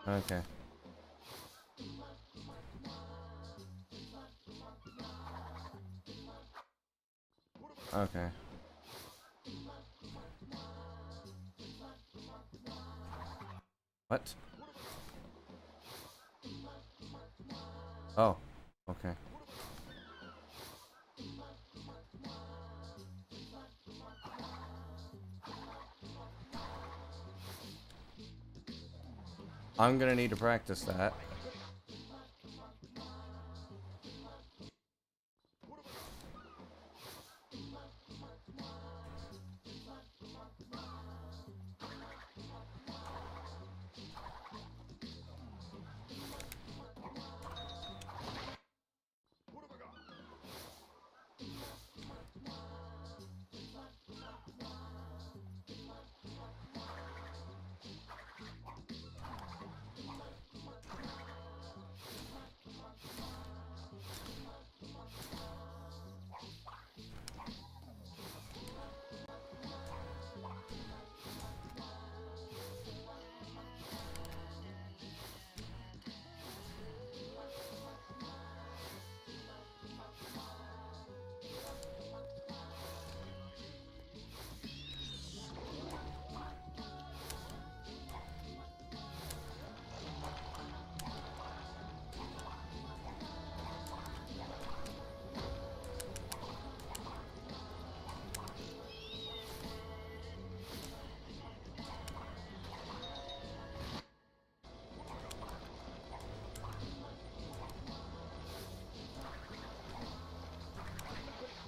Okay. Okay. What? Oh. Okay. I'm gonna need to practice that.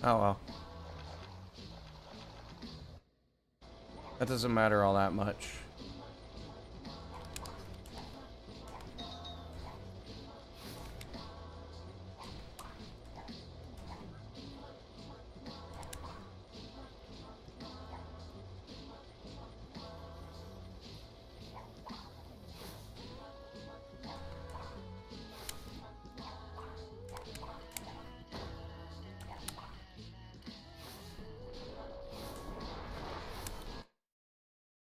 Oh well. That doesn't matter all that much.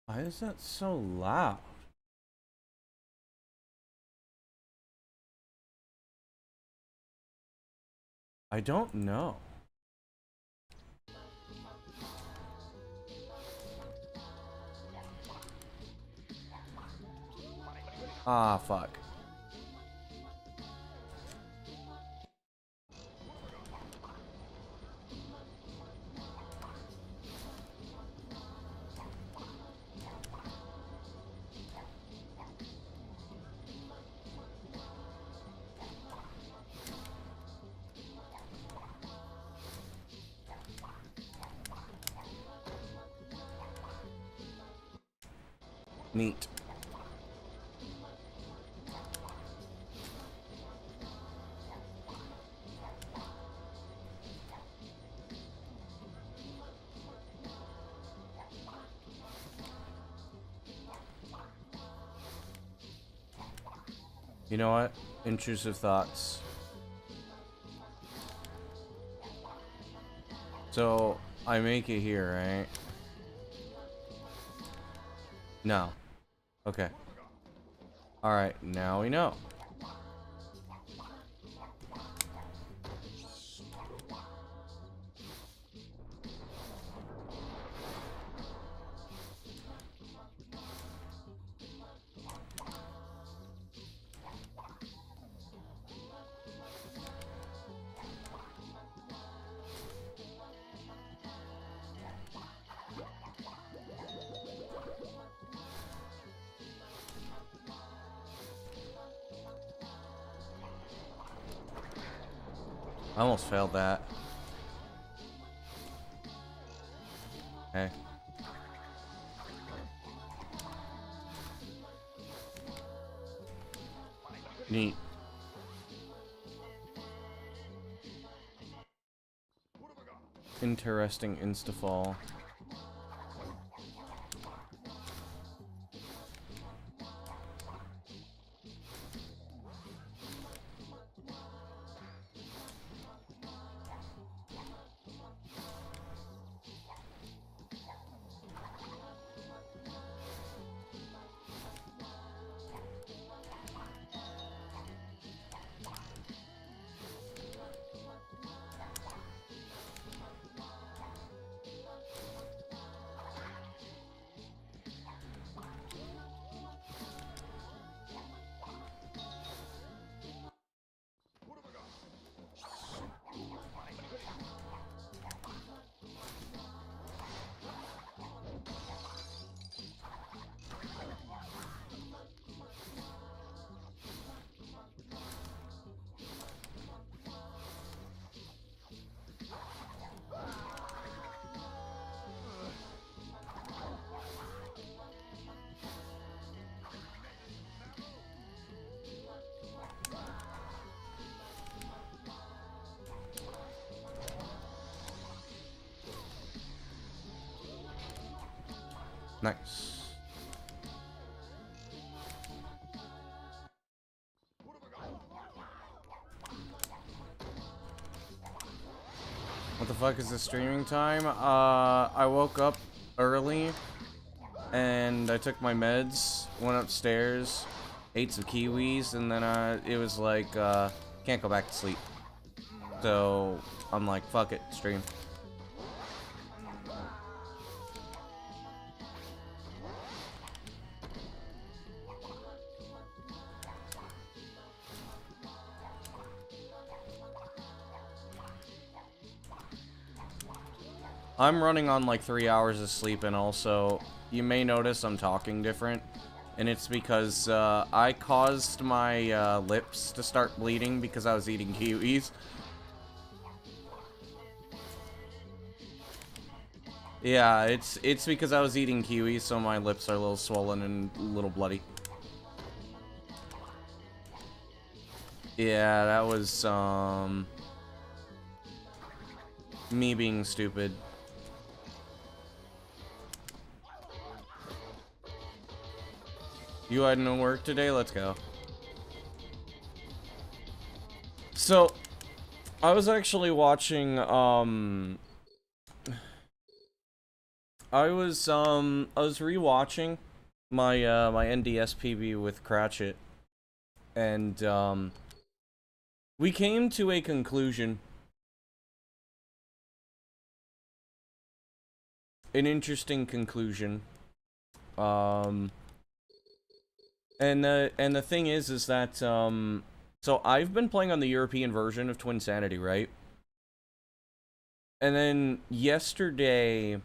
Why is that so loud? I don't know. Ah, fuck. Neat. You know what? Intrusive thoughts. So, I make it here, right? No. Okay. Alright, now we know. I almost failed that. Okay. Neat. Interesting instafall. Nice. What the fuck is the streaming time? I woke up early and I took my meds, went upstairs, ate some kiwis, and then it was like can't go back to sleep. So I'm like, fuck it, stream. I'm running on like 3 hours of sleep, and also you may notice I'm talking different, and it's because I caused my lips to start bleeding because I was eating kiwis. Yeah, it's because I was eating kiwis, so my lips are a little swollen and a little bloody. Yeah, that was me being stupid. You had no work today? Let's go. So, I was actually watching, I was rewatching my, my NDS PB with Cratchit, and, we came to a conclusion. An interesting conclusion. And the thing is that, so I've been playing on the European version of Twinsanity, right? And then yesterday,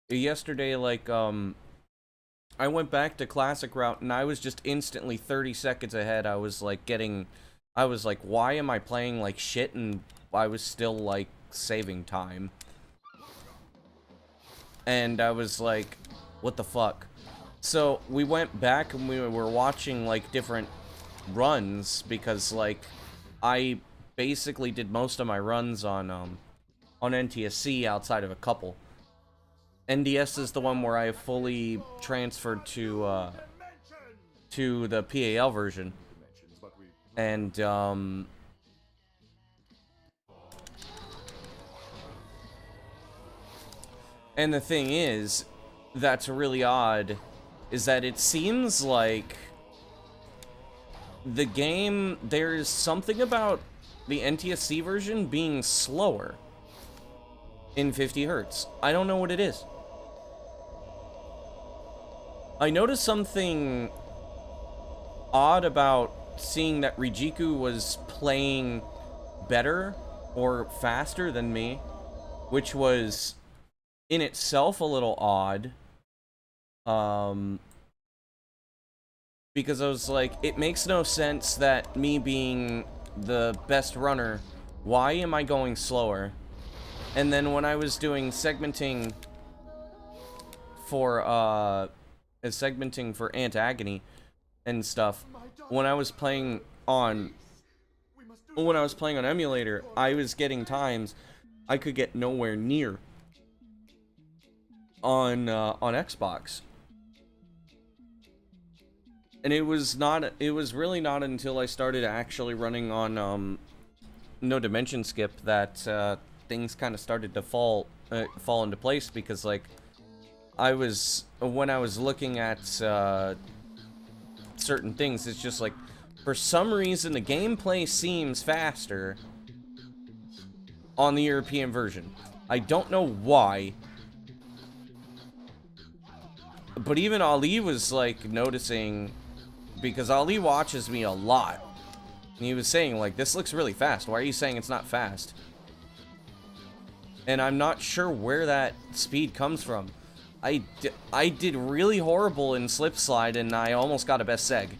like, I went back to classic route, and I was just instantly 30 seconds ahead. I was like, why am I playing like shit? And I was still like saving time. And I was like, what the fuck? So we went back and we were watching like different runs, because like I basically did most of my runs on NTSC outside of a couple. NDS is the one where I fully transferred to the PAL version. And the thing is, that's really odd, is that it seems like the game, there's something about the NTSC version being slower in 50 Hertz. I don't know what it is. I noticed something odd about seeing that Rijiku was playing better or faster than me, which was in itself a little odd. Because I was like, it makes no sense that me being the best runner, why am I going slower? And then when I was doing segmenting for Antagony and stuff, when I was playing on emulator, I was getting times I could get nowhere near on Xbox. And it was really not until I started actually running on no dimension skip that things kind of started to fall into place, because like when I was looking at certain things, it's just like, for some reason the gameplay seems faster on the European version. I don't know why. But even Ali was like noticing, because Ali watches me a lot, and he was saying like, this looks really fast. Why are you saying it's not fast? And I'm not sure where that speed comes from. I did really horrible in Slip Slide, and I almost got a best seg.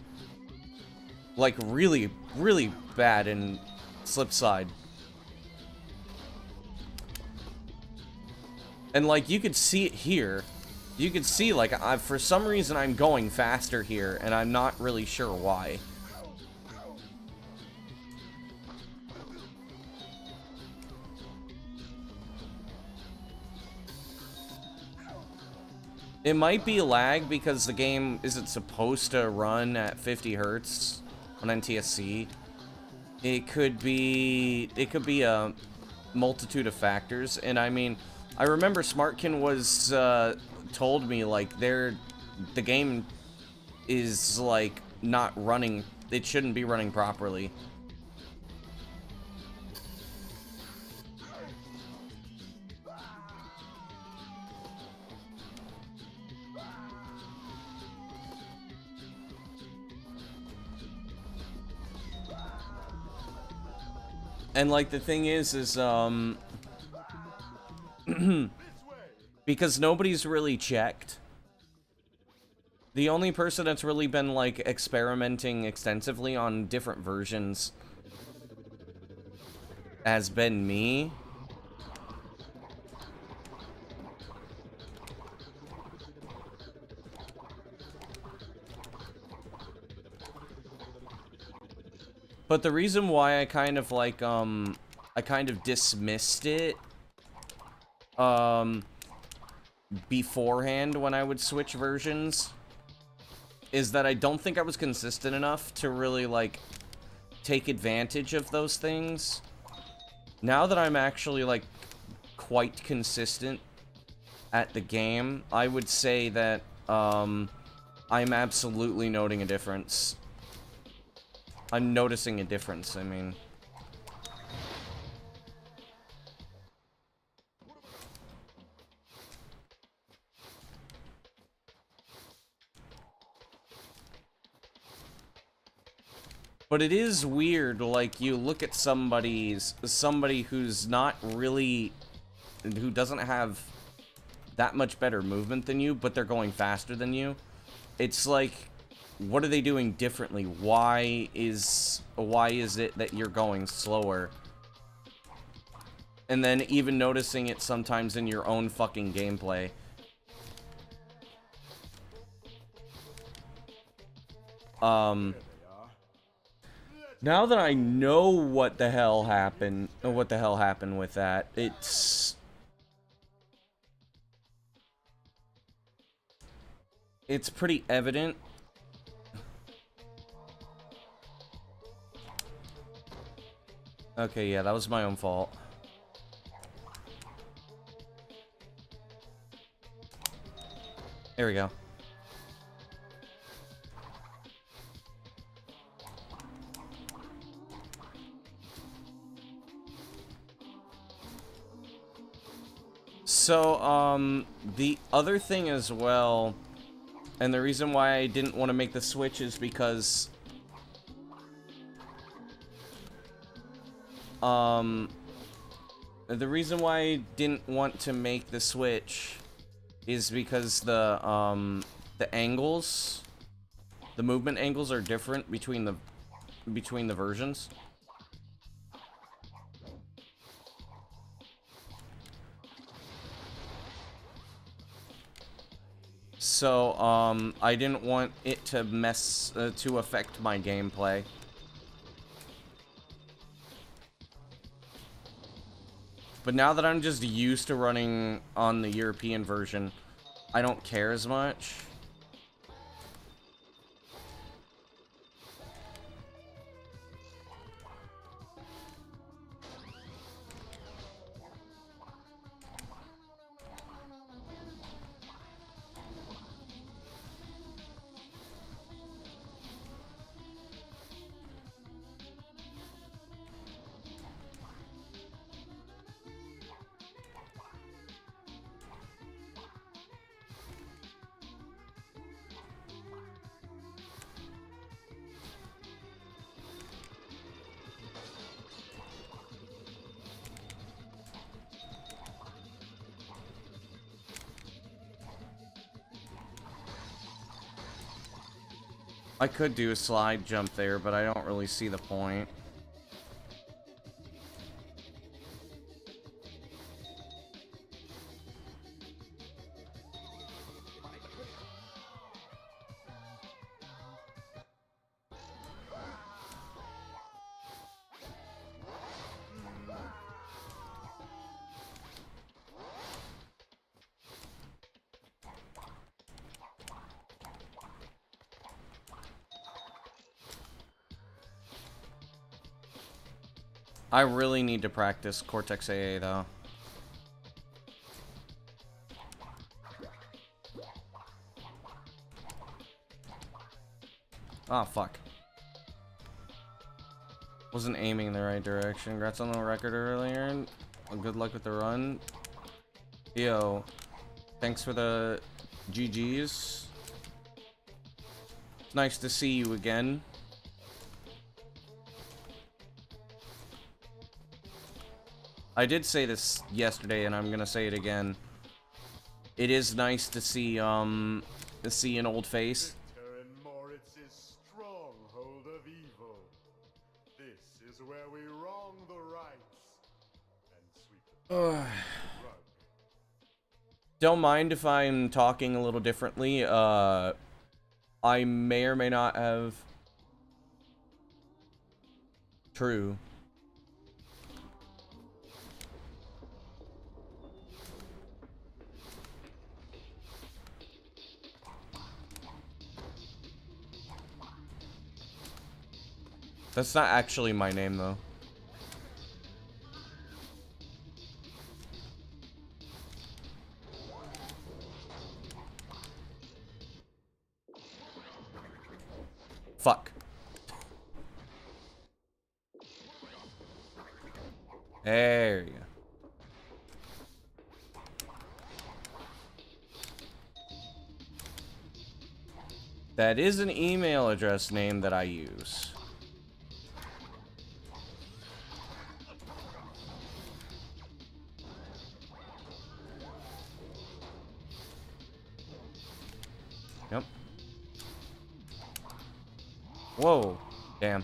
Like, really, really bad in Slip Slide. And like, you could see it here. You could see, like, for some reason I'm going faster here, and I'm not really sure why. It might be lag because the game isn't supposed to run at 50 hertz on NTSC. It could be a multitude of factors, and I mean, I remember Smartkin was told me like the game is like not running. It shouldn't be running properly. And like the thing is because nobody's really checked. The only person that's really been like experimenting extensively on different versions has been me. But the reason why I kind of like I kind of dismissed it beforehand when I would switch versions is that I don't think I was consistent enough to really like take advantage of those things. Now that I'm actually like quite consistent at the game, I would say that I'm absolutely noting a difference. I'm noticing a difference, I mean. But it is weird, like, you look at somebody who's not really, who doesn't have that much better movement than you, but they're going faster than you. It's like, what are they doing differently? Why is it that you're going slower? And then even noticing it sometimes in your own fucking gameplay. Now that I know what the hell happened with that, it's pretty evident. Okay, yeah, that was my own fault. There we go. So, the other thing as well, and the reason why I didn't want to make the switch is because, the reason why I didn't want to make the switch is because the angles, the movement angles are different between the versions. So, I didn't want it to to affect my gameplay. But now that I'm just used to running on the European version, I don't care as much. I could do a slide jump there, but I don't really see the point. I really need to practice Cortex AA, though. Oh, fuck. Wasn't aiming in the right direction. Congrats on the record earlier. Good luck with the run. Yo, thanks for the GGs. It's nice to see you again. I did say this yesterday, and I'm gonna say it again. It is nice to see an old face. Stronghold of evil. This is where we wrong the rights and sweep the rug. Don't mind if I'm talking a little differently. I may or may not have. True. That's not actually my name, though. Fuck. There you go. That is an email address name that I use. Yep. Whoa. Damn.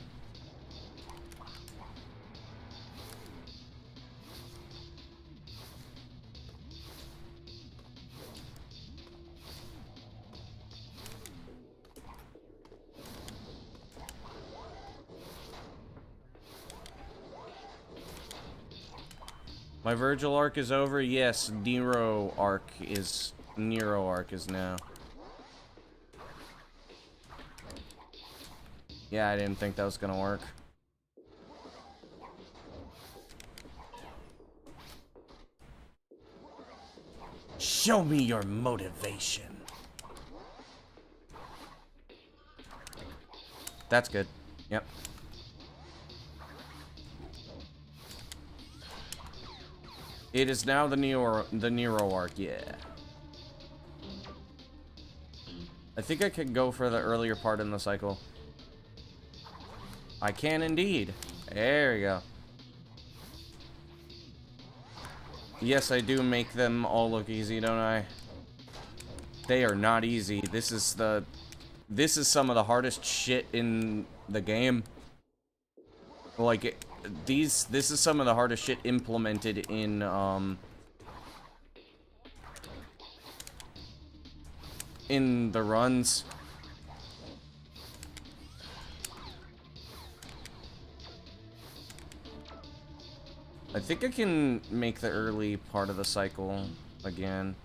My Virgil arc is over. Yes, Nero arc is now. Yeah, I didn't think that was gonna work. Show me your motivation. That's good. Yep. It is now the Nero arc, yeah. I think I could go for the earlier part in the cycle. I can indeed. There we go. Yes, I do make them all look easy, don't I? They are not easy. This is some of the hardest shit in the game. Like, this is some of the hardest shit implemented in, in the runs. I think I can make the early part of the cycle again.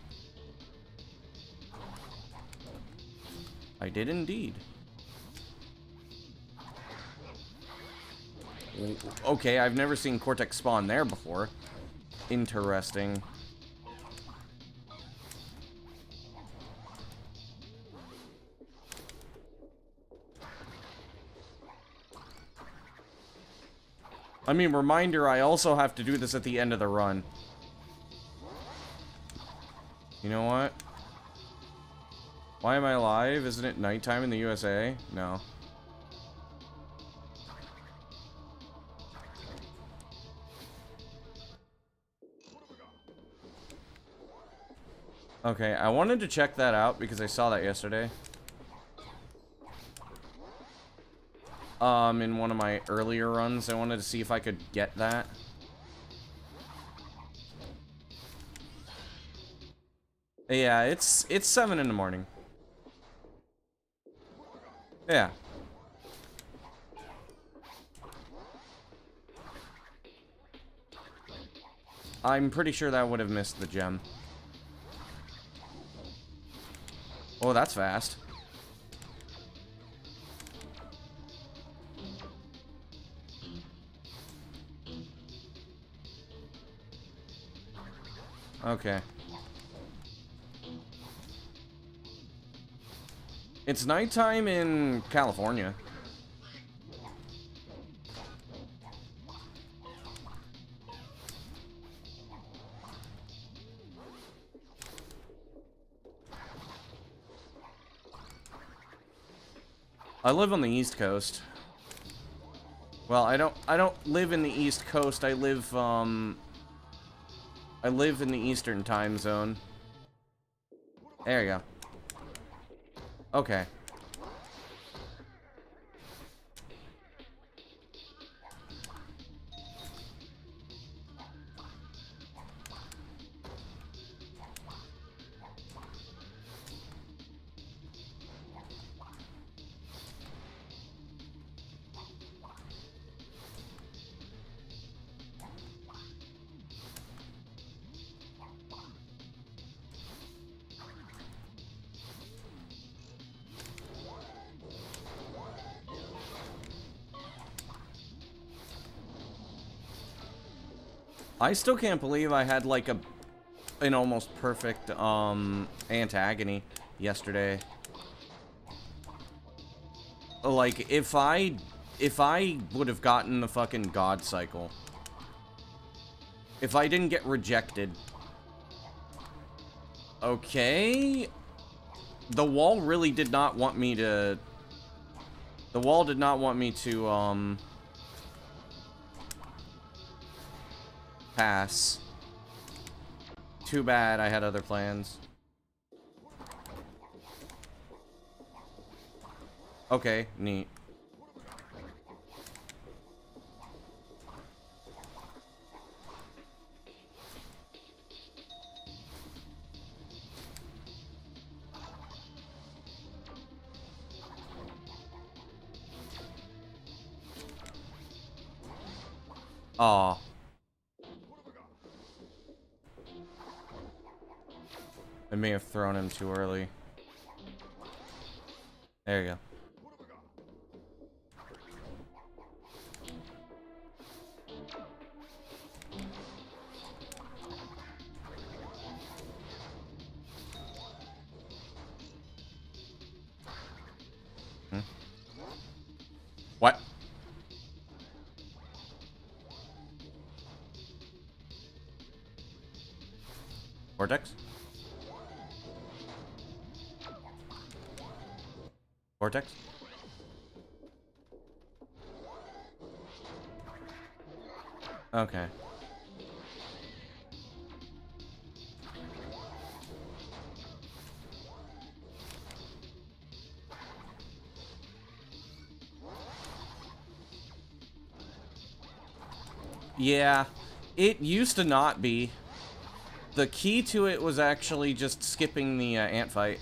I did indeed. Okay, I've never seen Cortex spawn there before. Interesting. I mean, reminder, I also have to do this at the end of the run. You know what? Why am I alive? Isn't it nighttime in the USA? No. Okay, I wanted to check that out because I saw that yesterday. In one of my earlier runs, I wanted to see if I could get that. Yeah, it's 7 in the morning. Yeah. I'm pretty sure that would have missed the gem. Oh, that's fast. Okay. It's nighttime in California. I live on the East Coast. Well, I don't live in the East Coast. I live in the Eastern time zone. There you go. Okay. I still can't believe I had like an almost perfect antagony yesterday. Like if I would have gotten the fucking God cycle, if I didn't get rejected, okay, the wall really did not want me to. The wall did not want me to pass. Too bad, I had other plans. Okay, neat. Aw. I may have thrown him too early. There you go. Hmm? What? Vortex? Vortex? Okay. Yeah, it used to not be. The key to it was actually just skipping the ant fight.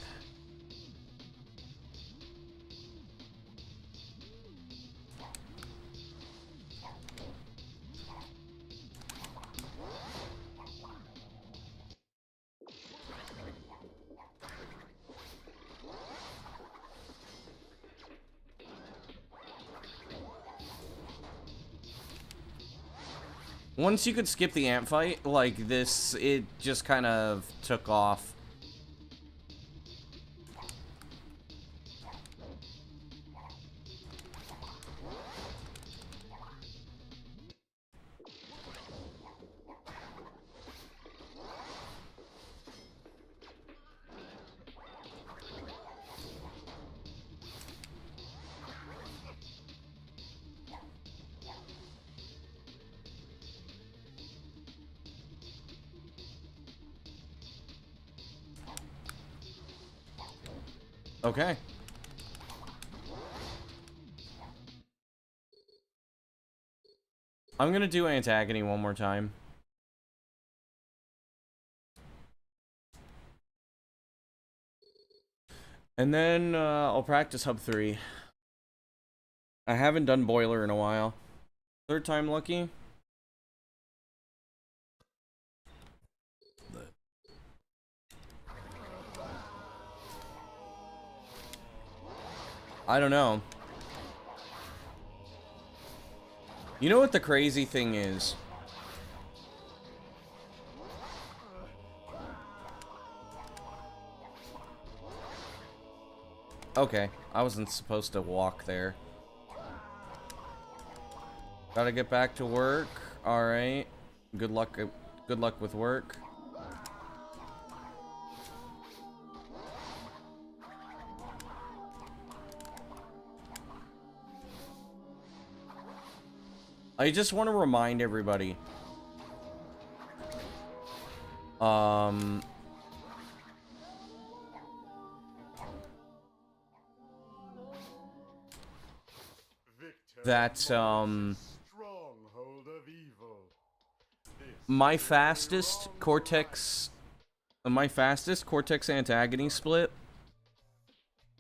Once you could skip the ant fight, like this, it just kind of took off. Okay. I'm gonna do Antagony one more time. And then I'll practice Hub 3. I haven't done Boiler in a while. Third time lucky? I don't know. You know what the crazy thing is? Okay, I wasn't supposed to walk there. Gotta get back to work. Alright. Good luck with work. I just want to remind everybody. That, Stronghold of evil. my fastest Cortex antagony split,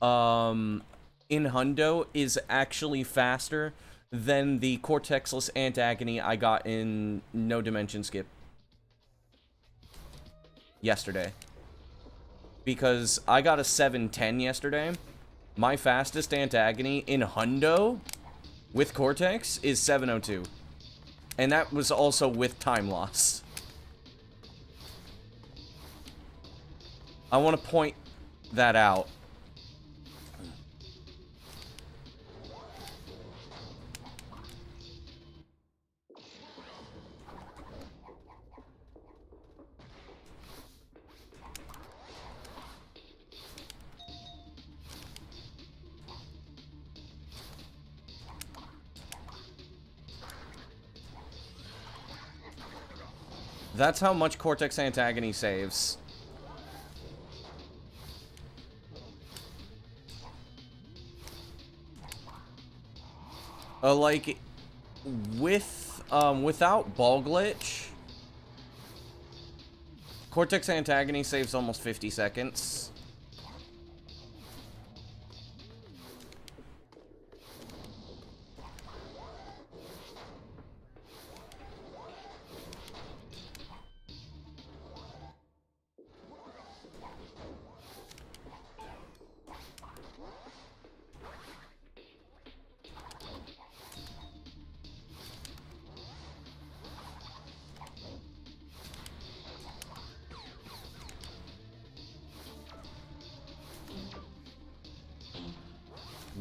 in Hundo is actually faster than the Cortexless antagony I got in No Dimension Skip yesterday. Because I got a 710 yesterday. My fastest antagony in Hundo with Cortex is 702. And that was also with time loss. I want to point that out. That's how much Cortex antagony saves. Like, without ball glitch, Cortex antagony saves almost 50 seconds.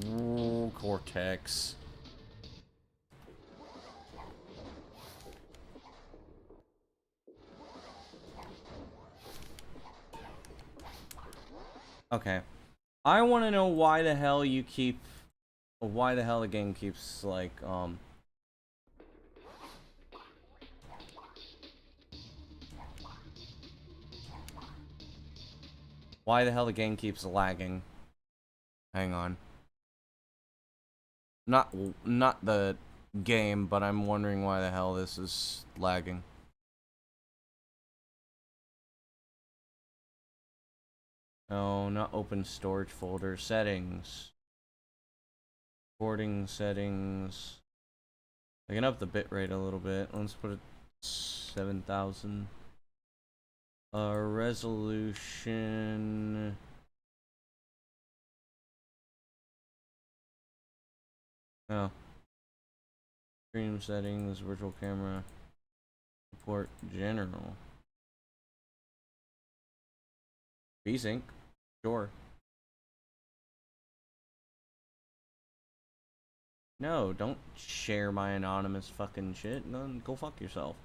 Ooh, Cortex. Okay. I want to know why the hell you keep... Why the hell the game keeps, like, why the hell the game keeps lagging. Hang on. Not the game, but I'm wondering why the hell this is lagging. No, not open storage folder. Settings. Recording settings. I can up the bitrate a little bit. Let's put it 7,000. Resolution. Oh. Stream settings, virtual camera. Report general. VSync. Sure. No, don't share my anonymous fucking shit. No, go fuck yourself.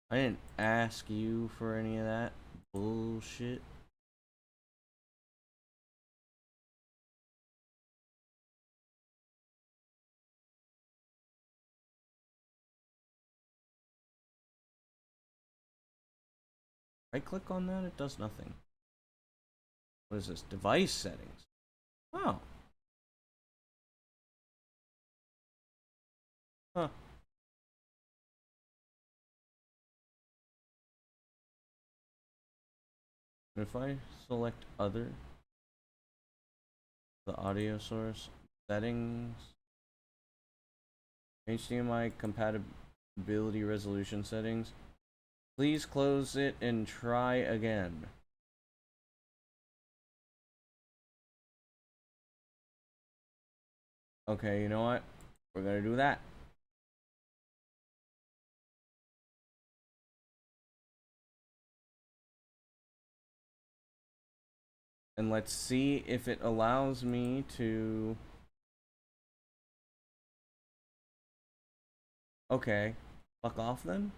I didn't ask you for any of that bullshit. Right click on that, it does nothing. What is this? Device settings. Oh. Huh. If I select other, the audio source, settings, HDMI compatibility resolution settings, please close it and try again. Okay, you know what? We're gonna do that. And let's see if it allows me to... Okay. Fuck off then?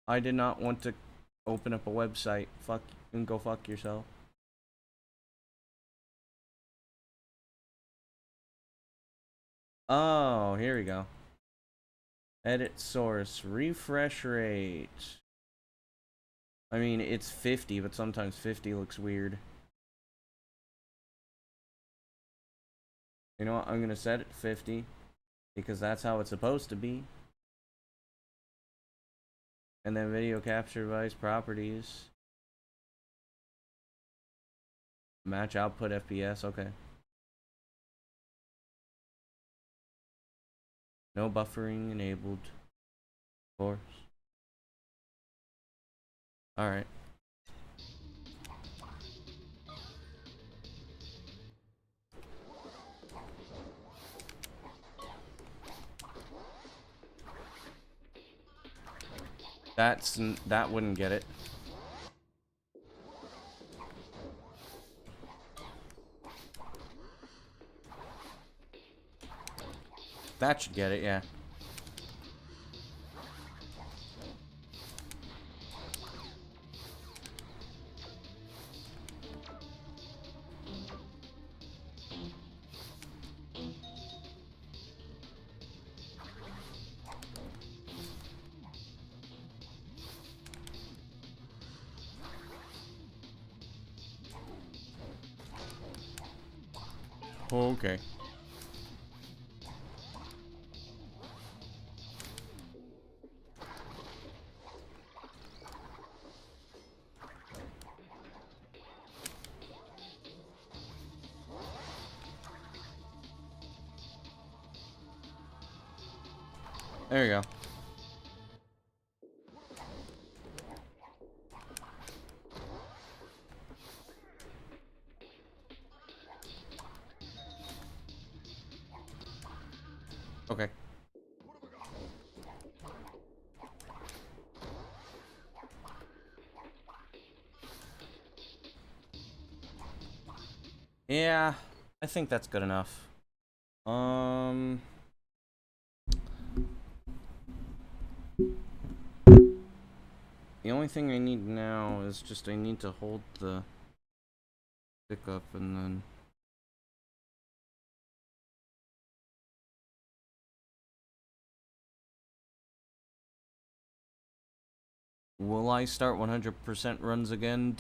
I did not want to open up a website. Fuck, and go fuck yourself. Oh, here we go. Edit source. Refresh rate. I mean, it's 50, but sometimes 50 looks weird. You know what? I'm gonna set it to 50. Because that's how it's supposed to be. And then video capture device properties. Match output FPS, okay. No buffering enabled. Of course. Alright. That wouldn't get it. That should get it, yeah. Okay. There you go. Okay. Yeah, I think that's good enough. The only thing I need now is just I need to hold the stick up and then... Will I start 100% runs again?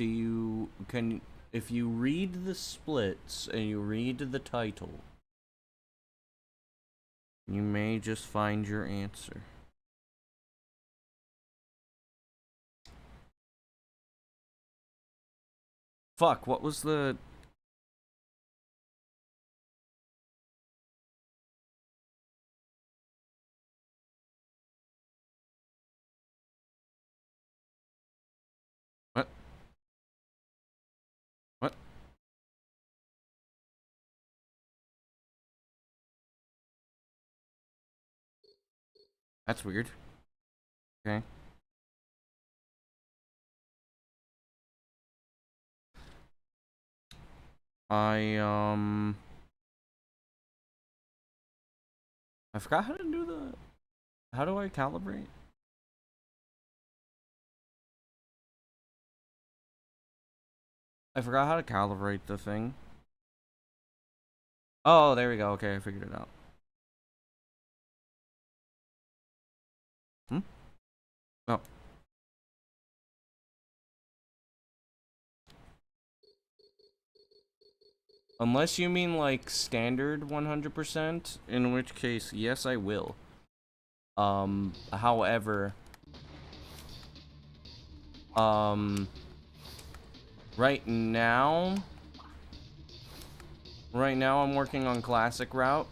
If you read the splits and you read the title, you may just find your answer. Fuck, what was the... What? What? That's weird. Okay. I forgot how to do the... How do I calibrate? I forgot how to calibrate the thing. Oh, there we go. Okay, I figured it out. Oh. Unless you mean, like, standard 100%, in which case, yes, I will. However... Right now I'm working on classic route.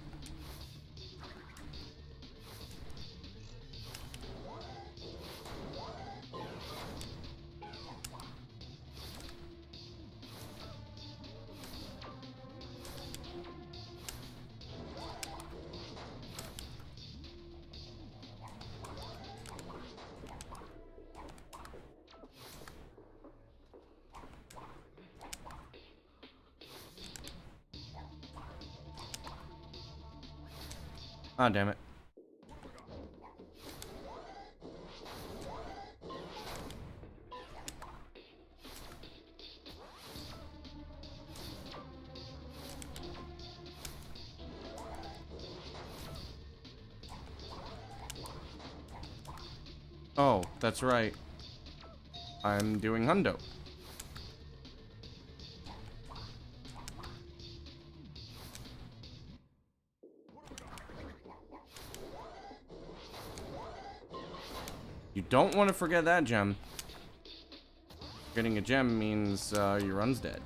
Ah, damn it. Oh, that's right. I'm doing hundo. You don't want to forget that gem. Getting a gem means your run's dead.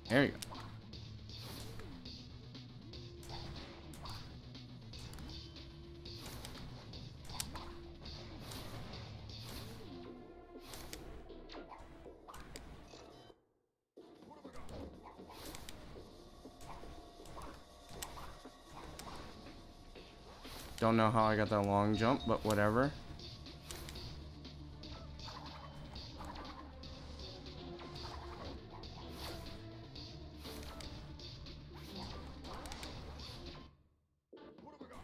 There you go. Don't know how I got that long jump, but whatever.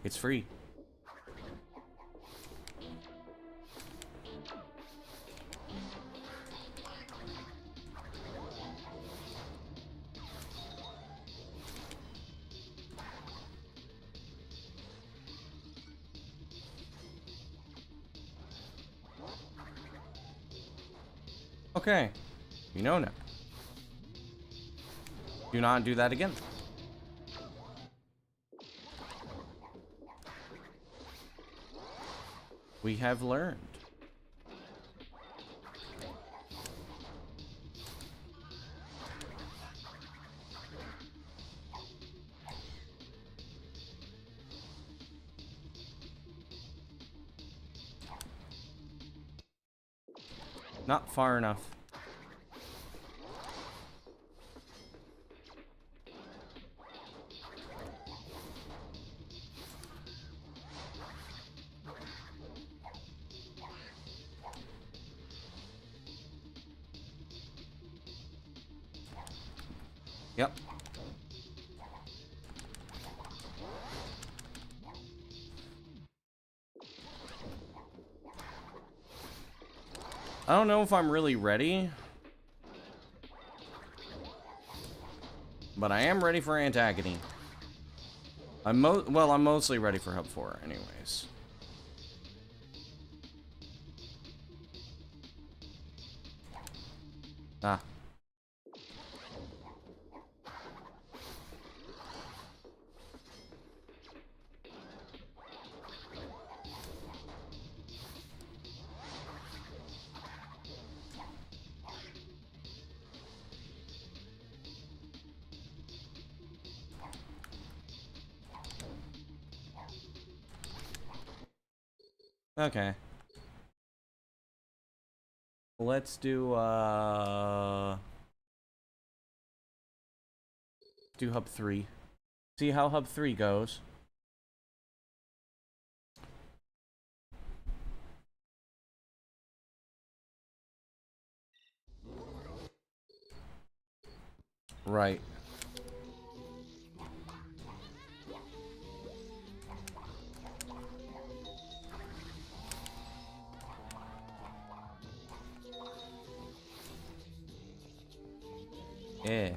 It's free. Okay. You know now. Do not do that again. We have learned. Not far enough. Yep. I don't know if I'm really ready, but I am ready for Antagony. I'm mostly ready for Hub 4 anyways. Ah. Okay. Let's do Hub 3. See how Hub 3 goes. Right. Yeah.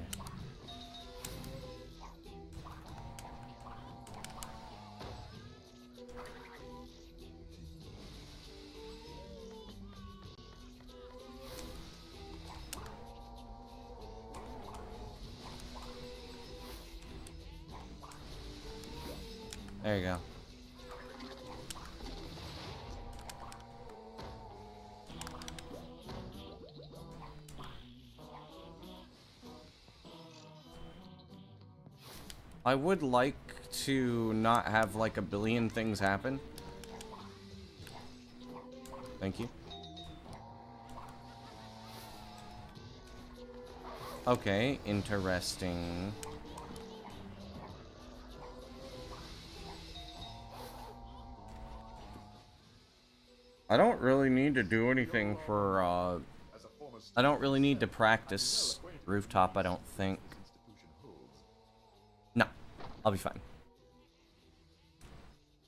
There you go. I would like to not have like a billion things happen. Thank you. Okay, interesting. I don't really need to do anything for, As a former I don't really need to student, practice I'm well acquainted rooftop, I with the don't think. this institution holds. No, I'll be fine.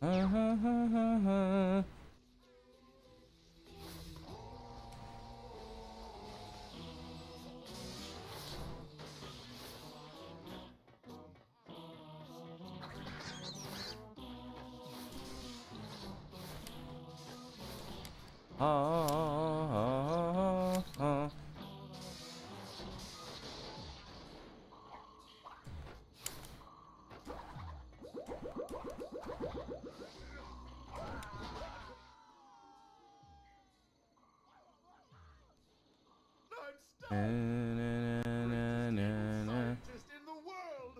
I'm stuck! Scientist in the world!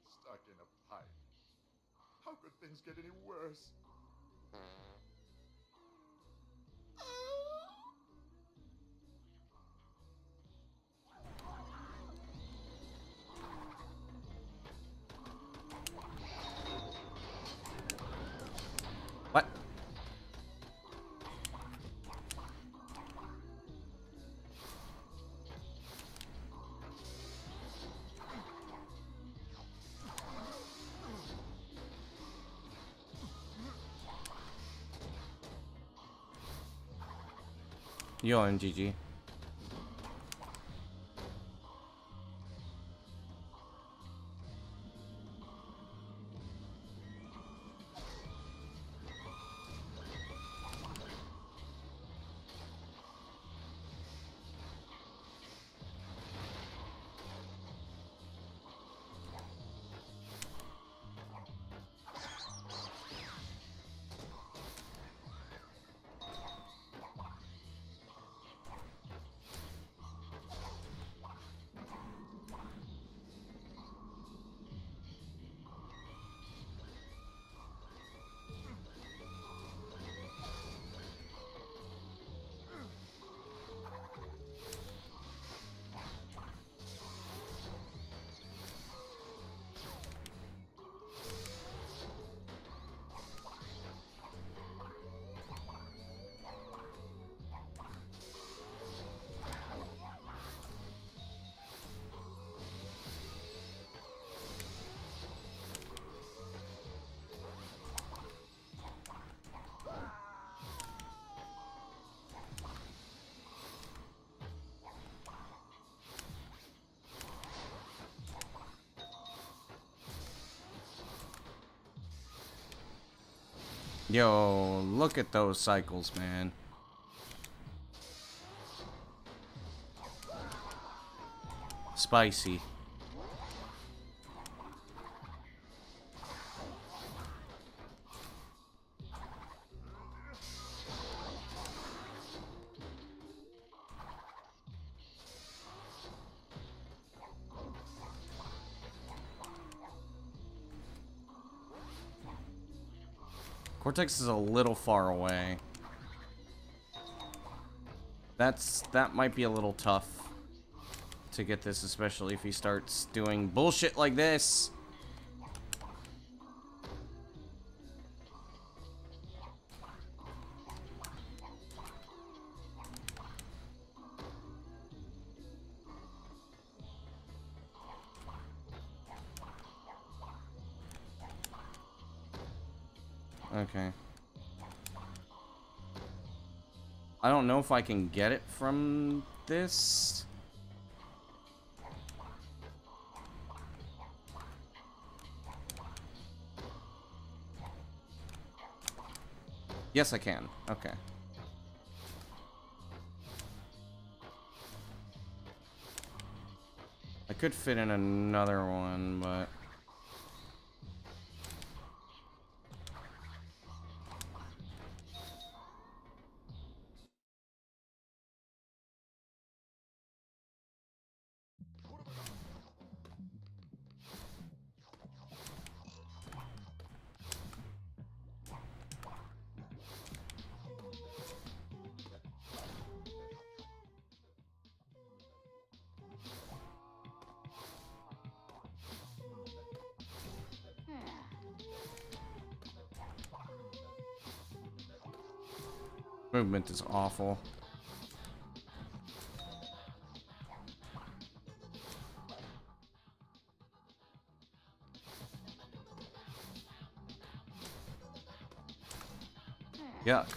Stuck in a pipe. How could things get any worse? What? Yo, MGG. Yo, look at those cycles, man. Spicy. Cortex is a little far away. That might be a little tough to get this, especially if he starts doing bullshit like this. Okay. I don't know if I can get it from this. Yes, I can. Okay. I could fit in another one, but... Movement is awful. Yuck.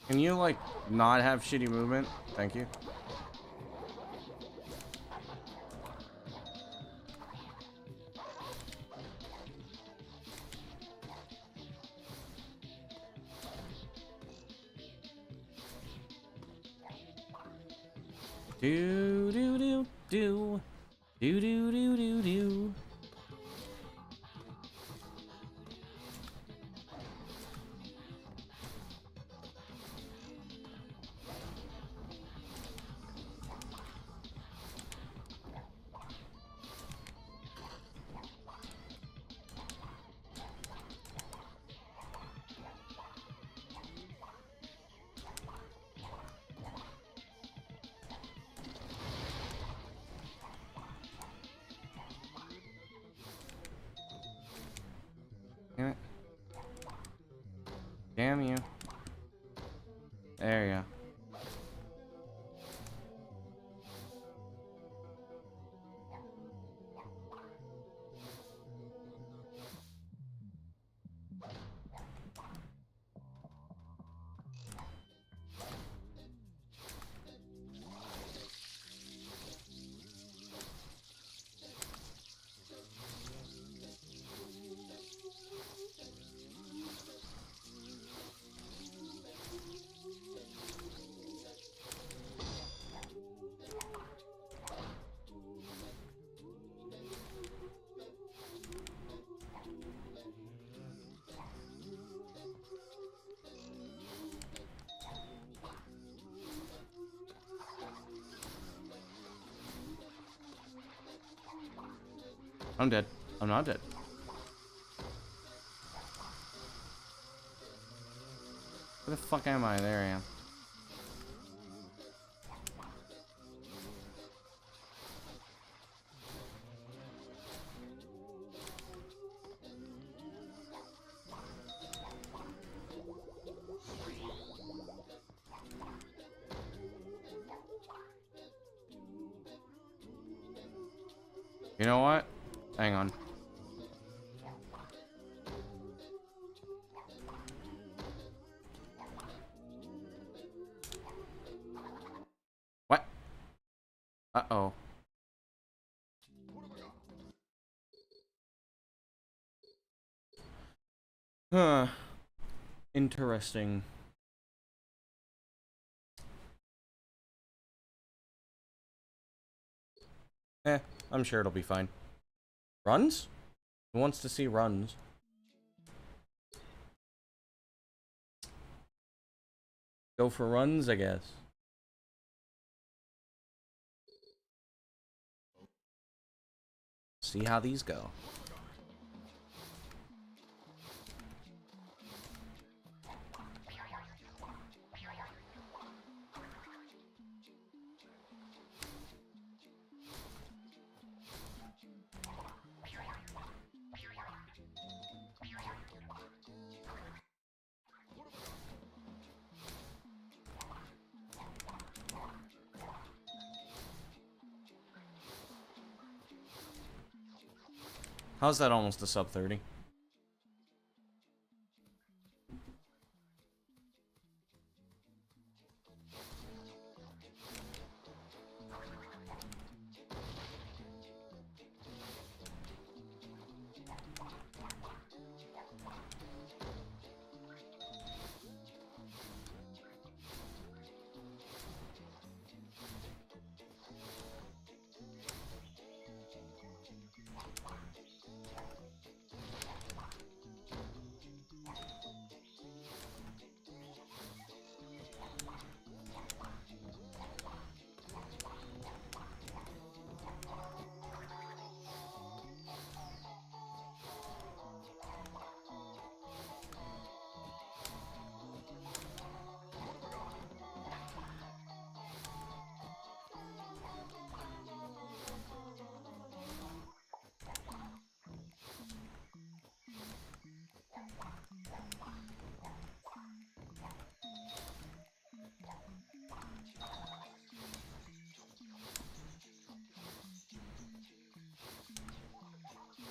Can you, like, not have shitty movement? Thank you. Do do do do do do do do do. Damn it. Damn you. There you go. I'm dead. I'm not dead. Where the fuck am I? There I am. You know what? Hang on. What? Uh-oh. Huh. Interesting. I'm sure it'll be fine. Runs? Who wants to see runs? Go for runs, I guess. See how these go. How's that almost a sub 30?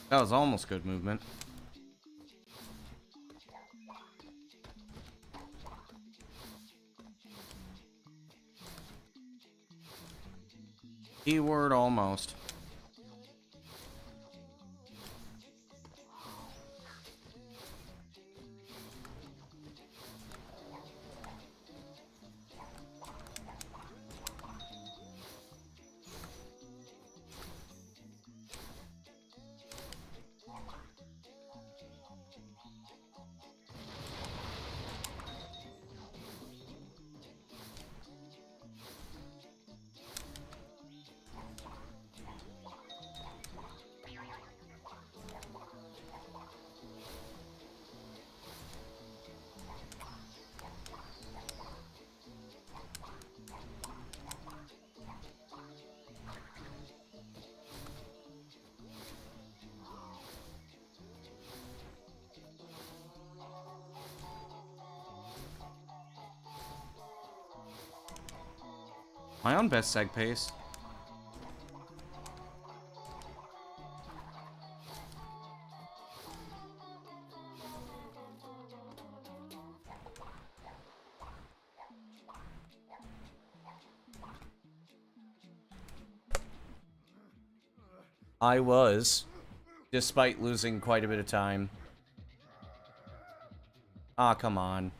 That was almost good movement. Keyword almost. Am I on best seg pace? I was, despite losing quite a bit of time. Ah, come on.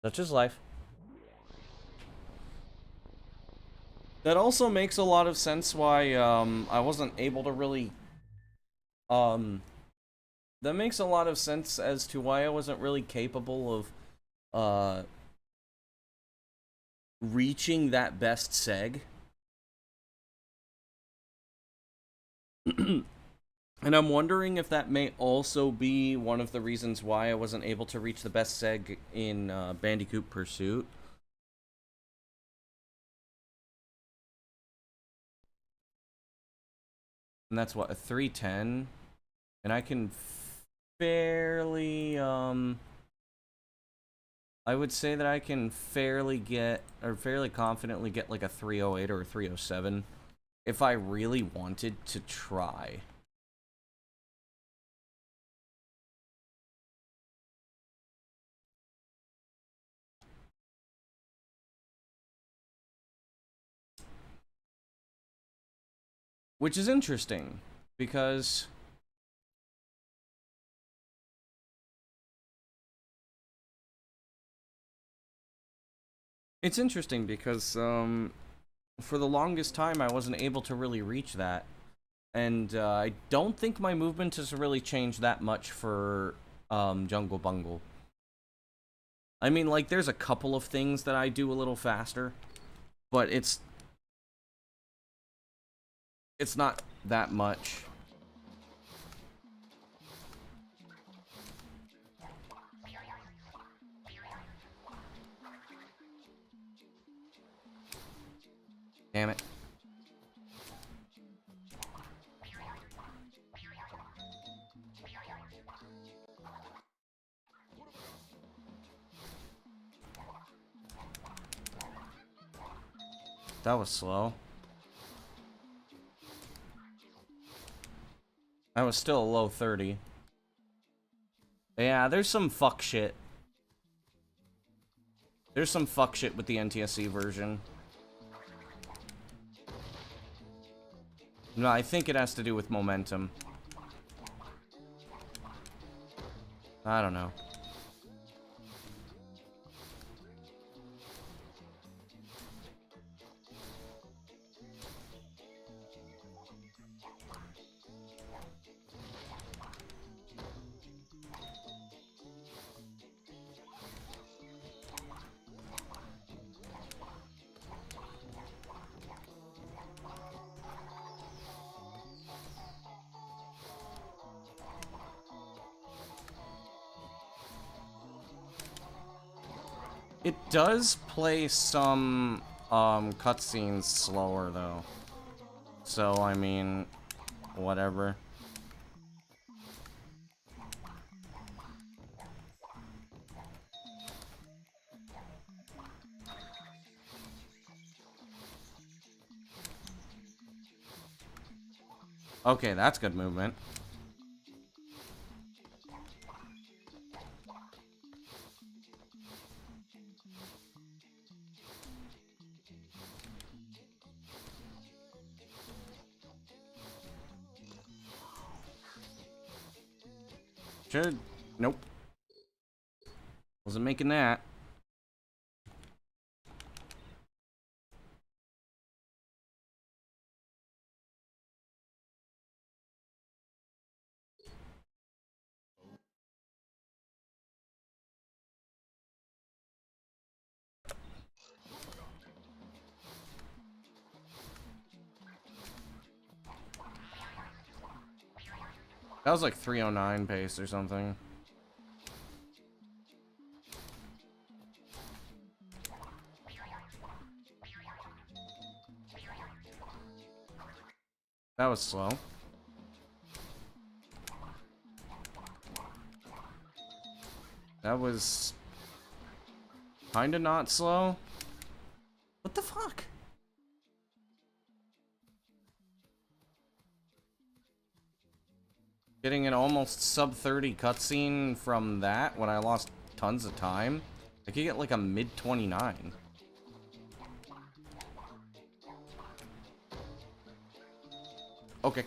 Such is life. That also makes a lot of sense why, I wasn't able to really, that makes a lot of sense as to why I wasn't really capable of, reaching that best seg. And I'm wondering if that may also be one of the reasons why I wasn't able to reach the best seg in Bandicoot Pursuit. And that's what, a 310? And I can fairly, I would say that I can fairly get, or fairly confidently get like a 308 or a 307 if I really wanted to try. Which is interesting, because it's interesting because, for the longest time I wasn't able to really reach that. And I don't think my movement has really changed that much for Jungle Bungle. I mean, like, there's a couple of things that I do a little faster, but it's not that much. Damn it. That was slow. That was still a low 30. Yeah, there's some fuck shit. There's some fuck shit with the NTSC version. No, I think it has to do with momentum. I don't know. It does play some cutscenes slower though. So I mean, whatever. Okay, that's good movement. Should... Nope. Wasn't making that. That was like 309 pace or something. That was slow. That was kinda not slow. What the fuck? Getting an almost sub 30 cutscene from that when I lost tons of time. I could get like a mid 29. Okay.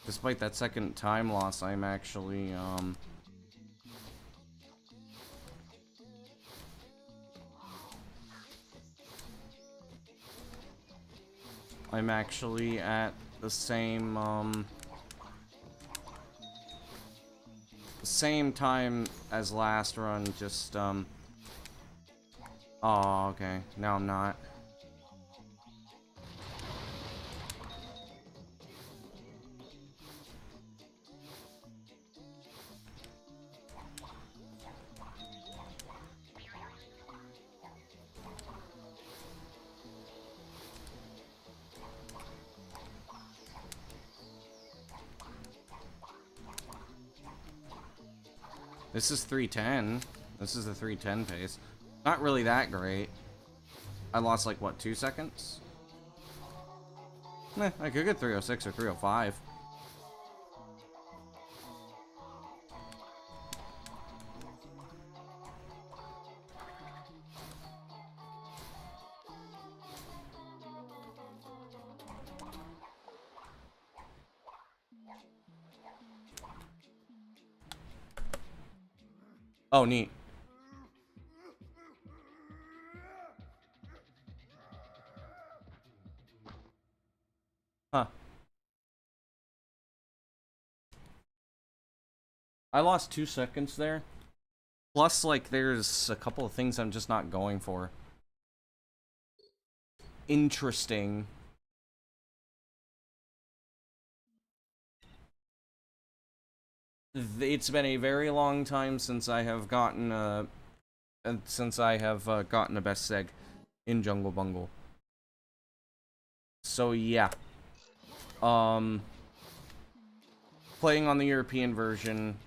Despite that second time loss, I'm actually, I'm actually at the same time as last run, just, oh, okay. No, I'm not. This is 310. This is the 310 pace. Not really that great. I lost like, what, 2 seconds? I could get 306 or 305. Oh, neat. Huh. I lost 2 seconds there. Plus, like, there's a couple of things I'm just not going for. Interesting. It's been a very long time since I have gotten gotten a best seg in Jungle Bungle. So yeah. Playing on the European version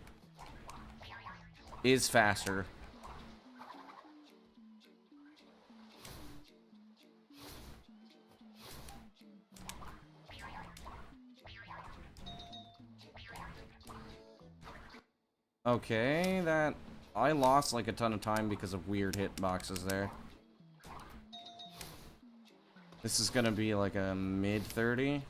is faster. Okay, that... I lost like a ton of time because of weird hitboxes there. This is gonna be like a mid-30.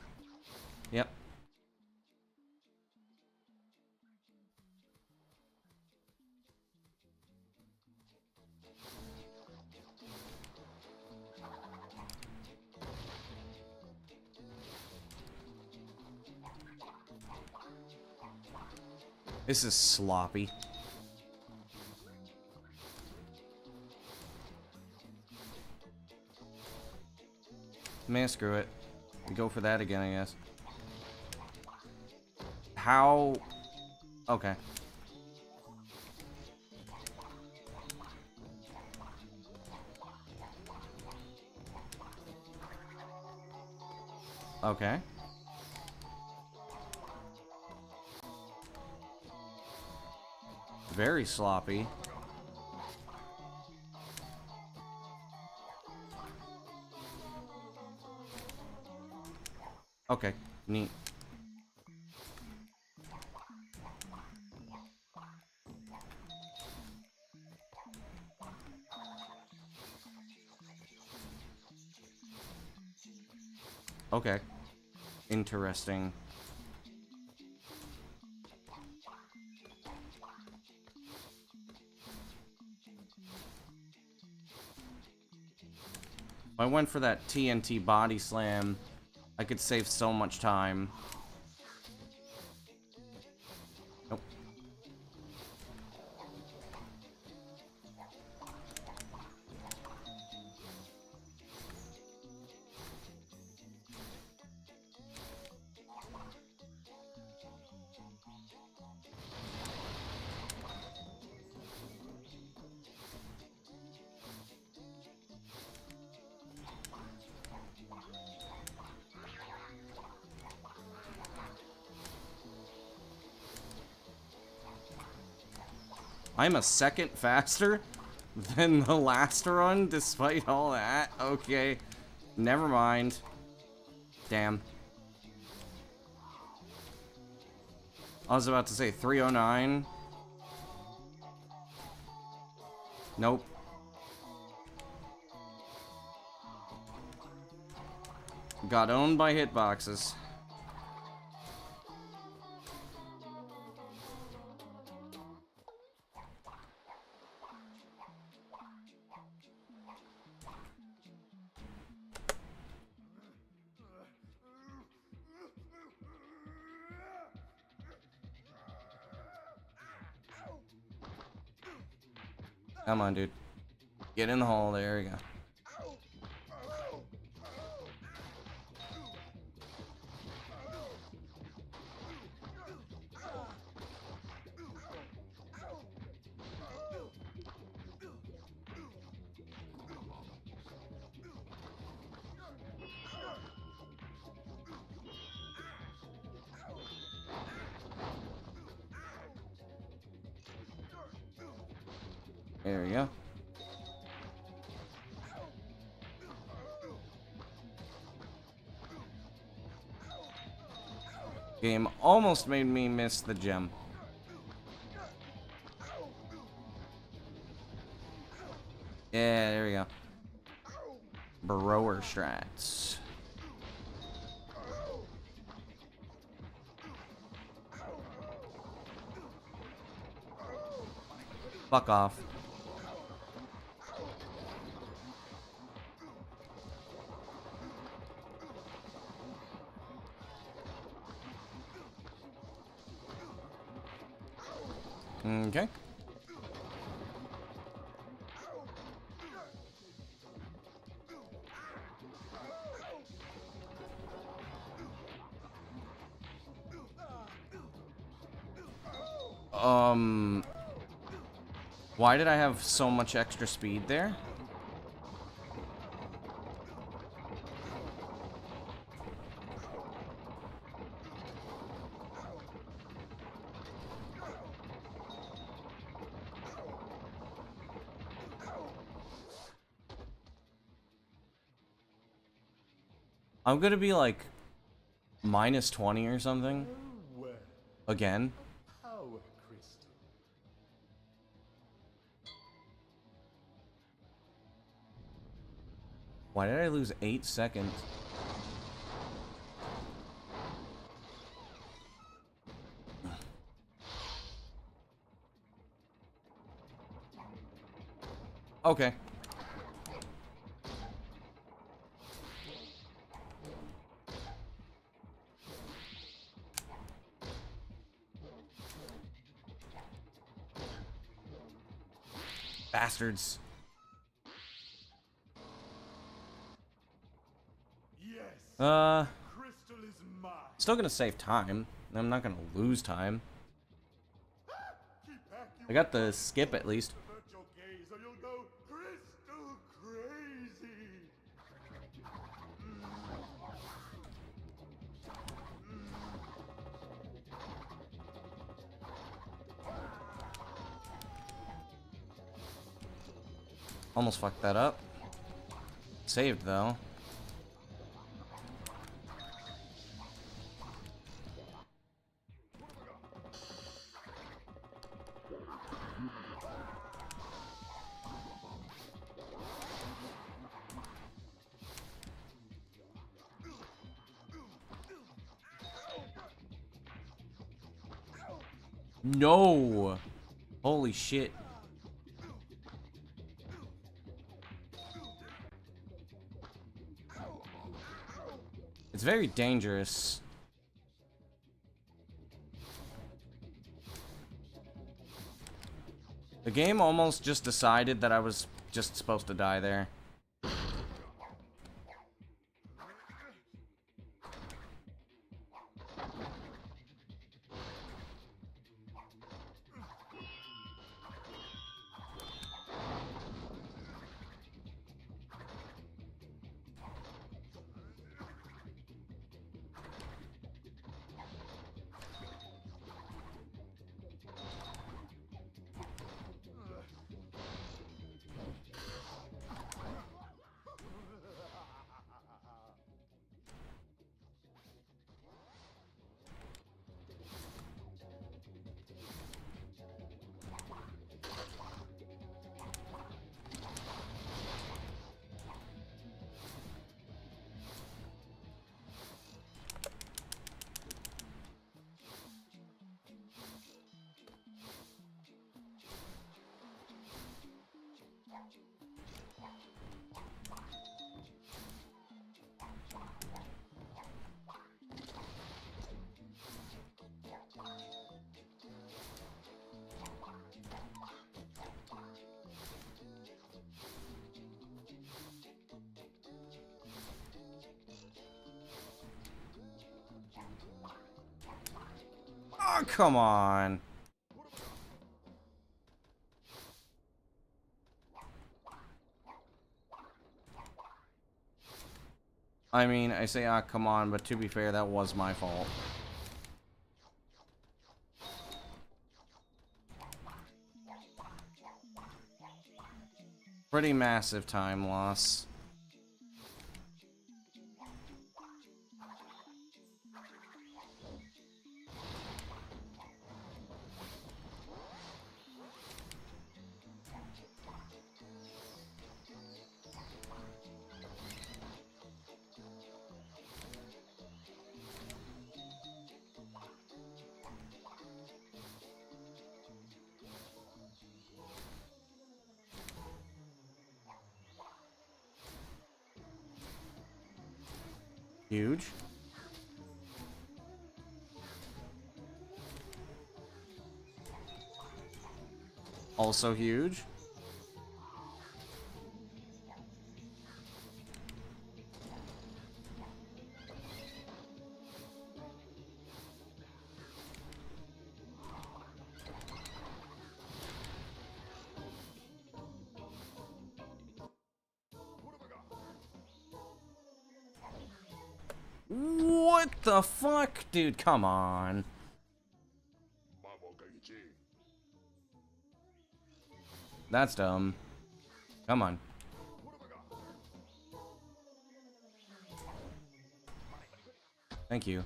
This is sloppy. Man, screw it. We go for that again, I guess. How? Okay. Okay. Very sloppy. Okay, neat. Okay. Interesting. If I went for that TNT body slam, I could save so much time. Nope. I'm a second faster than the last run, despite all that. Okay. Never mind. Damn. I was about to say 309. Nope. Got owned by hitboxes. Come on, dude. Get in the hole. There we go. There we go. Game almost made me miss the gem. Yeah, there we go. Burrower strats. Fuck off. Okay. Why did I have so much extra speed there? I'm gonna be like minus 20 or something. Again. Power crystal. Why did I lose 8 seconds? Okay. Bastards. Yes. Crystal is mine. Still gonna save time. I'm not gonna lose time. Keep back, you I got the skip at least. avert your gaze or you'll go crystal crazy. Almost fucked that up. Saved though. No! Holy shit. It's very dangerous. The game almost just decided that I was just supposed to die there. Oh, come on. I mean, I say, ah, come on, but to be fair, that was my fault. Pretty massive time loss. Huge. Also huge. What the fuck? Dude, come on. That's dumb. Come on. Thank you.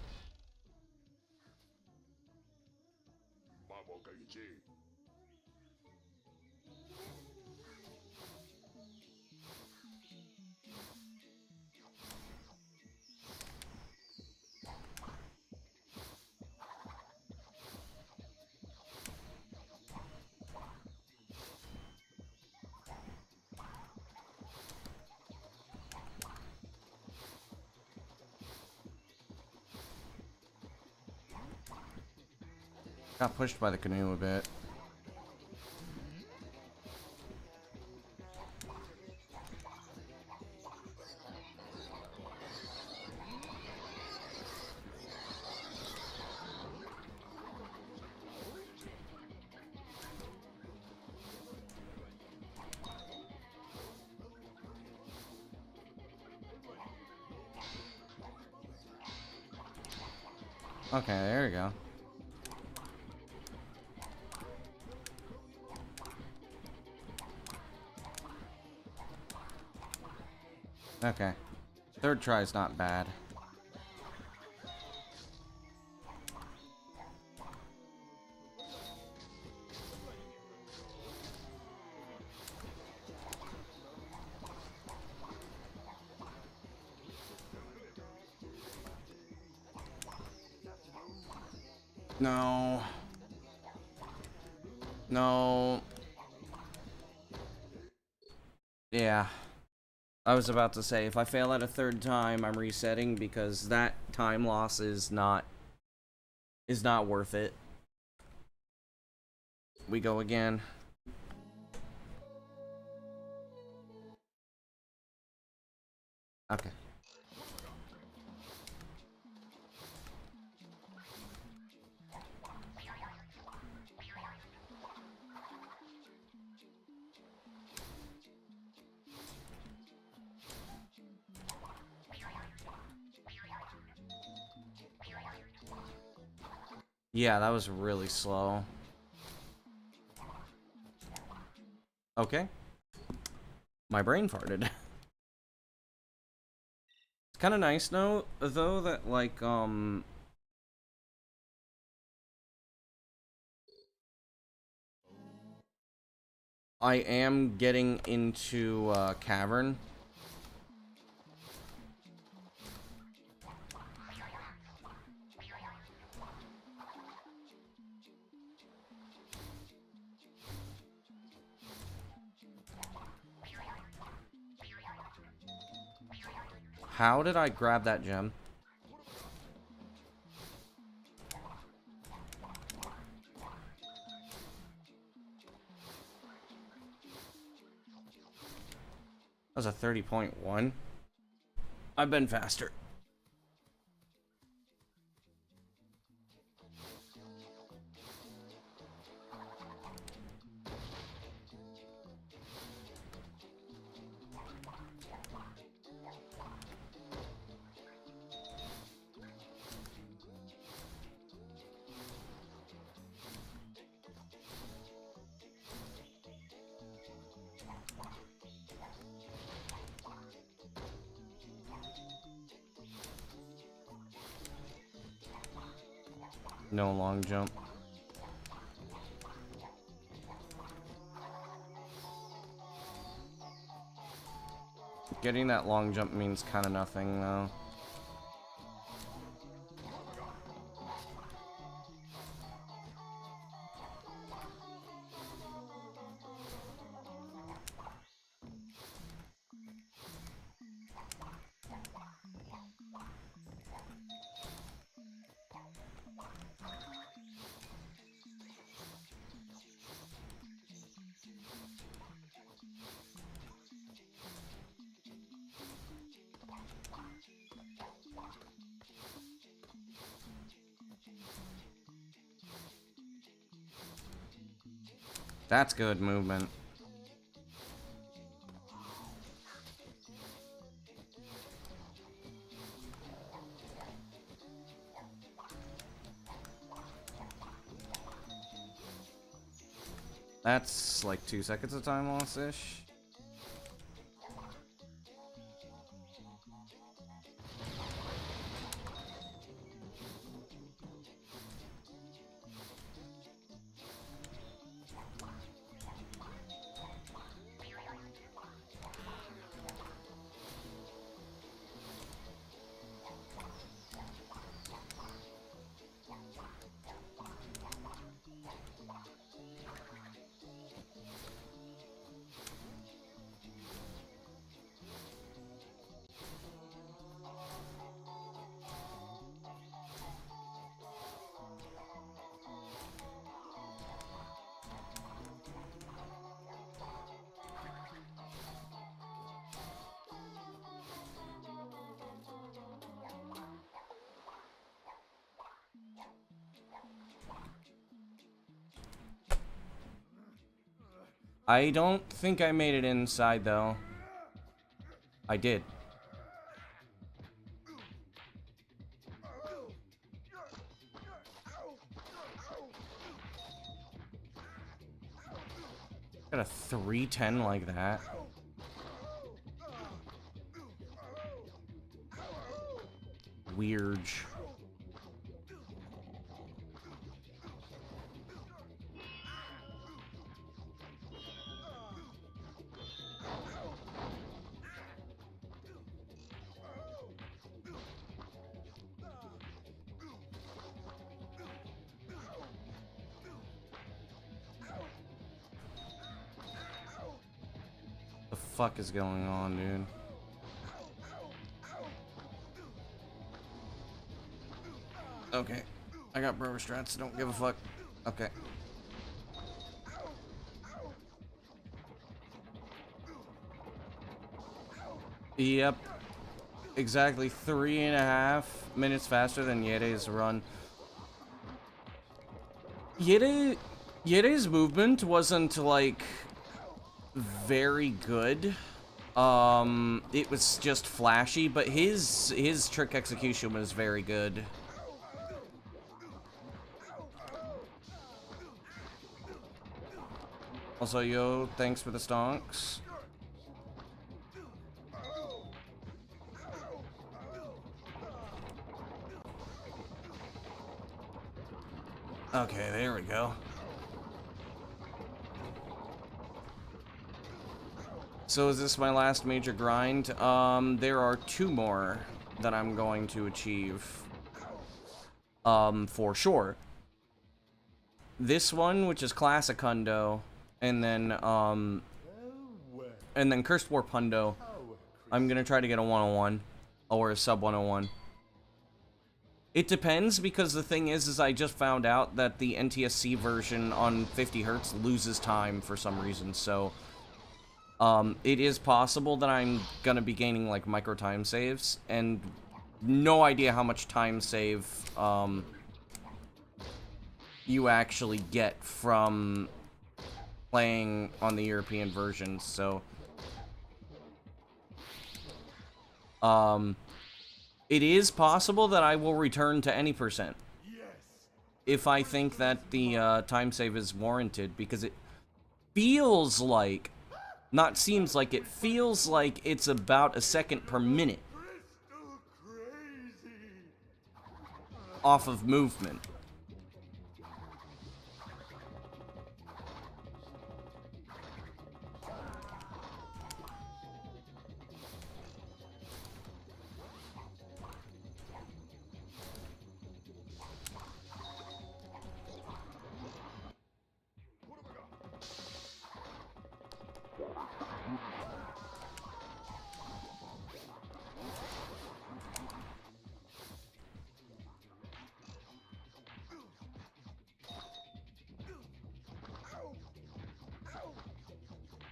Got pushed by the canoe a bit. Okay, there you go. Okay. Third try's not bad. No. No. Yeah. I was about to say, if I fail at a third time, I'm resetting because that time loss is not worth it. We go again. Okay. Yeah, that was really slow. Okay. My brain farted. It's kind of nice, though, that, like, I am getting into, Cavern. How did I grab that gem? That was a 30.1. I've been faster. No long jump. Getting that long jump means kind of nothing, though. That's good movement. That's like 2 seconds of time loss-ish. I don't think I made it inside, though. I did. Got a 310 like that. Weird. The fuck is going on, dude? Okay. I got bro strats, don't give a fuck. Okay. Yep. Exactly 3.5 minutes faster than Yede's run. Yede's movement wasn't, like, very good. It was just flashy, but his trick execution was very good. Also, yo, thanks for the stonks. Okay, there we go. So is this my last major grind? There are 2 more that I'm going to achieve. For sure. This one, which is Classic Hundo, and then Cursed Warp Hundo. I'm gonna try to get a 101 or a sub 101. It depends, because the thing is I just found out that the NTSC version on 50 Hz loses time for some reason, so it is possible that I'm gonna be gaining like micro time saves, and no idea how much time save you actually get from playing on the European version, so it is possible that I will return to any percent if I think that the time save is warranted, because it feels like, not seems like, it feels like it's about a second per minute off of movement.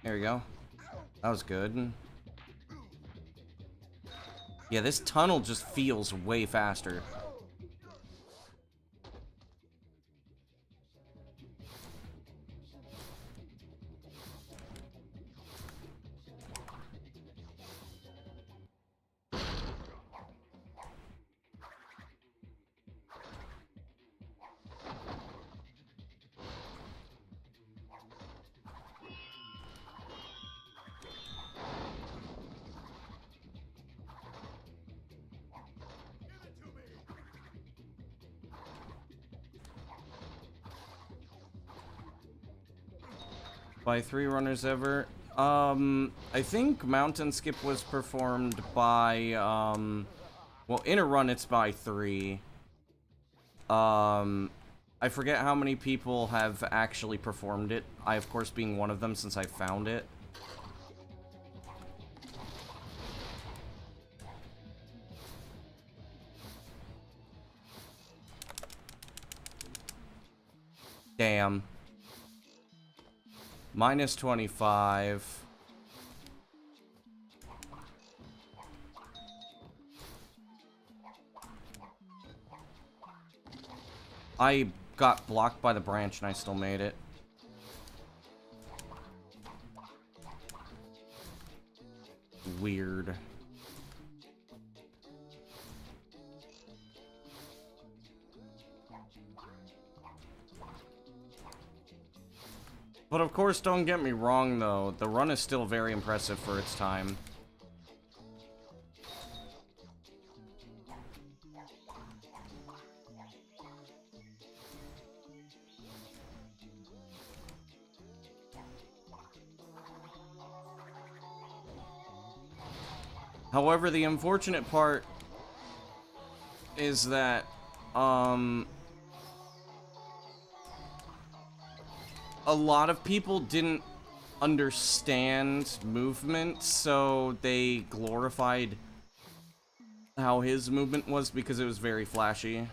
There we go. That was good. Yeah, this tunnel just feels way faster. By 3 runners ever. I think Mountain Skip was performed by, well, in a run it's by 3. I forget how many people have actually performed it. I, of course, being one of them since I found it. Damn. Minus 25. I got blocked by the branch and I still made it. Weird. But of course, don't get me wrong, though. The run is still very impressive for its time. However, the unfortunate part is that, a lot of people didn't understand movement, so they glorified how his movement was because it was very flashy.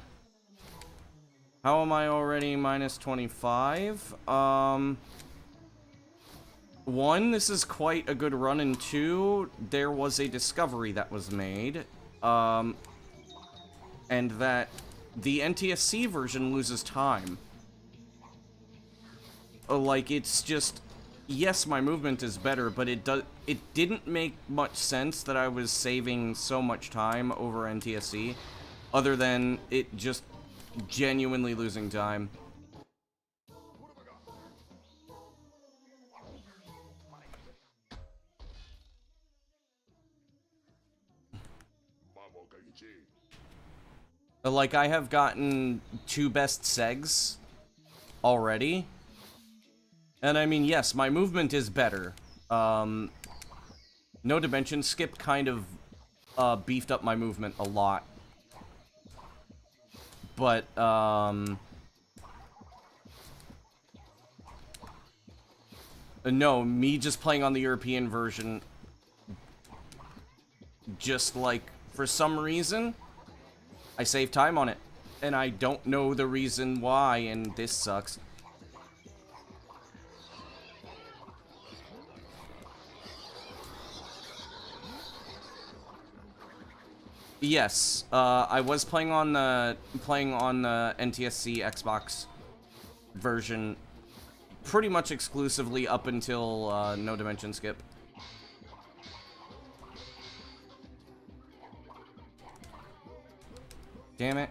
How am I already minus 25? One, this is quite a good run, and two, there was a discovery that was made, and that the NTSC version loses time. Like, it's just, yes, my movement is better, but it didn't make much sense that I was saving so much time over NTSC, other than it just genuinely losing time. Like, I have gotten 2 best segs already. And I mean, yes, my movement is better. No dimension skip kind of beefed up my movement a lot. But, no, me just playing on the European version, just like, for some reason, I save time on it. And I don't know the reason why, and this sucks. Yes, I was playing on the NTSC Xbox version pretty much exclusively up until no dimension skip. Damn it.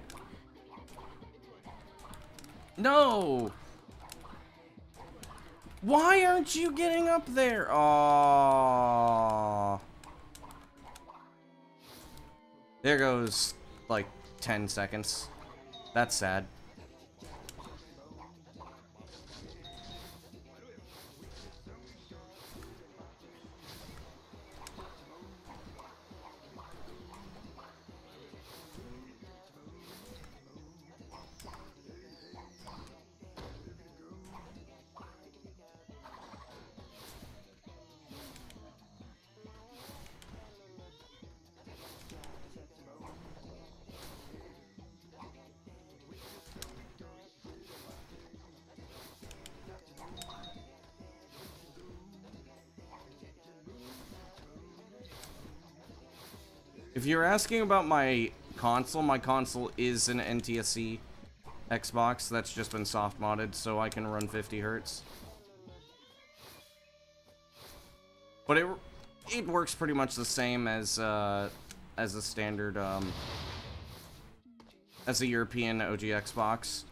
No! Why aren't you getting up there? Aww. There goes, like, 10 seconds. That's sad. If you're asking about my console is an NTSC Xbox that's just been soft modded, so I can run 50 hertz. But it works pretty much the same as a standard as a European OG Xbox.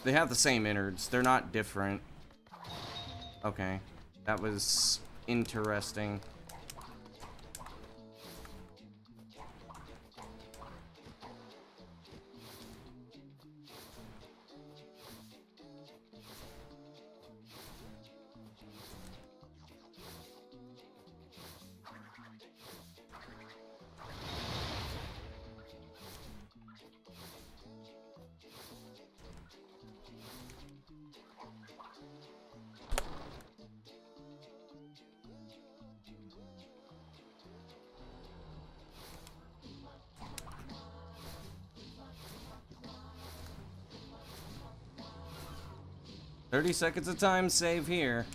They have the same innards. They're not different. Okay, that was interesting. "30 seconds of time save here."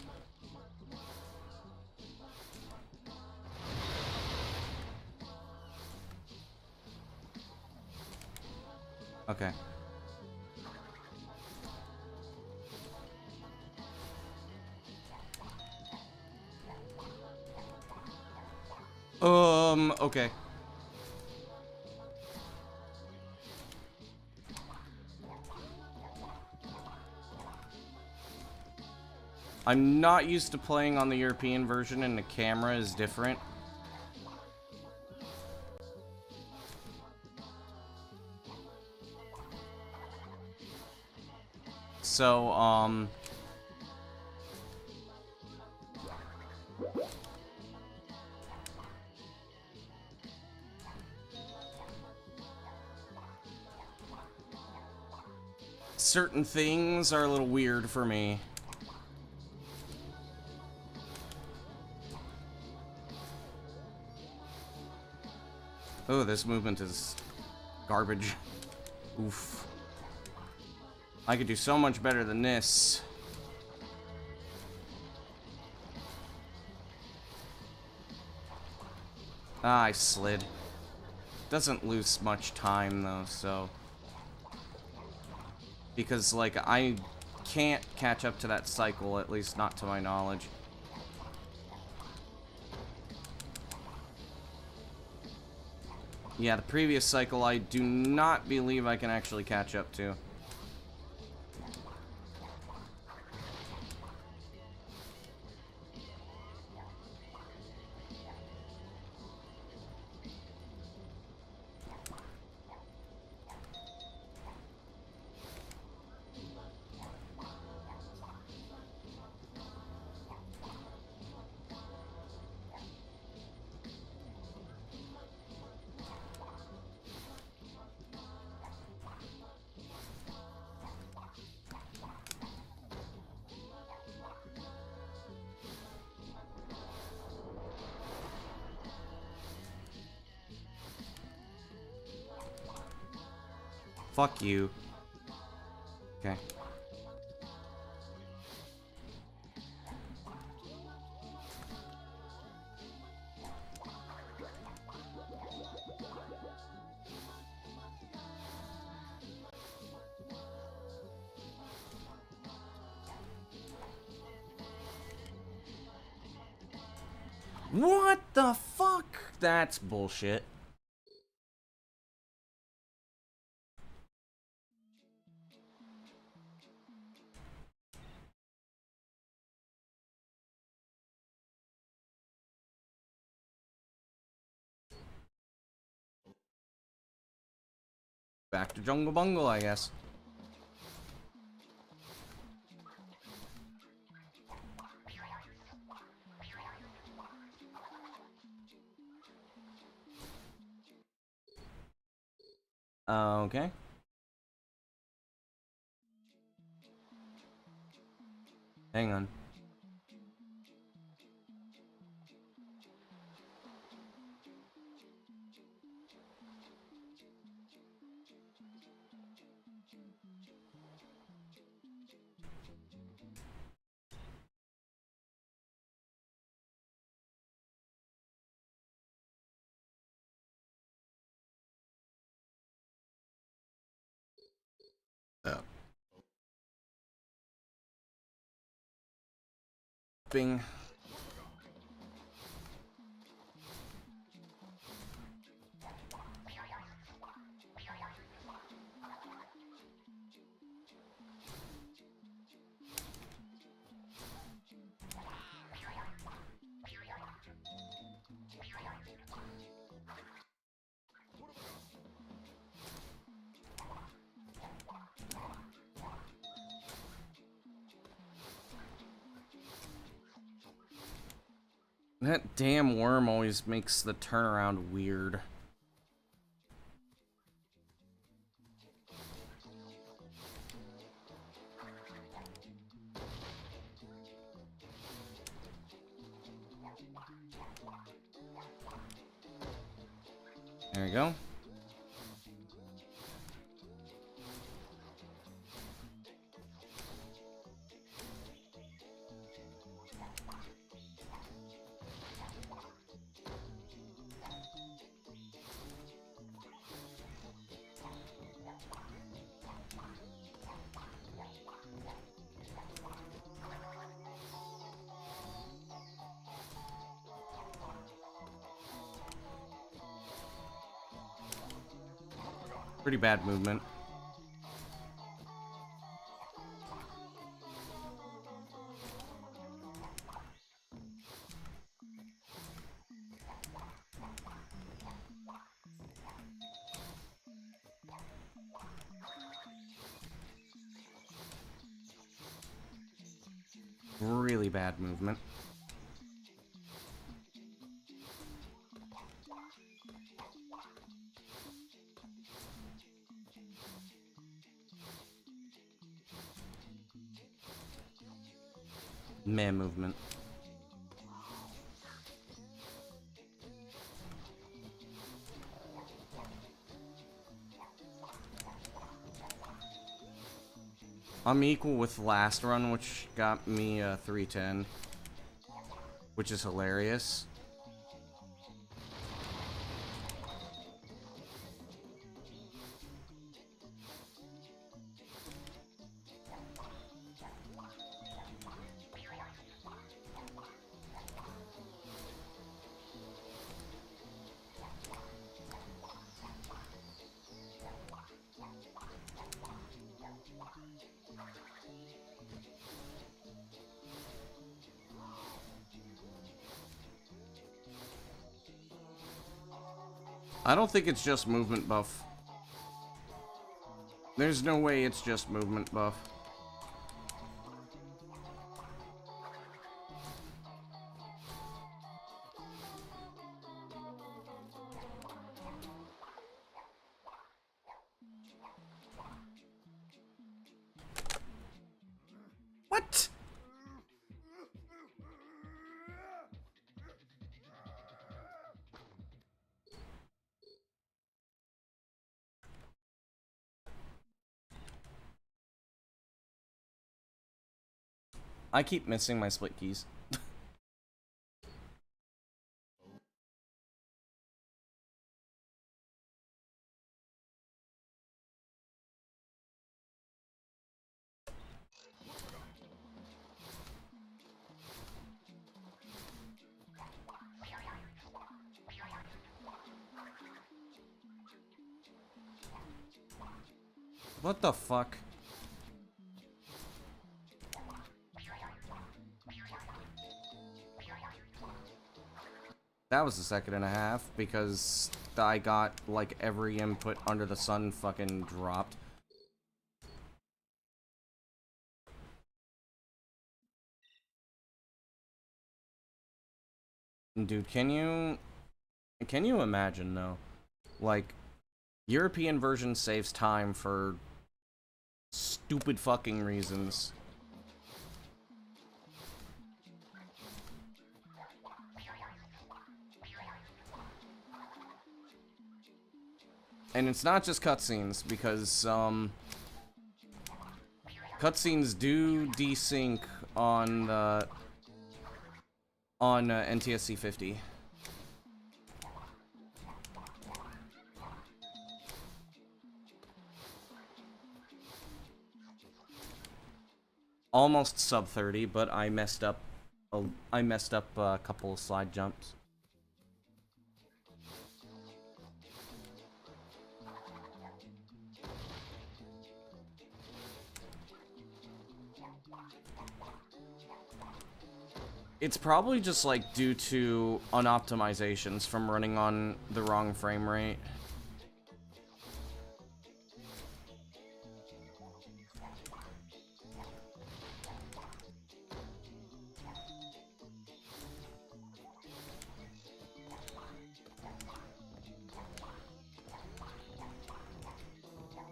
Okay. Okay. I'm not used to playing on the European version, and the camera is different. So, certain things are a little weird for me. Oh, this movement is garbage. Oof. I could do so much better than this. Ah, I slid. Doesn't lose much time, though, so... Because, like, I can't catch up to that cycle, at least not to my knowledge. Yeah, the previous cycle I do not believe I can actually catch up to. Fuck you. Okay. What the fuck? That's bullshit. Back to Jungle Bungle, I guess. Okay. Hang on. Bing. That damn worm always makes the turnaround weird. There you go. Pretty bad movement. Really bad movement. Meh movement. I'm equal with last run, which got me 310, which is hilarious. I don't think it's just movement buff. There's no way it's just movement buff. What? I keep missing my split keys. What the fuck? That was a second and a half because I got like every input under the sun fucking dropped. Dude, can you imagine though? Like, European version saves time for stupid fucking reasons. And it's not just cutscenes, because, cutscenes do desync on, NTSC 50. Almost sub 30, but I messed up a couple of slide jumps. It's probably just like due to unoptimizations from running on the wrong frame rate.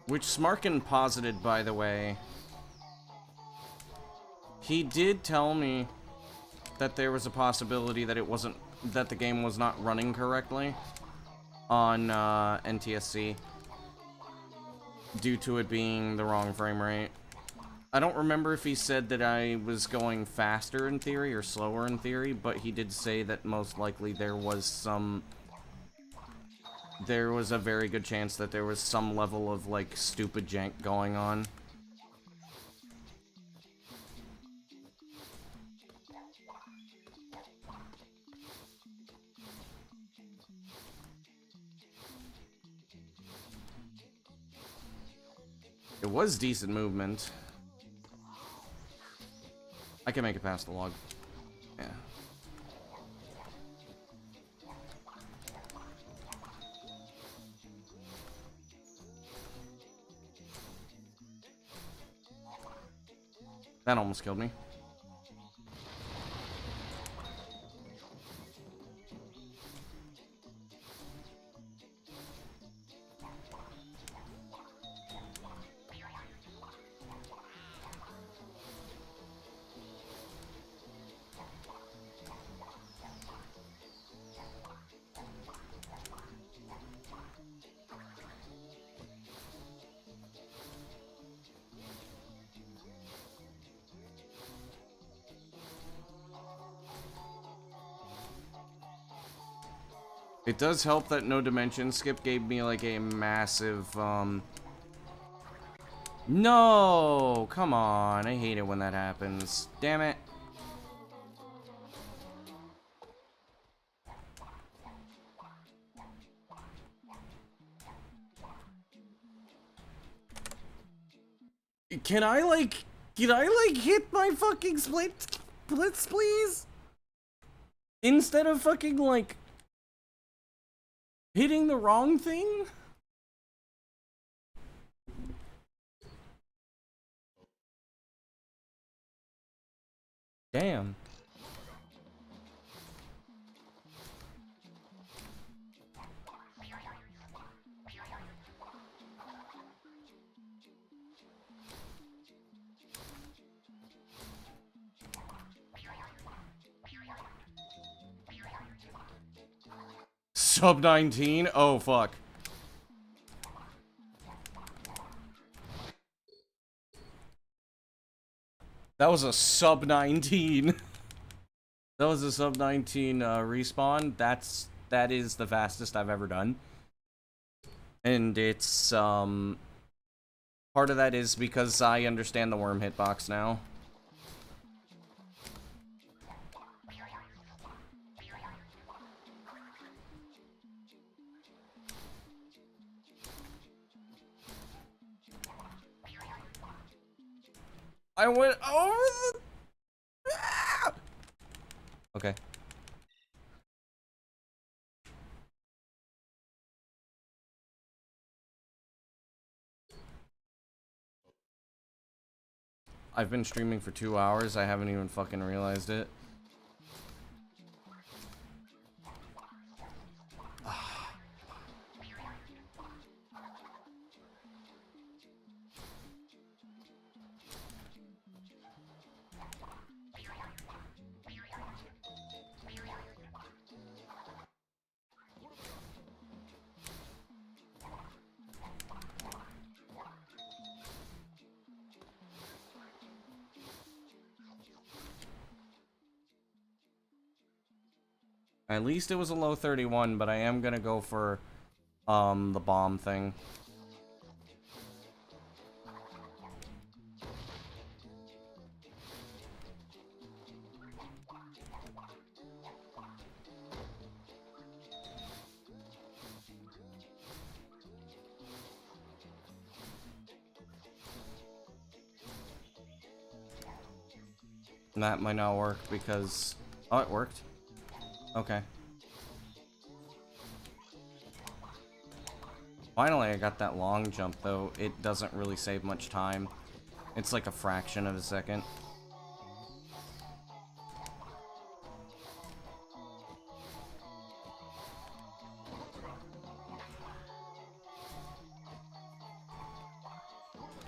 Which Smarkin posited, by the way. He did tell me that there was a possibility that that the game was not running correctly on NTSC due to it being the wrong frame rate. I don't remember if he said that I was going faster in theory or slower in theory, but he did say that most likely there was a very good chance that there was some level of, like, stupid jank going on. It was decent movement. I can make it past the log. Yeah. That almost killed me. It does help that no dimension skip gave me like a massive, No! Come on, I hate it when that happens. Damn it. Can I, like, hit my fucking splits, please? Instead of fucking, like, hitting the wrong thing? Damn. Sub 19? Oh, fuck. That was a sub 19. That was a sub 19 respawn. That is the fastest I've ever done. And it's, part of that is because I understand the worm hitbox now. I went over the... Ah! Okay. I've been streaming for 2 hours. I haven't even fucking realized it. At least it was a low 31, but I am gonna go for, the bomb thing. That might not work because... Oh, it worked. Okay. Finally, I got that long jump, though. It doesn't really save much time. It's like a fraction of a second.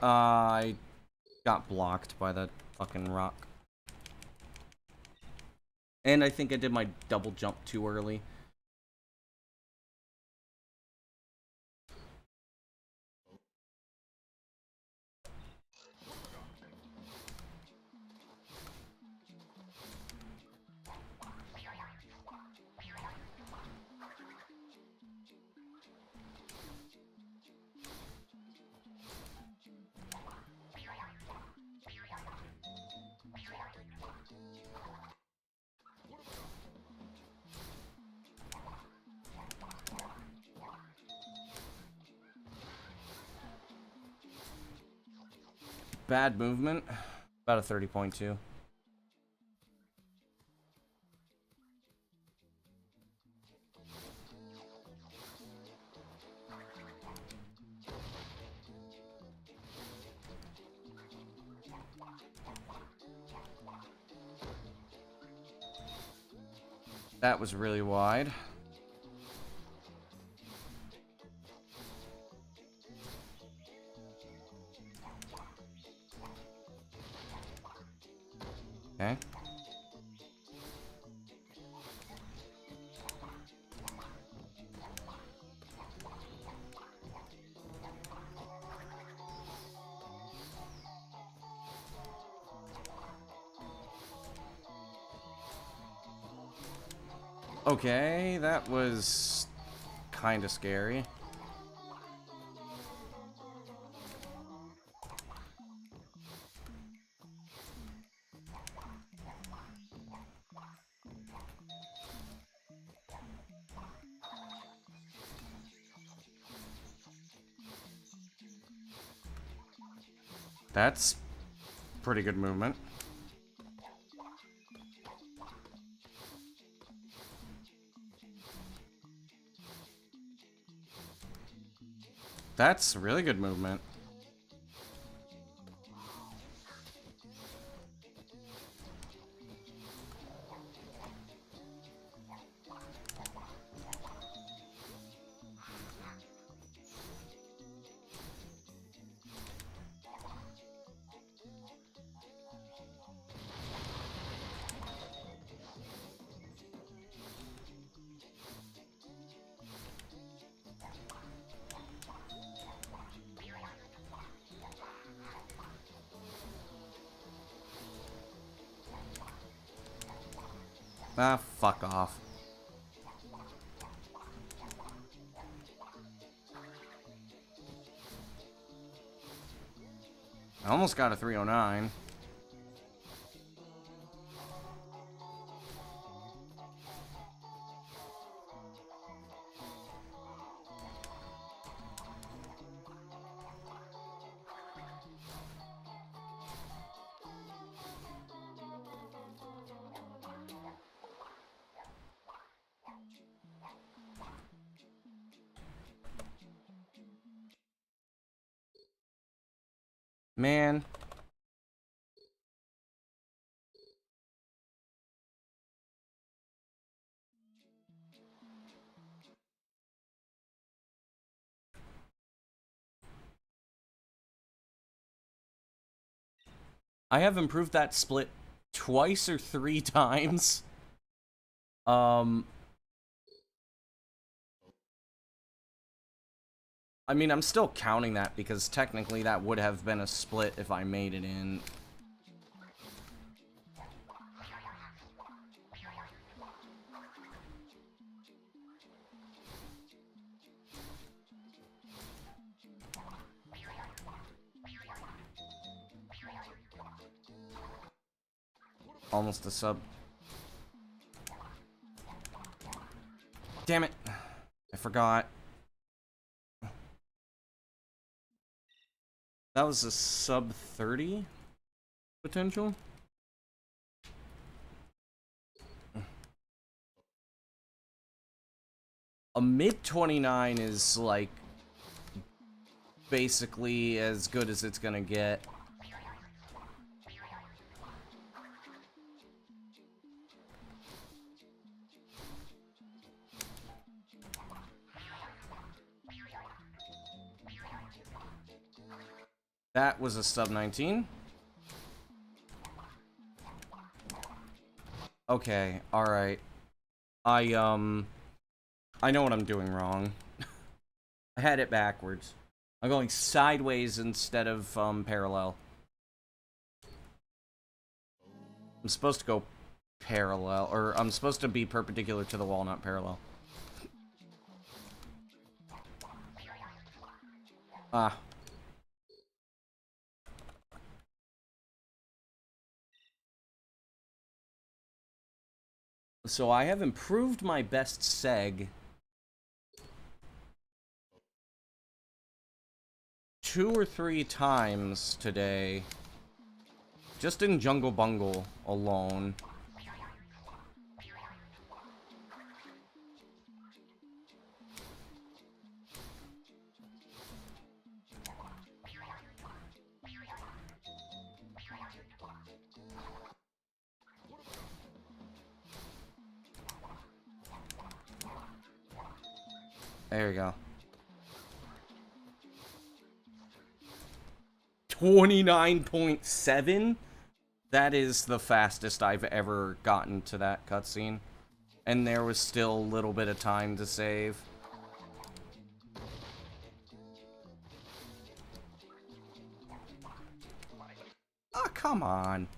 I got blocked by that fucking rock. And I think I did my double jump too early. Bad movement. About a 30.2. That was really wide. Okay. Okay, that was kind of scary. That's pretty good movement. That's really good movement. Ah, fuck off. I almost got a 309. Man. I have improved that split twice or 3 times. I mean, I'm still counting that because technically that would have been a split if I made it in. Almost a sub. Damn it. I forgot. That was a sub 30 potential. A mid 29 is like basically as good as it's gonna get. That was a sub 19. Okay, alright. I know what I'm doing wrong. I had it backwards. I'm going sideways instead of, parallel. I'm supposed to go parallel, or I'm supposed to be perpendicular to the wall, not parallel. Ah. So I have improved my best seg 2 or 3 times today. Just in Jungle Bungle alone. There you go. 29.7? That is the fastest I've ever gotten to that cutscene. And there was still a little bit of time to save. Oh, come on.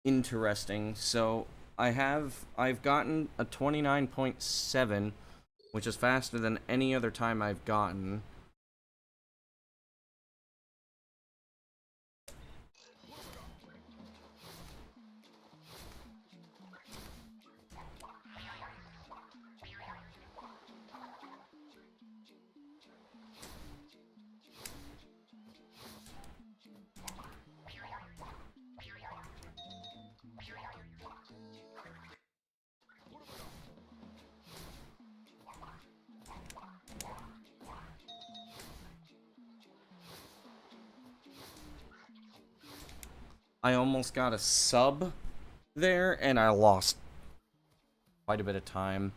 Interesting. So, I've gotten a 29.7, which is faster than any other time I've gotten. I almost got a sub there, and I lost quite a bit of time.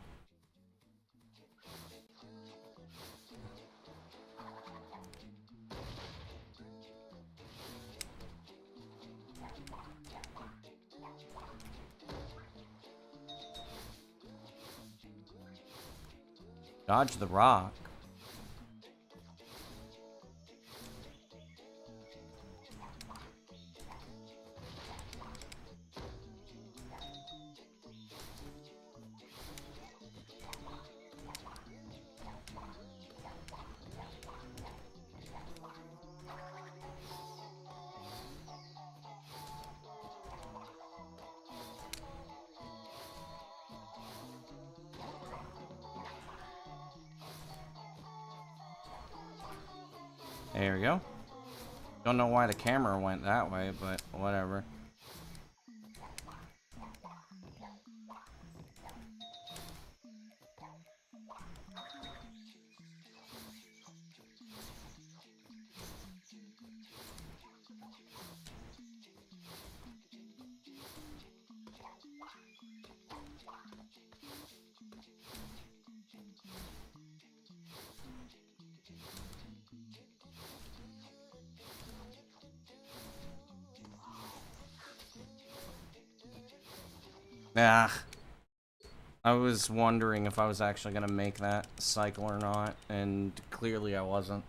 Dodge the rock. There we go. Don't know why the camera went that way, but whatever. Ah. I was wondering if I was actually going to make that cycle or not, and clearly I wasn't.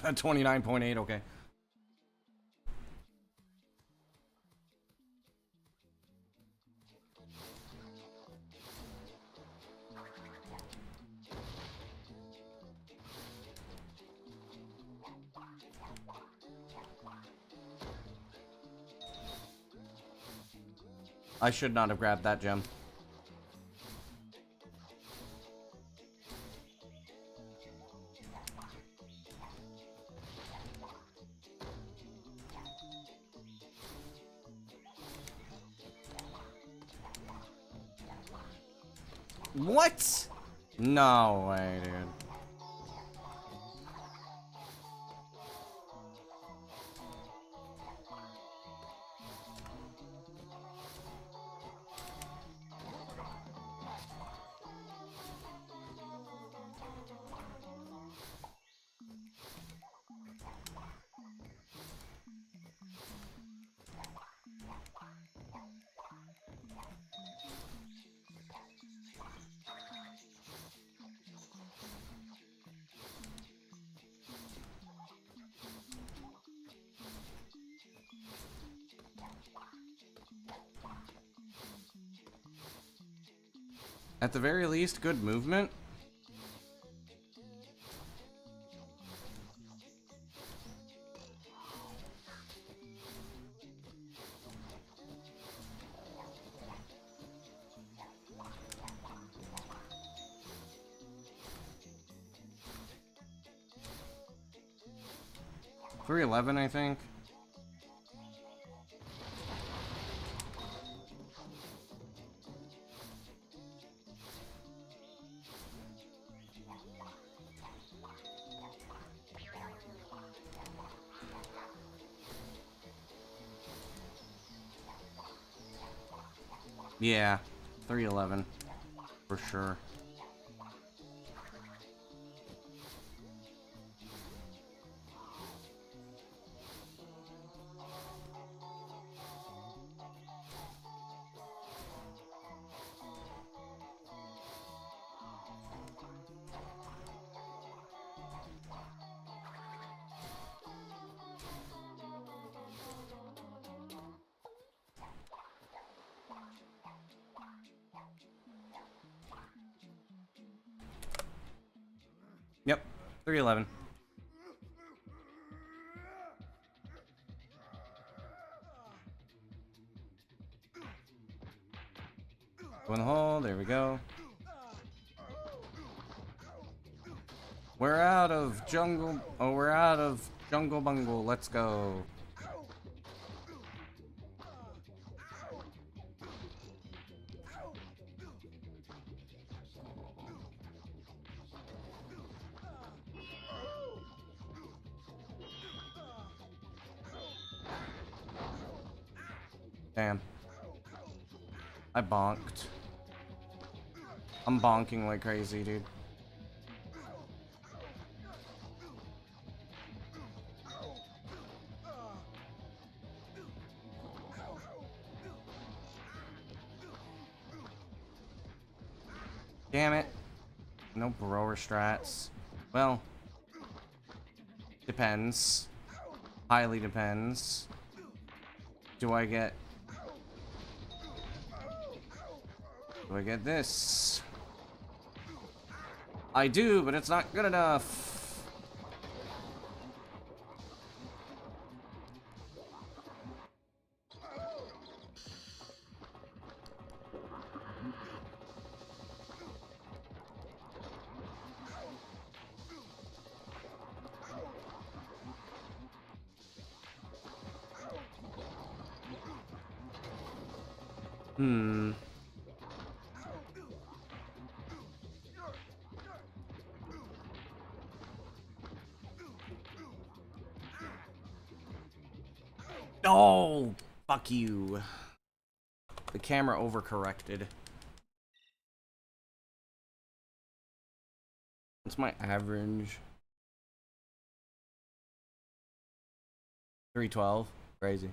At 29.8, okay. I should not have grabbed that gem. What? No way, dude. At the very least, good movement. $311, I think. Yeah, 311 for sure. Yep, 311. Go in the hole, there we go. We're out of jungle. Oh, we're out of jungle bungle. Let's go. Damn. I bonked. I'm bonking like crazy, dude. Damn it. No grower strats. Well, depends. Highly depends. Do I get this? I do, but it's not good enough. Oh, fuck you. The camera overcorrected. What's my average? 312. Crazy.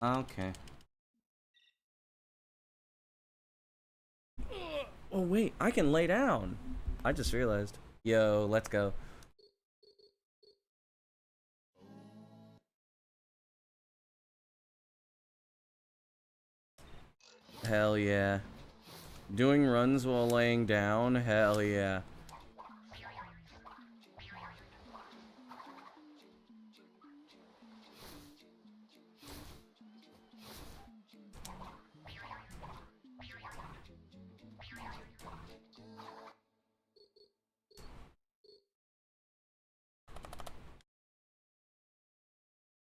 Okay. Oh wait, I can lay down. I just realized. Yo, let's go. Hell yeah. Doing runs while laying down? Hell yeah.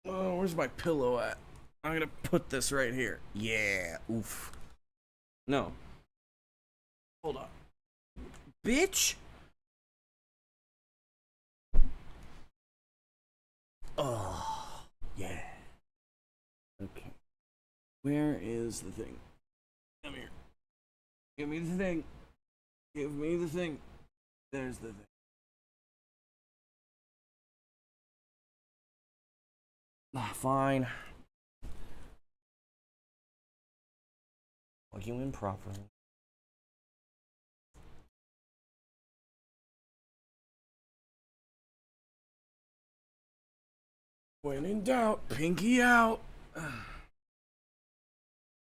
Oh, where's my pillow at? I'm gonna put this right here. Yeah. Oof. No. Hold on. Bitch! Oh, yeah. Okay. Where is the thing? Come here. Give me the thing. Give me the thing. There's the thing. Ah, fine. Plug you in properly. When in doubt, pinky out.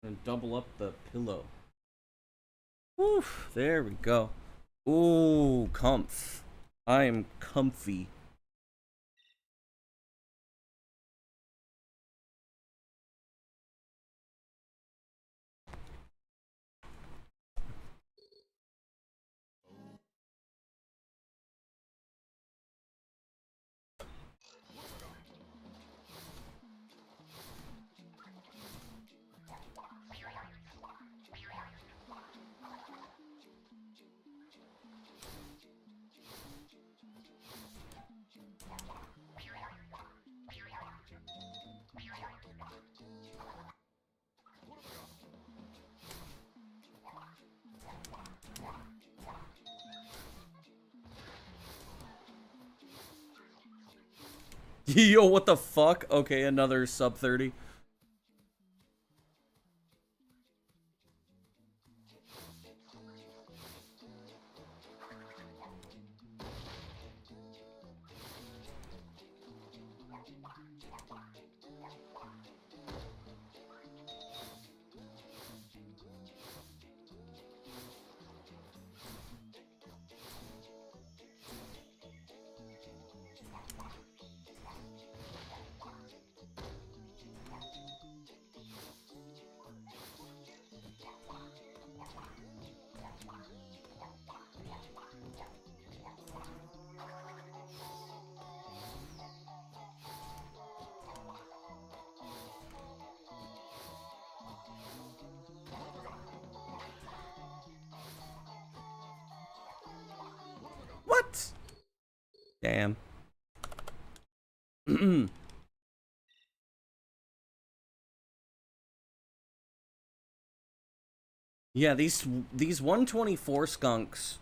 And double up the pillow. Woof, there we go. Ooh, comf. I am comfy. Yo, what the fuck? Okay, another sub 30. What? Damn. Yeah, these 124 skunks,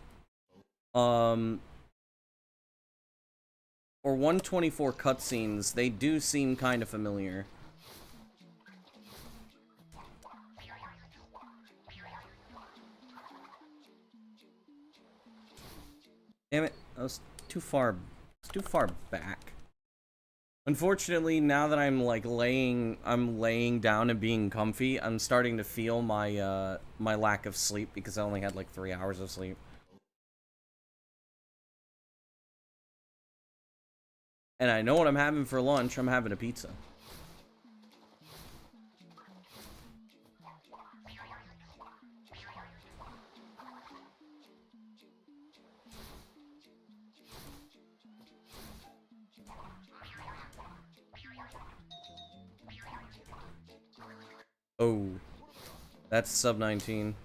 or 124 cutscenes, they do seem kind of familiar. Damn it, I was too far, back. Unfortunately, now that I'm like laying down and being comfy, I'm starting to feel my my lack of sleep because I only had like 3 hours of sleep. And I know what I'm having for lunch. I'm having a pizza. Oh, that's sub 19.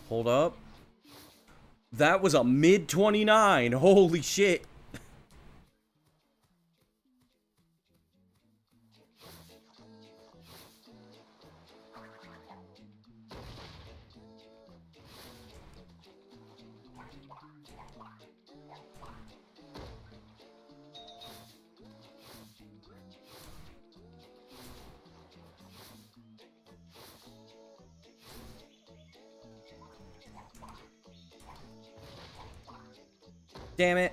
Hold up. That was a mid 29. Holy shit. Damn it.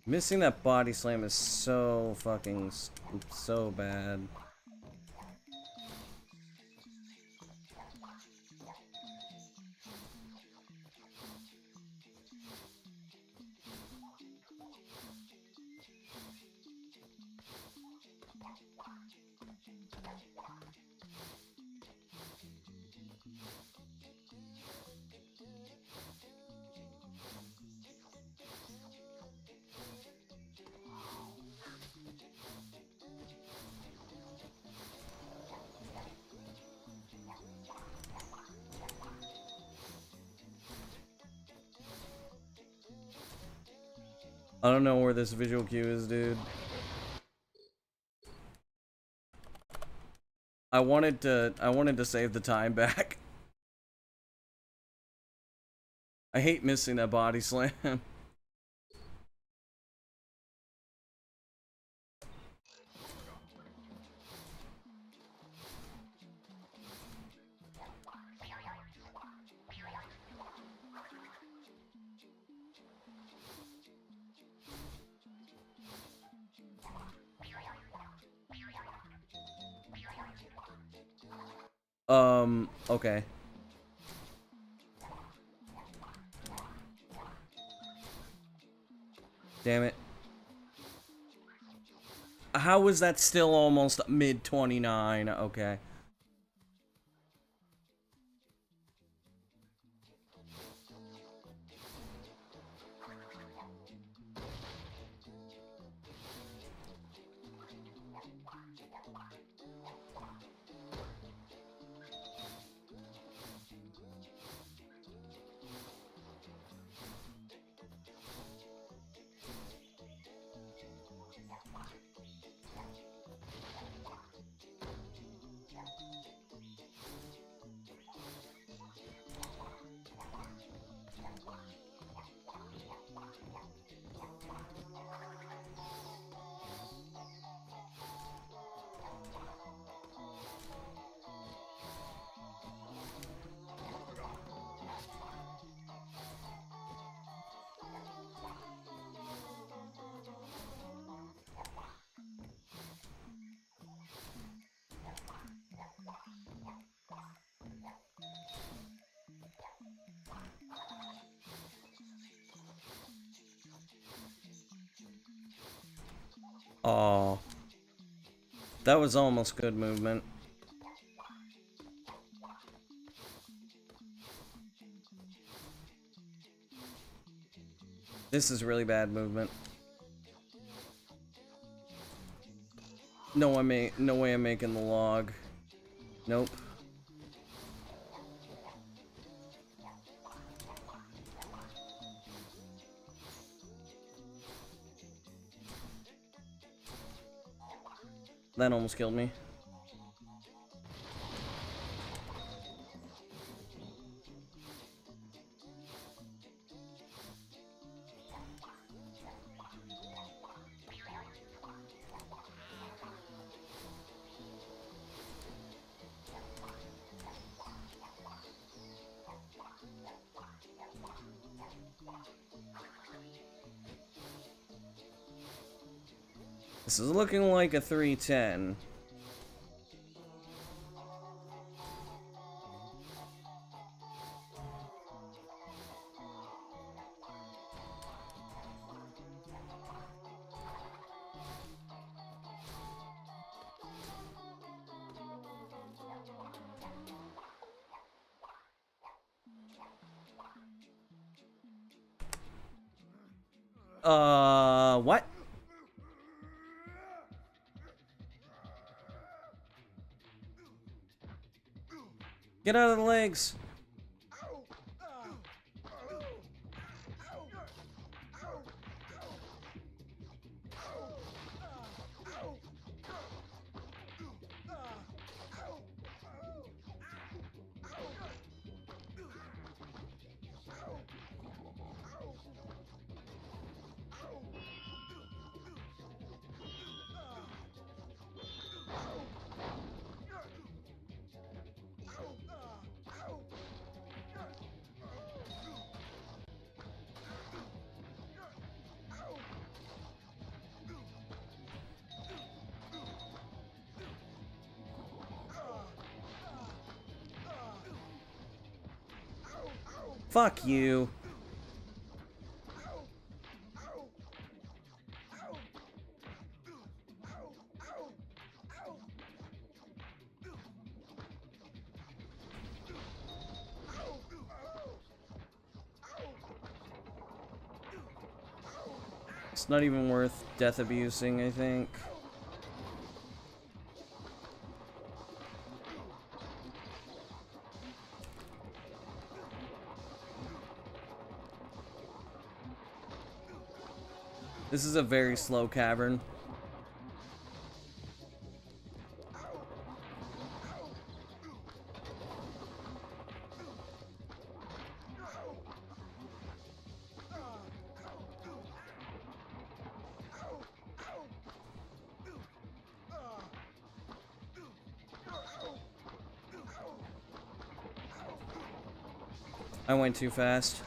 Missing that body slam is so fucking so bad. I don't know where this visual cue is, dude. I wanted to save the time back. I hate missing that body slam. Okay. Damn it. How is that still almost mid 29? Okay. Oh, that was almost good movement. This is really bad movement. No way I'm making the log. Nope. That almost killed me. This is looking like a 310. What? Get out of the legs. Fuck you. It's not even worth death abusing, I think. This is a very slow cavern. I went too fast.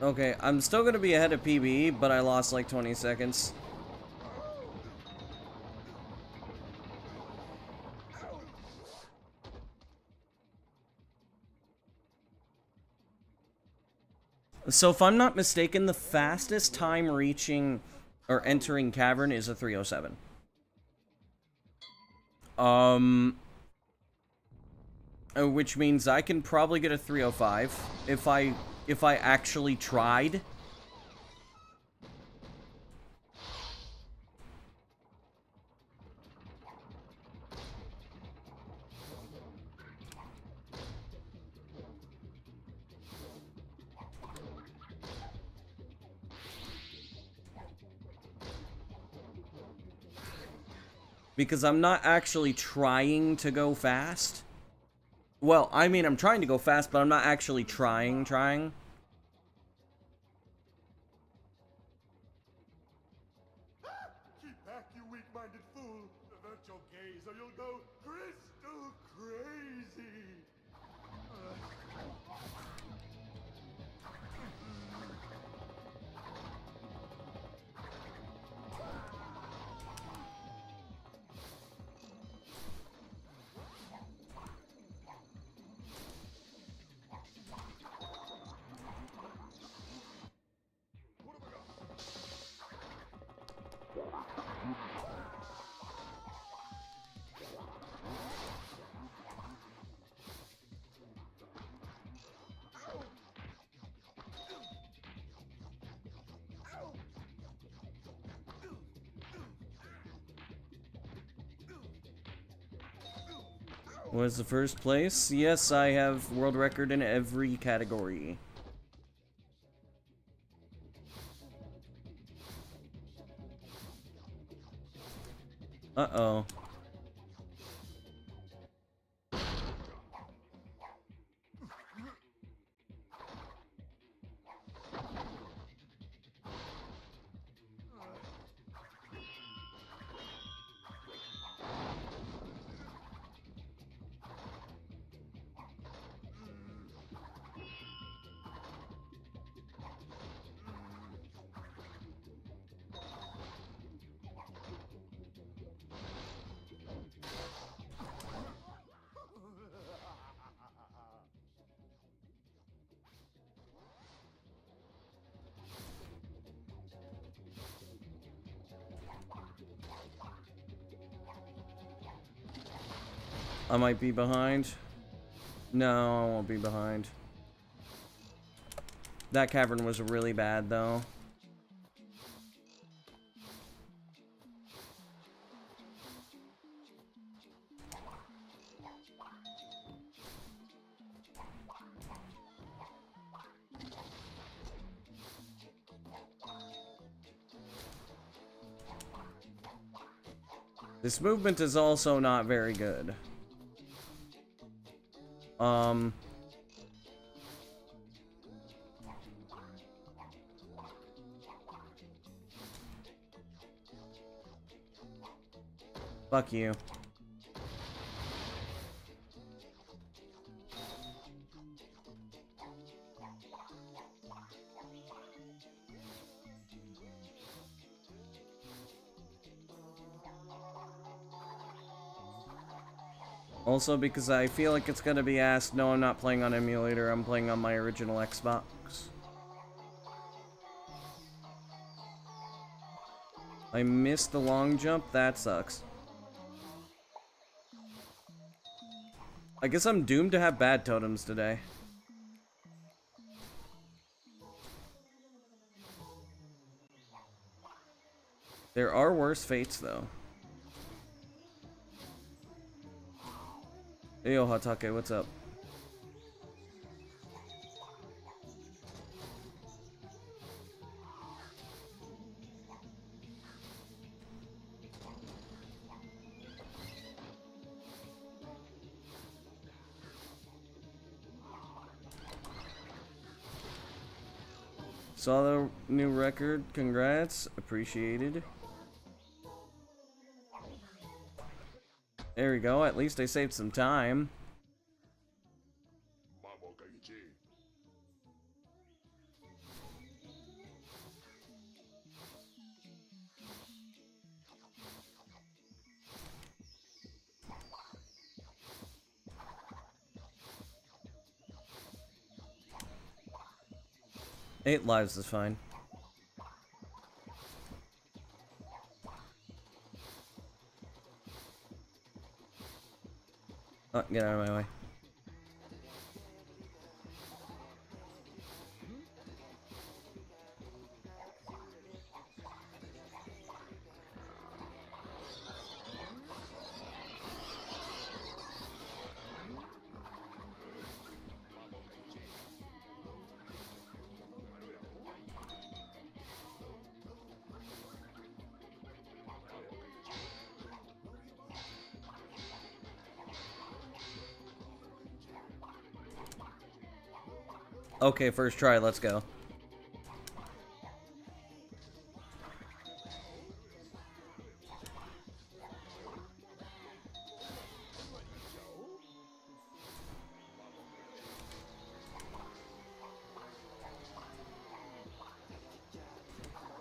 Okay, I'm still gonna be ahead of PB, but I lost like 20 seconds. So if I'm not mistaken, the fastest time reaching or entering cavern is a 307. Which means I can probably get a 305 if I actually tried. Because I'm not actually trying to go fast. Well, I mean, I'm trying to go fast, but I'm not actually trying. Keep back, you weak-minded fool! Avert your gaze or you'll go crystal crazy! Was the first place? Yes, I have world record in every category. Uh-oh. I might be behind. No, I won't be behind. That cavern was really bad, though. This movement is also not very good. Fuck you. Also, because I feel like it's gonna be asked, no, I'm not playing on emulator, I'm playing on my original Xbox. I missed the long jump, that sucks. I guess I'm doomed to have bad totems today. There are worse fates, though. Hey, yo, Hatake, what's up? Saw the new record. Congrats. Appreciated. There we go. At least I saved some time. Eight lives is fine. Oh, get out of my way. Okay, first try, let's go.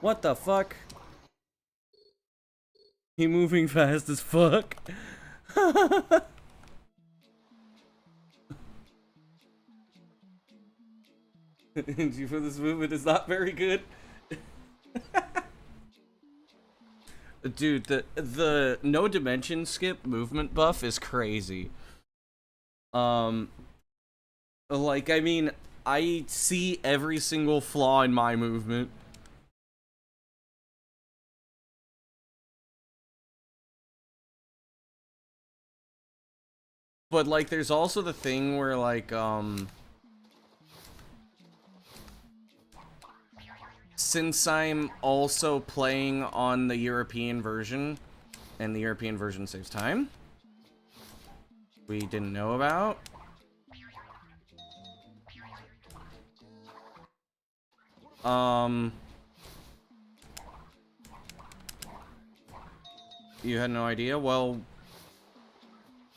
What the fuck? He moving fast as fuck. Energy for this movement is not very good. Dude, the no dimension skip movement buff is crazy. Like, I mean, I see every single flaw in my movement. But, like, there's also the thing where, like, since I'm also playing on the European version, and the European version saves time, we didn't know about. You had no idea? Well,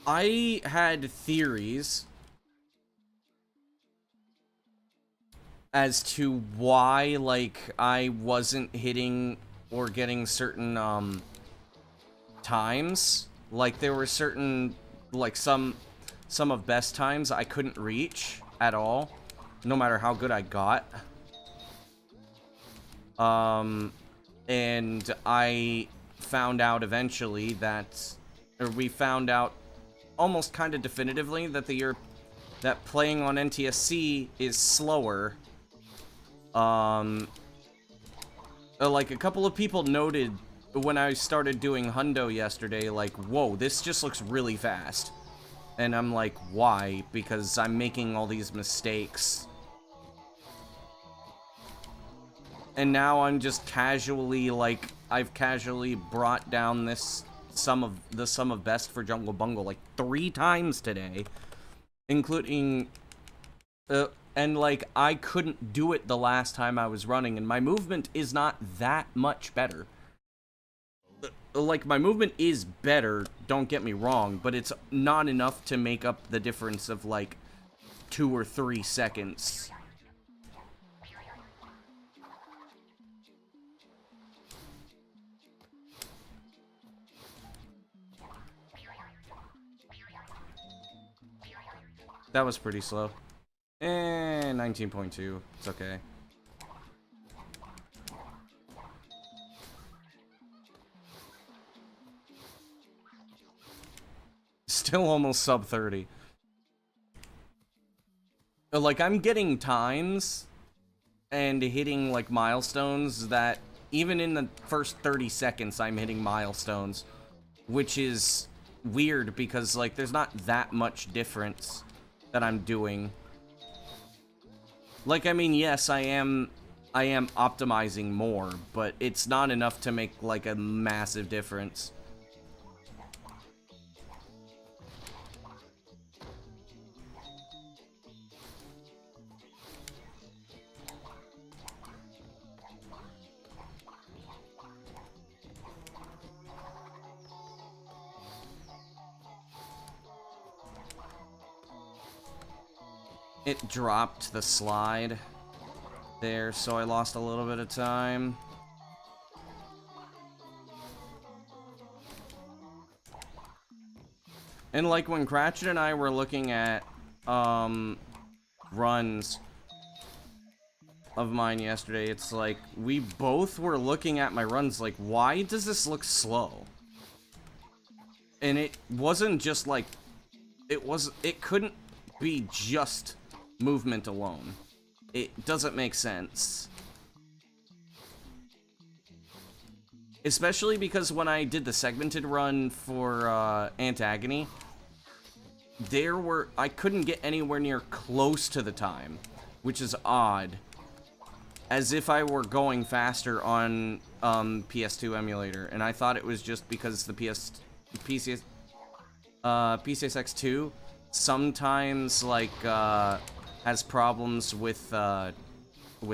I had theories as to why, like, I wasn't hitting or getting certain, times. Like, there were certain, like, some of best times I couldn't reach at all, no matter how good I got. And I found out eventually that, or we found out almost kind of definitively that that playing on NTSC is slower. Like, a couple of people noted when I started doing Hundo yesterday, like, whoa, this just looks really fast. And I'm like, why? Because I'm making all these mistakes. And now I'm just casually, like, I've casually brought down the sum of best for Jungle Bungle, like, 3 times today. Including, and, like, I couldn't do it the last time I was running, and my movement is not that much better. Like, my movement is better, don't get me wrong, but it's not enough to make up the difference of, like, 2 or 3 seconds. That was pretty slow. 19.2. It's okay. Still almost sub 30. Like, I'm getting times and hitting, like, milestones that even in the first 30 seconds I'm hitting milestones, which is weird because, like, there's not that much difference that I'm doing. Like, I mean, yes, I am optimizing more, but it's not enough to make, like, a massive difference. It dropped the slide there, so I lost a little bit of time. And, like, when Cratchit and I were looking at runs of mine yesterday, it's like we both were looking at my runs like, why does this look slow? And it wasn't just like, it couldn't be just movement alone. It doesn't make sense. Especially because when I did the segmented run for Antagony, I couldn't get anywhere near close to the time, which is odd. As if I were going faster on PS2 emulator, and I thought it was just because the PCSX2 sometimes, like, has problems with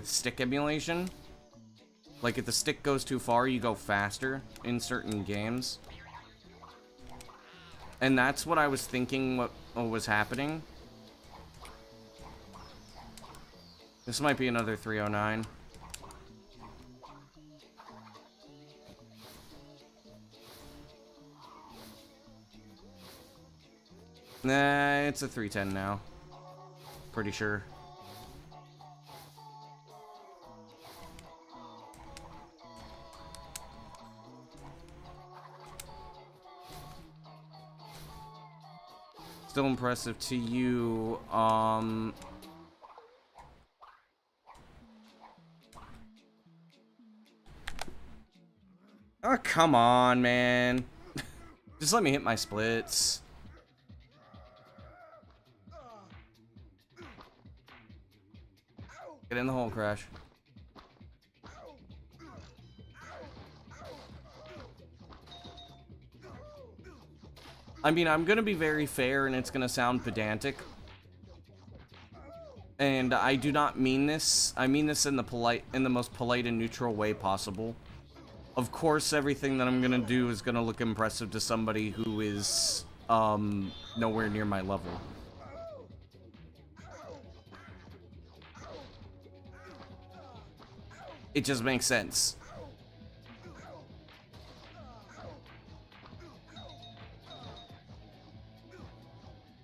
stick emulation. Like, if the stick goes too far, you go faster in certain games. And that's what I was thinking what was happening. This might be another 309. Nah, it's a 310 now. Pretty sure. Still impressive to you. Oh, come on, man. Just let me hit my splits. Get in the hole, Crash. I mean, I'm gonna be very fair, and it's gonna sound pedantic. And I do not mean this. I mean this in the most polite and neutral way possible. Of course, everything that I'm gonna do is gonna look impressive to somebody who is, nowhere near my level. It just makes sense.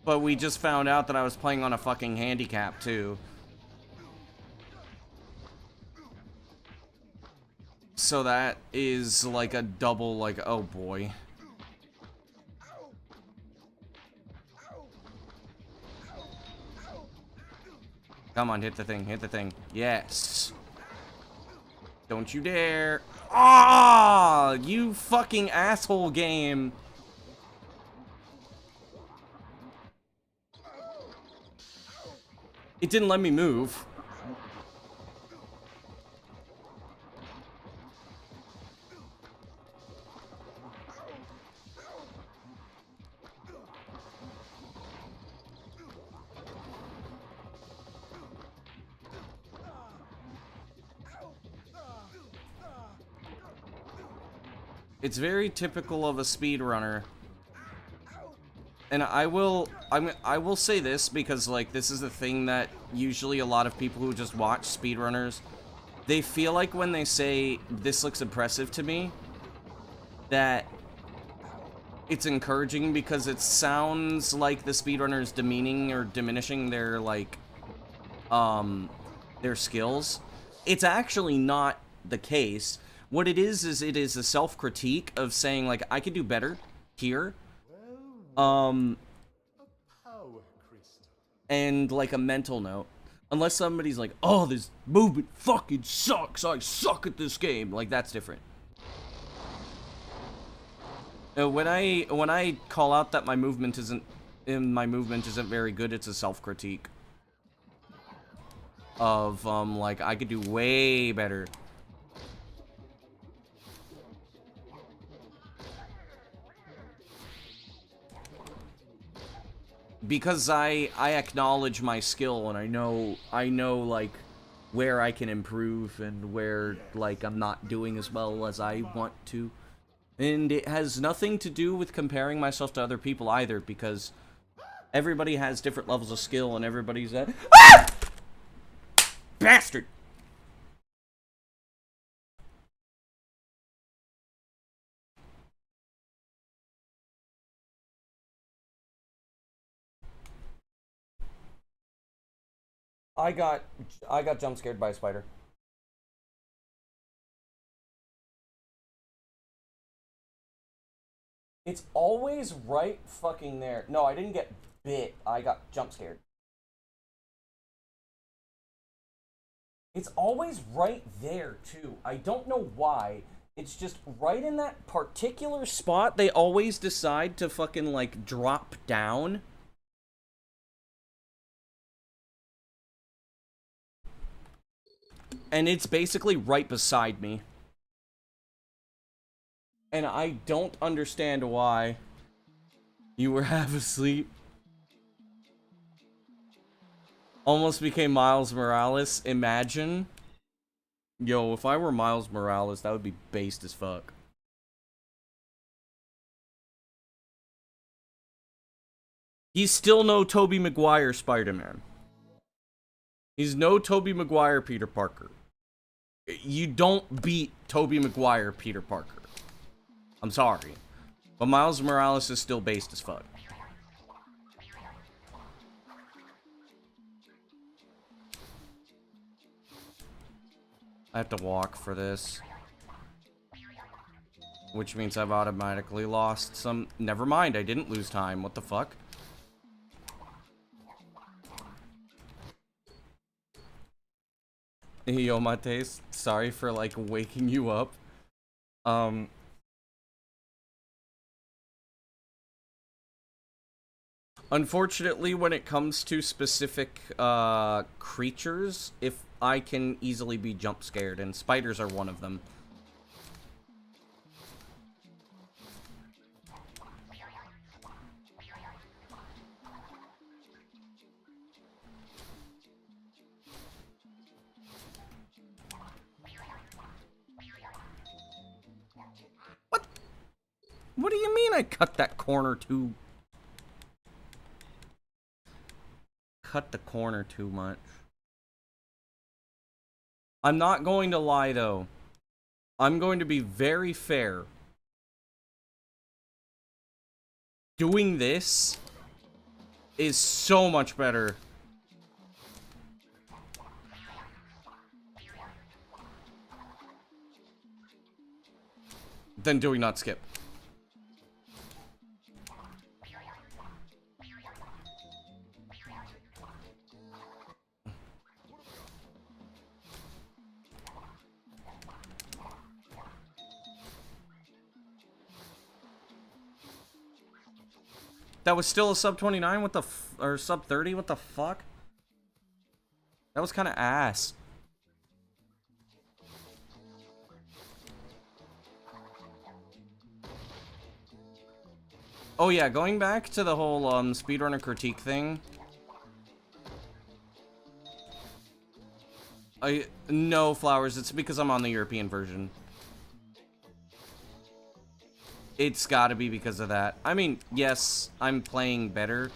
But we just found out that I was playing on a fucking handicap, too. So that is like a double, like, oh boy. Come on, hit the thing, hit the thing. Yes. Don't you dare. Ah, you fucking asshole game. It didn't let me move. It's very typical of a speedrunner. And I will say this because, like, this is the thing that usually a lot of people who just watch speedrunners, they feel like when they say, this looks impressive to me, that it's encouraging because it sounds like the speedrunner is demeaning or diminishing their, like, their skills. It's actually not the case. What it is it is a self-critique of saying, like, I could do better here. And, like, a mental note. Unless somebody's like, oh, this movement fucking sucks, I suck at this game. Like, that's different. When I call out that my movement isn't very good, it's a self-critique. Of, like, I could do way better. Because I acknowledge my skill, and I know, like, where I can improve and where, like, I'm not doing as well as I want to. And it has nothing to do with comparing myself to other people either, because everybody has different levels of skill, and everybody's at— ah! Bastard! I got jump scared by a spider. It's always right fucking there. No, I didn't get bit. I got jump scared. It's always right there, too. I don't know why. It's just right in that particular spot, they always decide to fucking, like, drop down. And it's basically right beside me. And I don't understand why. You were half asleep. Almost became Miles Morales. Imagine. Yo, if I were Miles Morales, that would be based as fuck. He's still no Tobey Maguire Spider-Man. He's no Tobey Maguire Peter Parker. You don't beat Tobey Maguire Peter Parker. I'm sorry. But Miles Morales is still based as fuck. I have to walk for this. Which means I've automatically lost some— never mind, I didn't lose time. What the fuck? Yo, Mateus, sorry for, like, waking you up. Unfortunately, when it comes to specific, creatures, if I can easily be jump scared, and spiders are one of them. What? What do you mean I cut that corner too? Cut the corner too much. I'm not going to lie, though. I'm going to be very fair. Doing this is so much better than doing not skip. That was still a sub 29? What the or sub 30? What the fuck? That was kind of ass. Oh yeah, going back to the whole speedrunner critique thing. No, Flowers, it's because I'm on the European version. It's gotta be because of that. I mean, yes, I'm playing better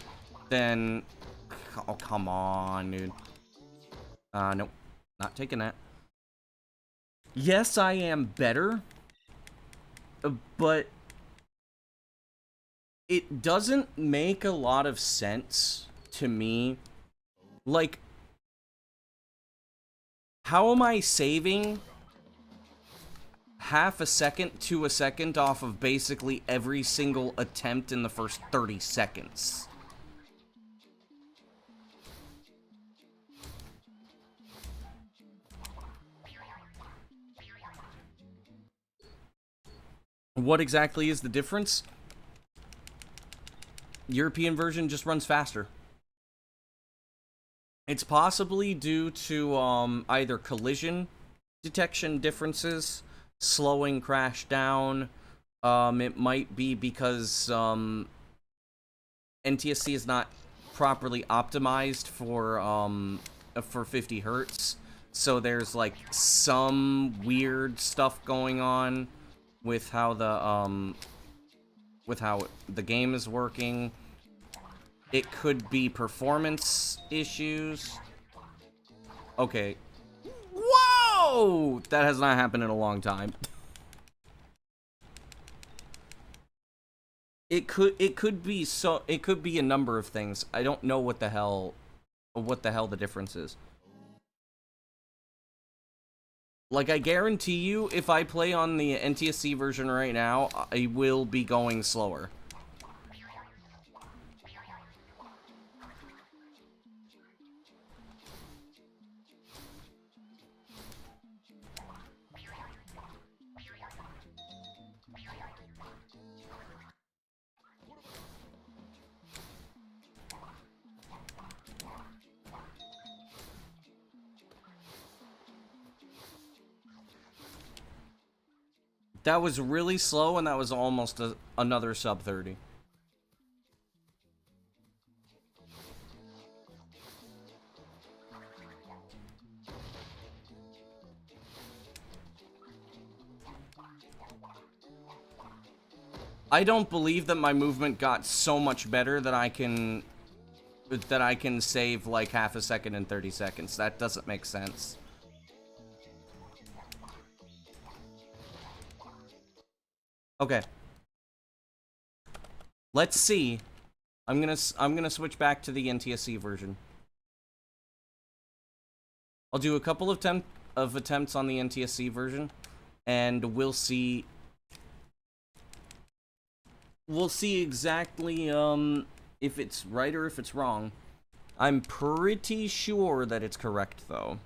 than... Oh, come on, dude. Nope. Not taking that. Yes, I am better. But... it doesn't make a lot of sense to me. Like... how am I saving half a second to a second off of basically every single attempt in the first 30 seconds? What exactly is the difference? European version just runs faster. It's possibly due to either collision detection differences, slowing crash down. It might be because NTSC is not properly optimized for 50 hertz, so there's like some weird stuff going on with how the game is working. It could be performance issues. Okay. Whoa! That has not happened in a long time. It could be a number of things. I don't know what the hell the difference is. Like, I guarantee you, if I play on the NTSC version right now, I will be going slower. That was really slow, and that was almost another sub 30. I don't believe that my movement got so much better that I can save like half a second in 30 seconds. That doesn't make sense. Okay. Let's see. I'm gonna switch back to the NTSC version. I'll do a couple of attempts on the NTSC version, and we'll see. We'll see exactly if it's right or if it's wrong. I'm pretty sure that it's correct, though.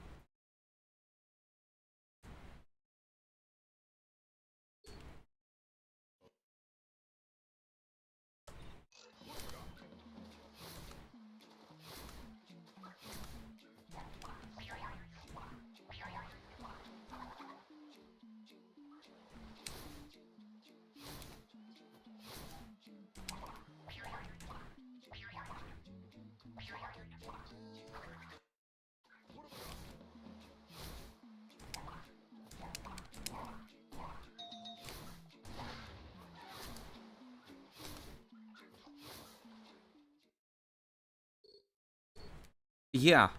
Yeah.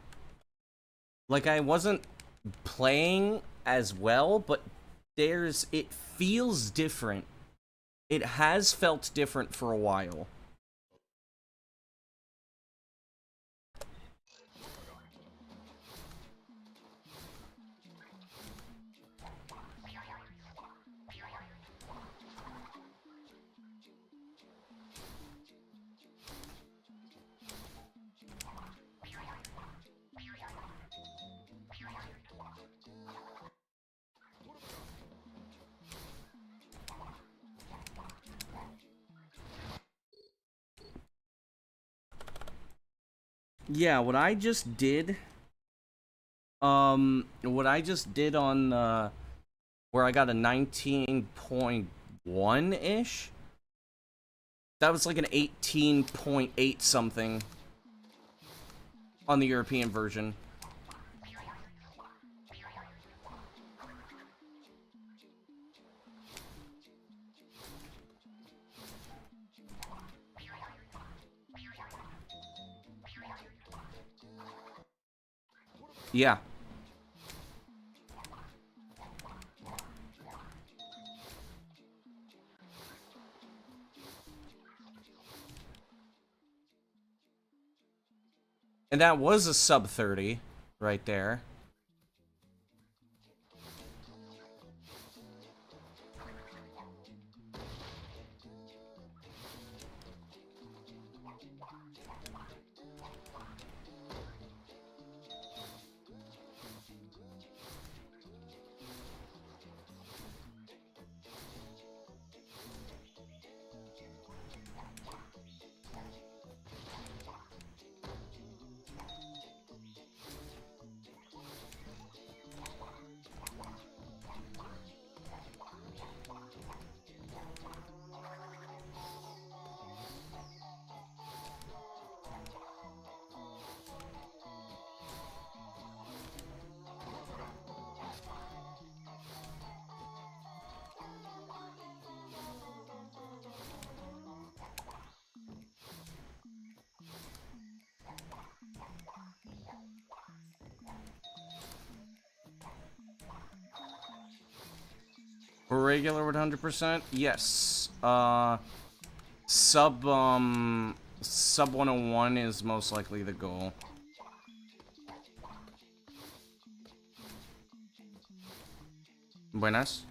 Like, I wasn't playing as well, but it feels different. It has felt different for a while. Yeah, what I just did on, where I got a 19.1-ish, that was like an 18.8 something on the European version. Yeah. And that was a sub 30 right there. For regular 100%? Yes. Sub 101 is most likely the goal. Buenas.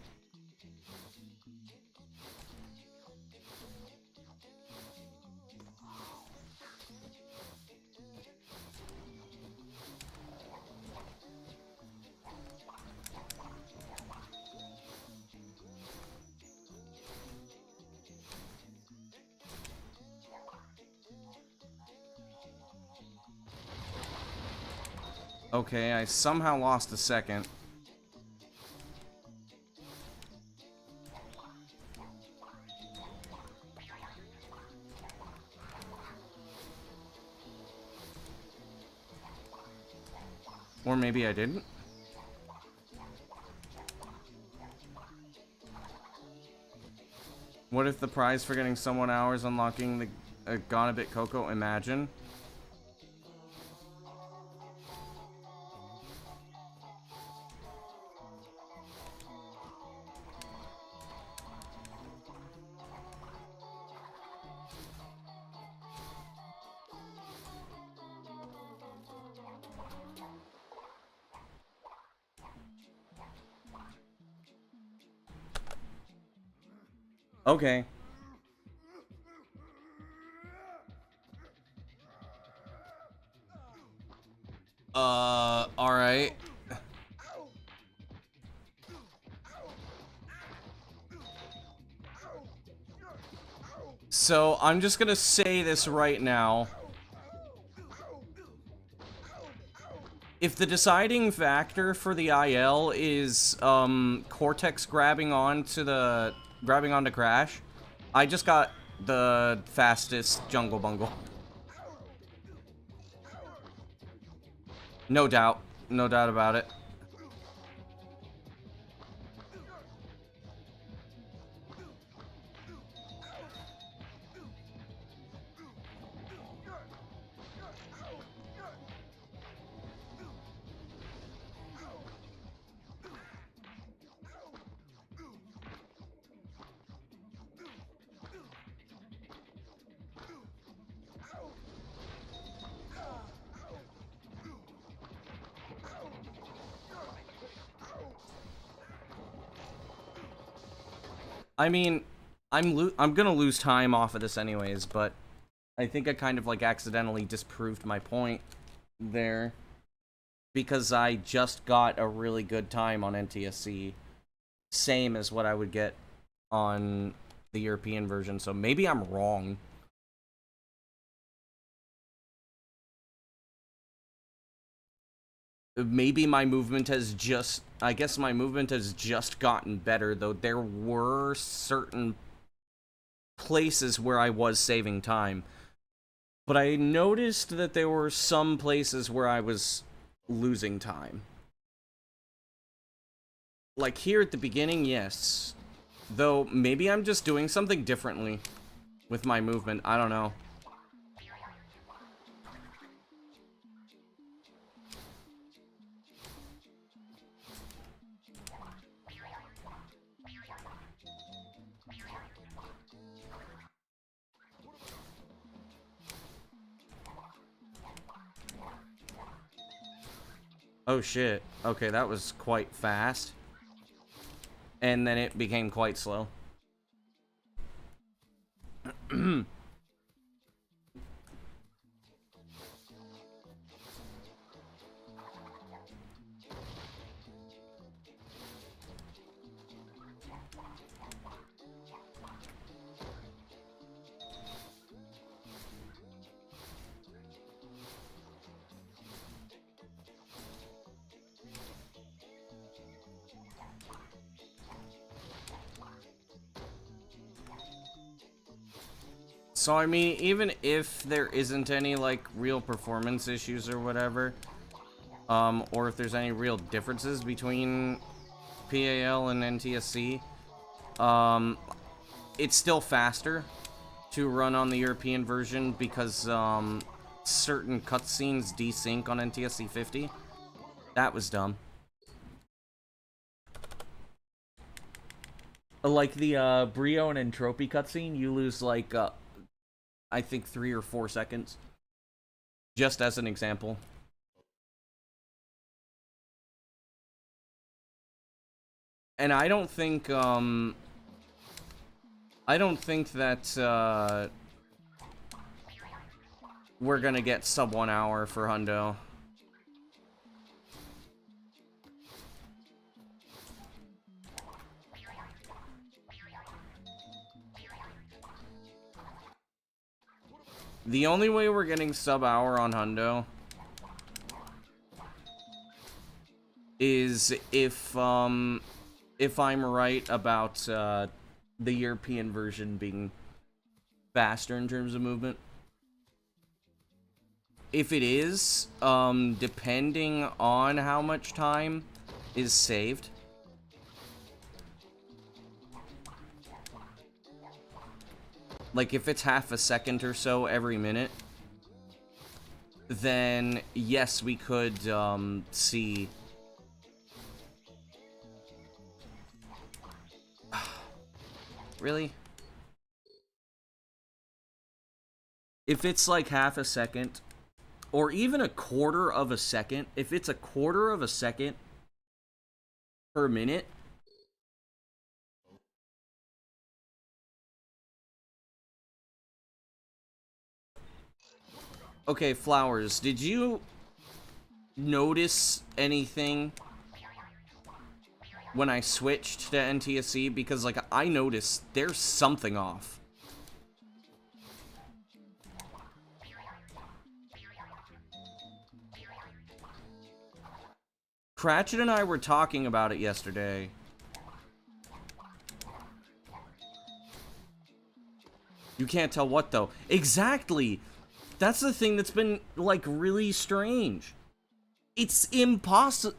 Okay, I somehow lost a second. Or maybe I didn't. What if the prize for getting someone hours unlocking the Gone a Bit Coco? Imagine. Okay. Alright. So, I'm just gonna say this right now. If the deciding factor for the IL is, Cortex grabbing onto Crash, I just got the fastest Jungle Bungle. No doubt. No doubt about it. I mean, I'm gonna lose time off of this anyways, but I think I kind of like accidentally disproved my point there because I just got a really good time on NTSC, same as what I would get on the European version. So maybe I'm wrong. Maybe my movement has just... I guess my movement has just gotten better, though there were certain places where I was saving time. But I noticed that there were some places where I was losing time. Like here at the beginning, yes. Though maybe I'm just doing something differently with my movement. I don't know. Oh shit. Okay, that was quite fast. And then it became quite slow. So, I mean, even if there isn't any, like, real performance issues or whatever, or if there's any real differences between PAL and NTSC, it's still faster to run on the European version because, certain cutscenes desync on NTSC 50. That was dumb. Like the, Brio and Entropy cutscene, you lose, like, I think 3 or 4 seconds. Just as an example. And I don't think that, we're gonna get sub 1 hour for Hundo. The only way we're getting sub hour on Hundo is if I'm right about the European version being faster in terms of movement. If it is, depending on how much time is saved, like if it's half a second or so every minute, then yes, we could see. Really? If it's like half a second, or even a quarter of a second, if it's a quarter of a second per minute, okay, Flowers, did you notice anything when I switched to NTSC? Because, like, I noticed there's something off. Cratchit and I were talking about it yesterday. You can't tell what, though. Exactly! That's the thing that's been, like, really strange. It's impossible.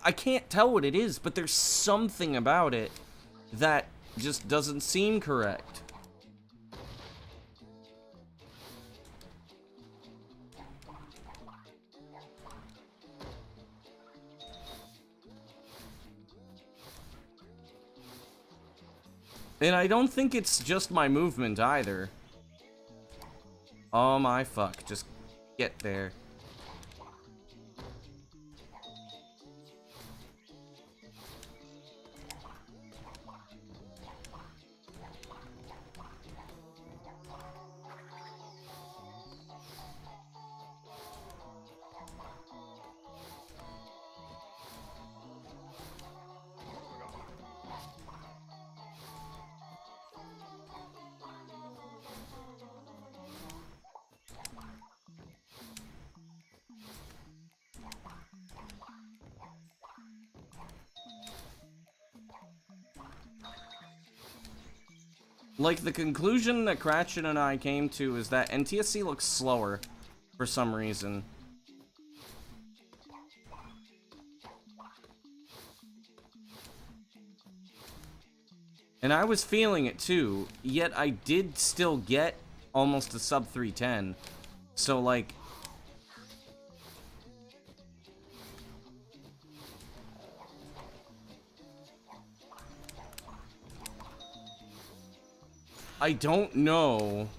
I can't tell what it is, but there's something about it that just doesn't seem correct. And I don't think it's just my movement either. Oh my fuck, just get there. Like, the conclusion that Cratchit and I came to is that NTSC looks slower for some reason. And I was feeling it too, yet I did still get almost a sub 310. So, like, I don't know.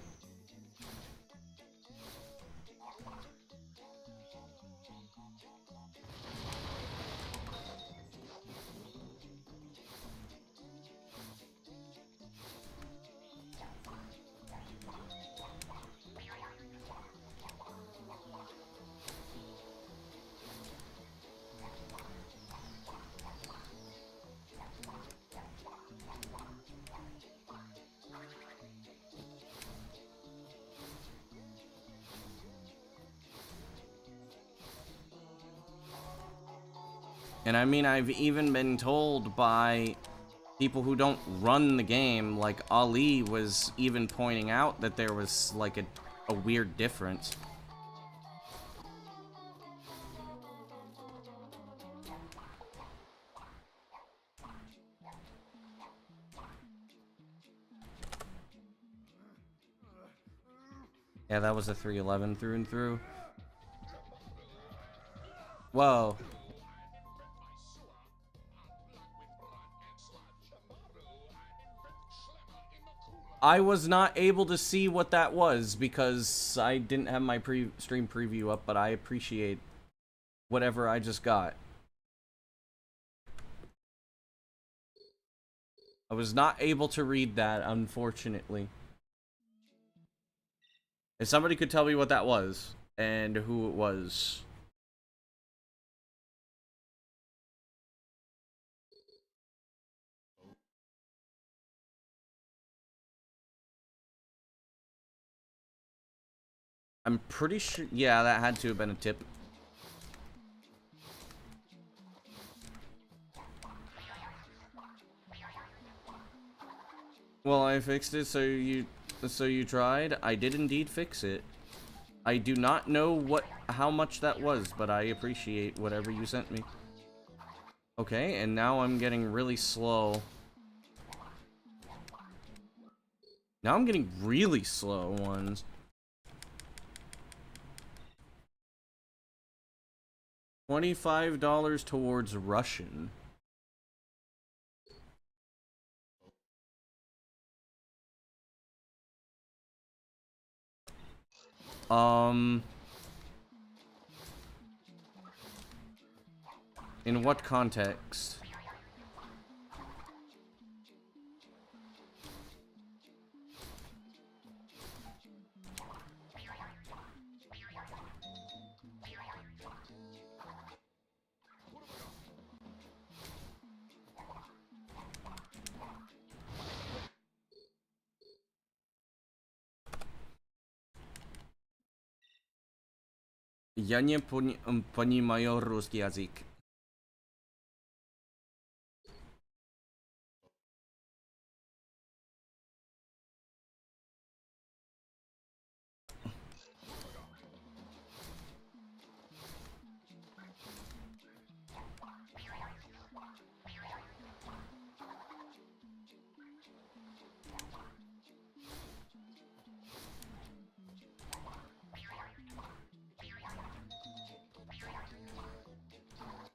And I mean, I've even been told by people who don't run the game, like Ali was even pointing out that there was like a weird difference. Yeah, that was a 311 through and through. Whoa. I was not able to see what that was because I didn't have my stream preview up, but I appreciate whatever I just got. I was not able to read that, unfortunately. If somebody could tell me what that was and who it was. I'm pretty sure, yeah, that had to have been a tip. Well, I fixed it, so you tried. I did indeed fix it. I do not know how much that was, but I appreciate whatever you sent me. Okay, and now I'm getting really slow. Now I'm getting really slow ones. $25 towards Russian. In what context? Я не понимаю русский язык.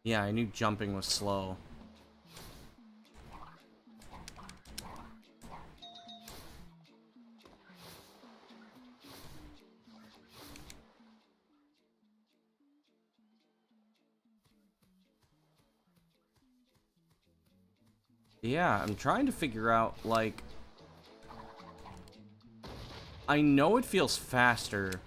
Yeah, I knew jumping was slow. Yeah, I'm trying to figure out, like... I know it feels faster.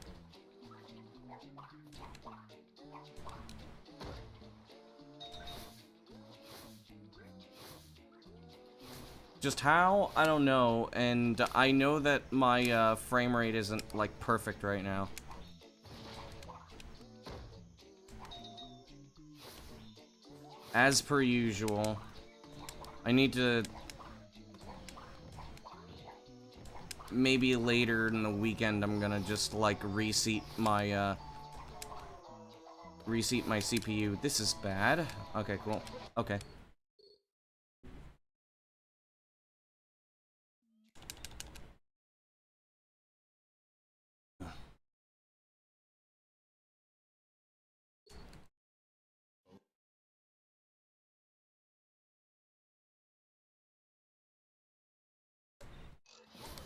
Just how? I don't know, and I know that my frame rate isn't, like, perfect right now. As per usual. I need to... maybe later in the weekend I'm gonna just like reseat my CPU. This is bad. Okay, cool. Okay.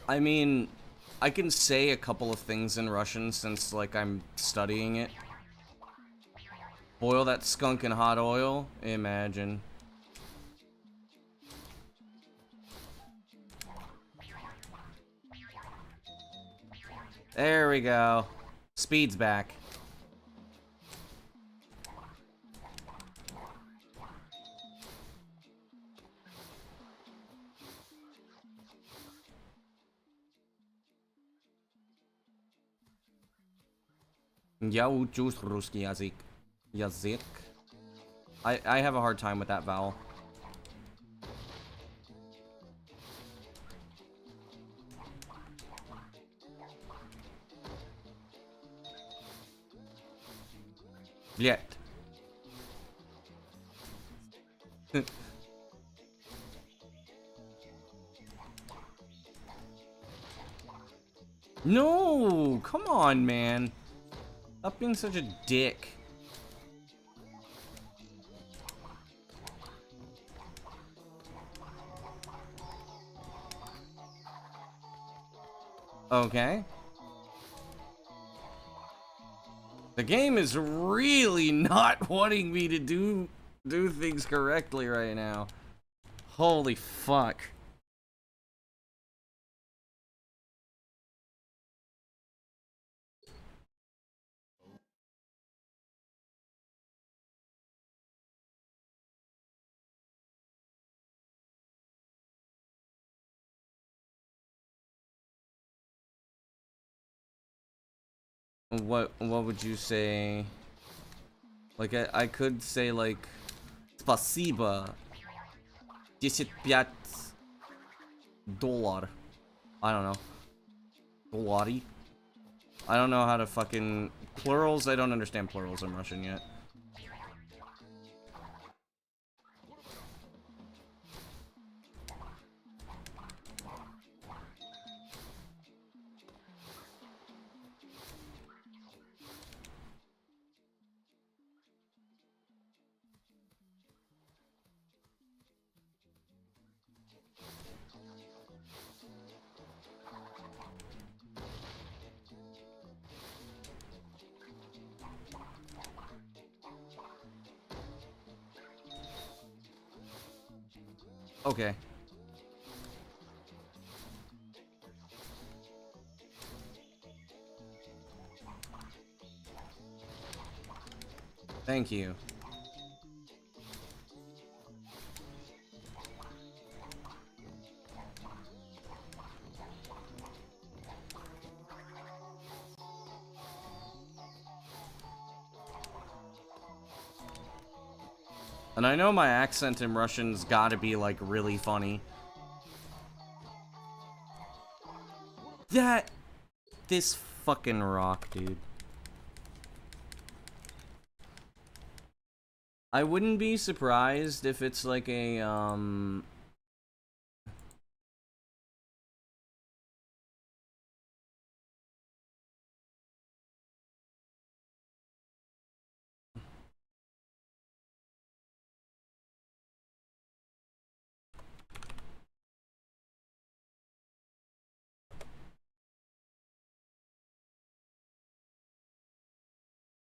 I mean, I can say a couple of things in Russian since, like, I'm studying it. Boil that skunk in hot oil? Imagine. There we go. Speed's back. Я учусь русский язык. Язык. I have a hard time with that vowel. Блядь. No! Come on, man. Stop being such a dick. Okay. The game is really not wanting me to do things correctly right now. Holy fuck. What would you say? Like I could say like Спасибо. 15 доллар. I don't know. Dolari? I don't know how to fucking plurals. I don't understand plurals in Russian yet. Okay. Thank you. And I know my accent in Russian's gotta be, like, really funny. This fucking rock, dude. I wouldn't be surprised if it's like a,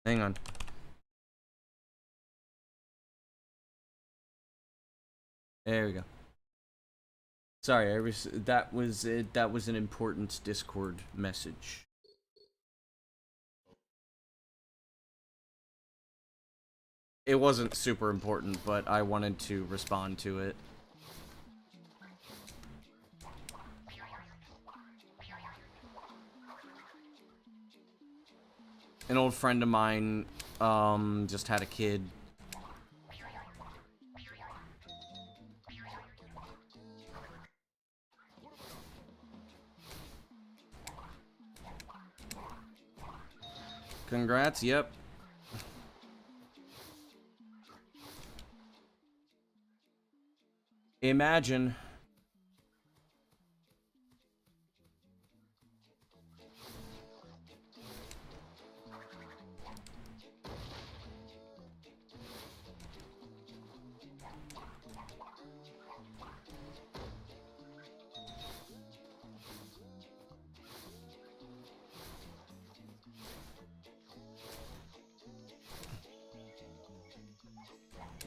hang on. There we go. Sorry, that was an important Discord message. It wasn't super important, but I wanted to respond to it. An old friend of mine, just had a kid. Congrats, yep. Imagine.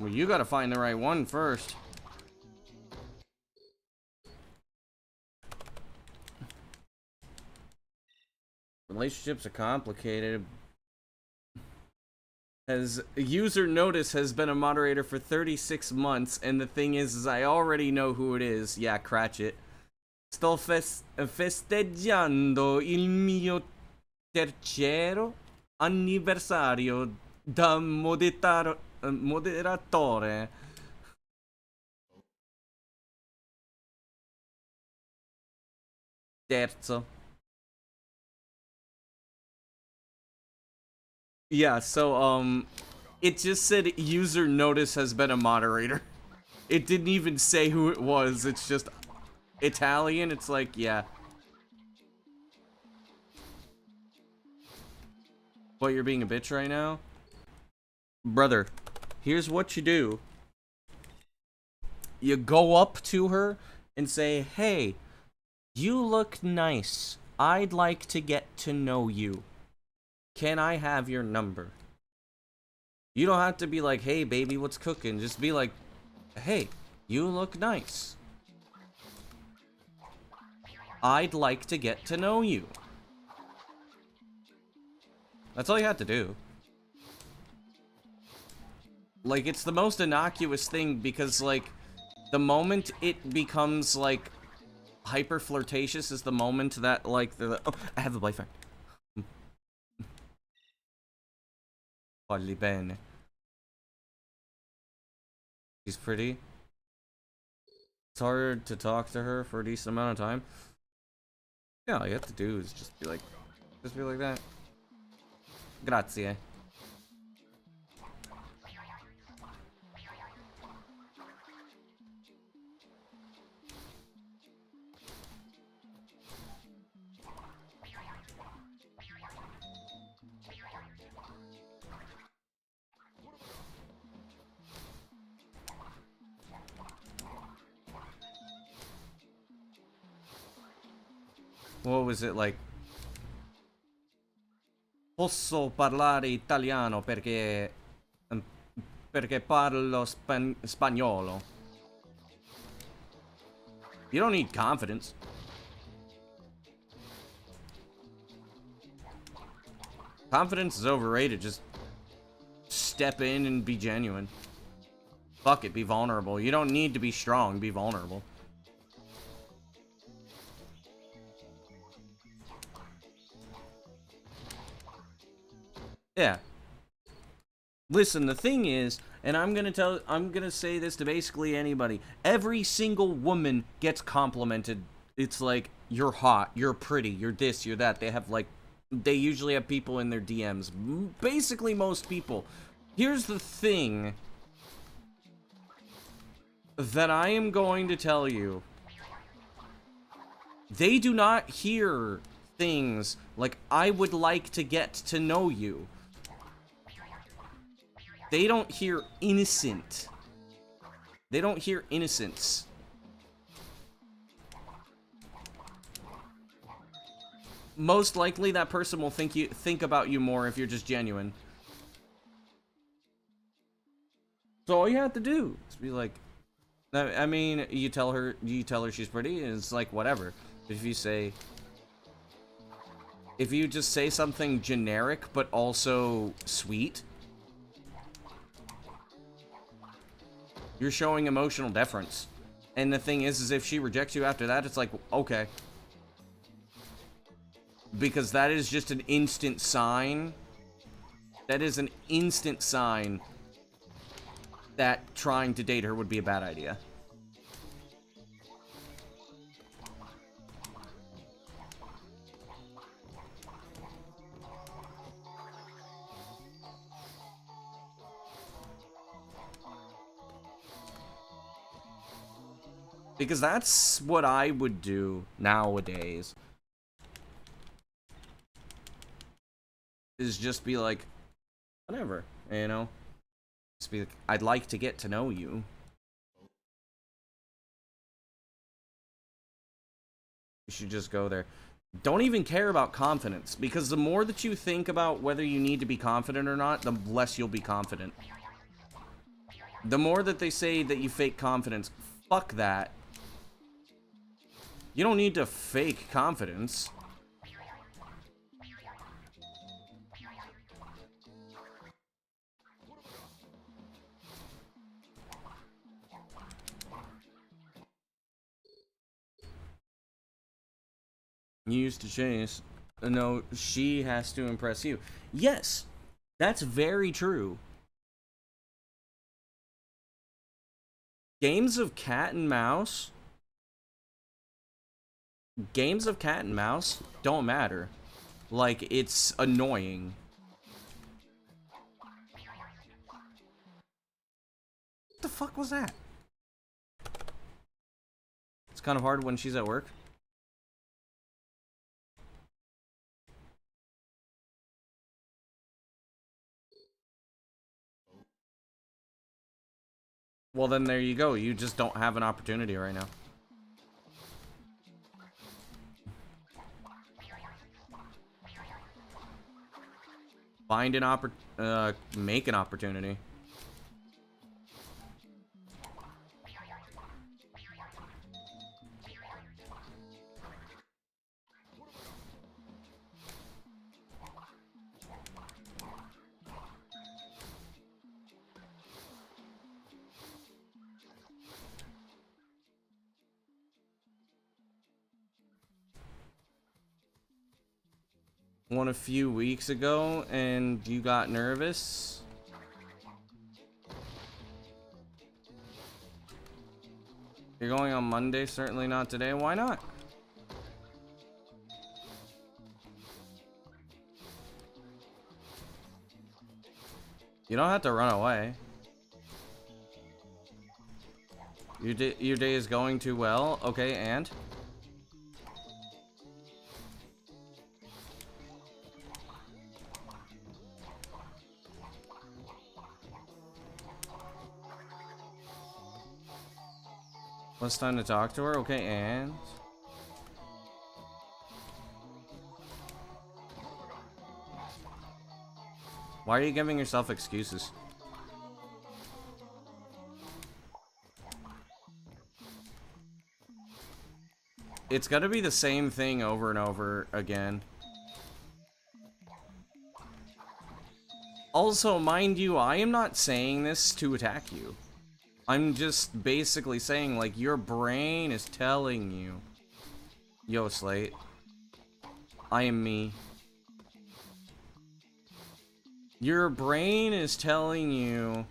Well, you gotta find the right one first. Relationships are complicated. User Notice has been a moderator for 36 months, and the thing is I already know who it is. Yeah, Cratchit. Sto festeggiando il mio terzo anniversario da moderatore. Terzo. Yeah, so, it just said User Notice has been a moderator. It didn't even say who it was, it's just Italian, it's like, yeah. What, you're being a bitch right now? Brother, here's what you do. You go up to her and say, hey, you look nice. I'd like to get to know you. Can I have your number? You don't have to be like, hey, baby, what's cooking? Just be like, hey, you look nice. I'd like to get to know you. That's all you have to do. Like, it's the most innocuous thing because, like, the moment it becomes, like, hyper flirtatious is the moment that, like, oh, I have a boyfriend. Parli bene. She's pretty. It's hard to talk to her for a decent amount of time. Yeah, all you have to do is just be like that. Grazie. What was it like? Posso parlare italiano perché parlo spagnolo. You don't need confidence. Confidence is overrated. Just step in and be genuine. Fuck it, be vulnerable. You don't need to be strong, be vulnerable. Yeah. Listen, the thing is, and I'm gonna say this to basically anybody. Every single woman gets complimented. It's like, you're hot, you're pretty, you're this, you're that. They usually have people in their DMs. Basically, most people. Here's the thing that I am going to tell you. They do not hear things like, I would like to get to know you. They don't hear innocent. They don't hear innocence. Most likely that person will think about you more if you're just genuine. So all you have to do is be like, I mean, you tell her she's pretty, and it's like, whatever. If you just say something generic but also sweet, you're showing emotional deference. And the thing is if she rejects you after that, it's like, okay. Because that is just an instant sign. That is an instant sign that trying to date her would be a bad idea. Because that's what I would do nowadays. Is just be like, whatever, you know? Just be like, I'd like to get to know you. You should just go there. Don't even care about confidence, because the more that you think about whether you need to be confident or not, the less you'll be confident. The more that they say that you fake confidence, fuck that. You don't need to fake confidence. You used to chase. No, she has to impress you. Yes, that's very true. Games of cat and mouse. Games of cat and mouse don't matter. Like, it's annoying. What the fuck was that? It's kind of hard when she's at work. Well, then there you go. You just don't have an opportunity right now. Find an make an opportunity. One a few weeks ago, and you got nervous. You're going on Monday, certainly not today. Why not? You don't have to run away. Your day is going too well. Okay, and? It's time to talk to her. Okay, and? Why are you giving yourself excuses? It's gotta be the same thing over and over again. Also, mind you, I am not saying this to attack you. I'm just basically saying, like, your brain is telling you. Yo, Slate. I am me. Your brain is telling you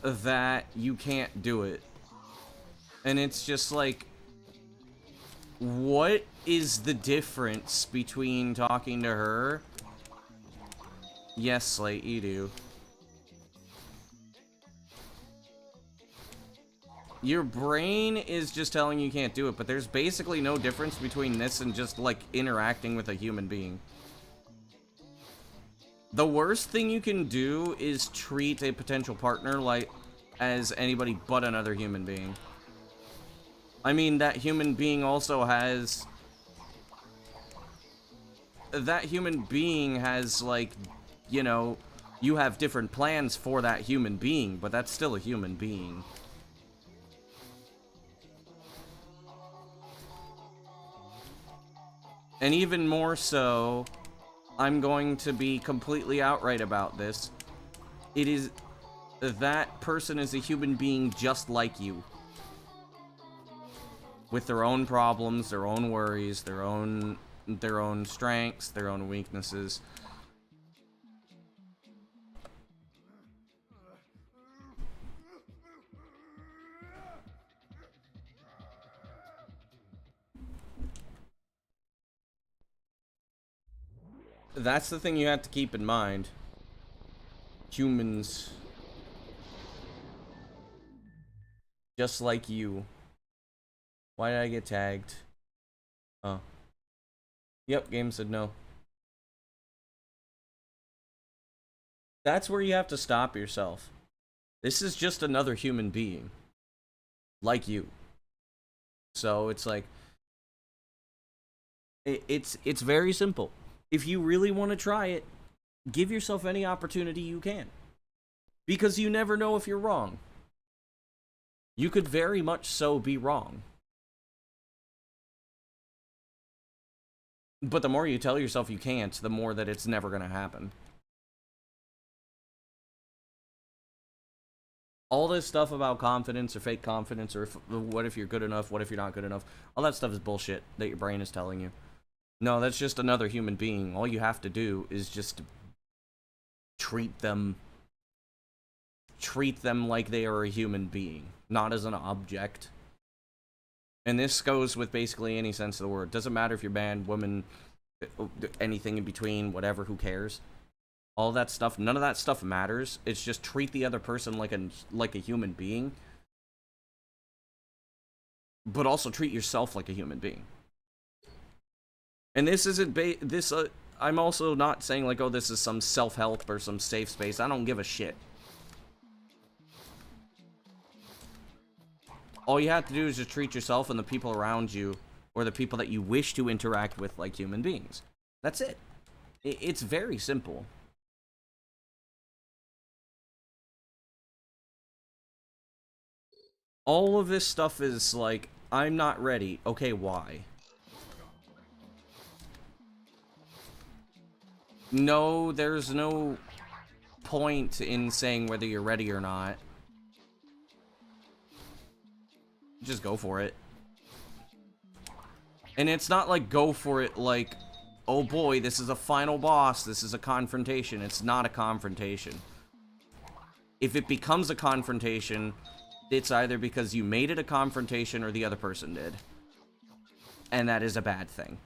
that you can't do it. And it's just like, what is the difference between talking to her? Yes, Slate, you do. Your brain is just telling you can't do it, but there's basically no difference between this and just, like, interacting with a human being. The worst thing you can do is treat a potential partner like as anybody but another human being. I mean, that human being also has... That human being has, like, you know, you have different plans for that human being, but that's still a human being. And even more so, I'm going to be completely outright about this. It is... That person is a human being just like you. With their own problems, their own worries, their own strengths, their own weaknesses. That's the thing you have to keep in mind. Humans Just like you. Why did I get tagged? Oh. Yep, game said no. That's where you have to stop yourself. This is just another human being. Like you. So it's like... It's very simple. If you really want to try it, give yourself any opportunity you can. Because you never know if you're wrong. You could very much so be wrong. But the more you tell yourself you can't, the more that it's never going to happen. All this stuff about confidence or fake confidence or what if you're good enough, what if you're not good enough, all that stuff is bullshit that your brain is telling you. No, that's just another human being. All you have to do is just treat them like they are a human being, not as an object. And this goes with basically any sense of the word. Doesn't matter if you're man, woman, anything in between, whatever, who cares? All that stuff, none of that stuff matters. It's just treat the other person like a human being. But also treat yourself like a human being. And this isn't I'm also not saying like, oh, this is some self-help or some safe space. I don't give a shit. All you have to do is just treat yourself and the people around you, or the people that you wish to interact with, like human beings. That's it. It's very simple. All of this stuff is like, I'm not ready. Okay, why? No, there's no point in saying whether you're ready or not. Just go for it. And it's not like go for it like, oh boy, this is a final boss, this is a confrontation. It's not a confrontation. If it becomes a confrontation, it's either because you made it a confrontation or the other person did. And that is a bad thing.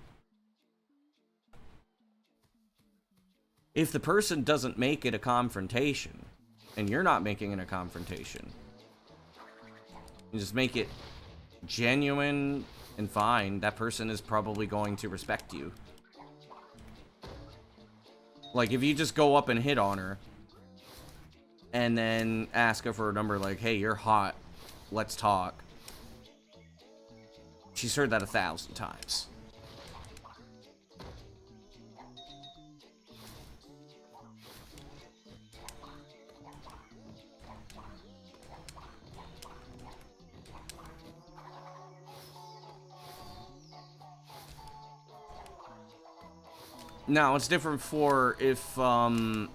If the person doesn't make it a confrontation, and you're not making it a confrontation, you just make it genuine and fine, that person is probably going to respect you. Like, if you just go up and hit on her, and then ask her for a number like, hey, you're hot, let's talk. She's heard that 1,000 times. Now, it's different for if, when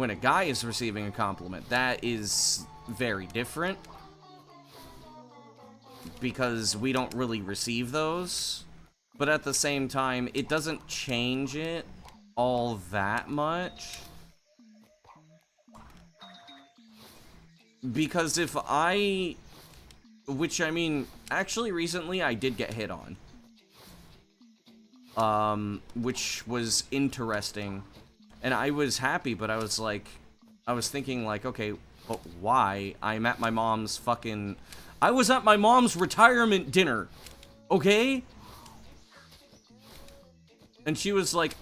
a guy is receiving a compliment. That is very different. Because we don't really receive those. But at the same time, it doesn't change it all that much. Because if I... Which, I mean, actually recently I did get hit on. Which was interesting. And I was happy, but I was like... I was thinking, like, okay, but why? I'm at my mom's fucking... I was at my mom's retirement dinner. Okay? And she was like...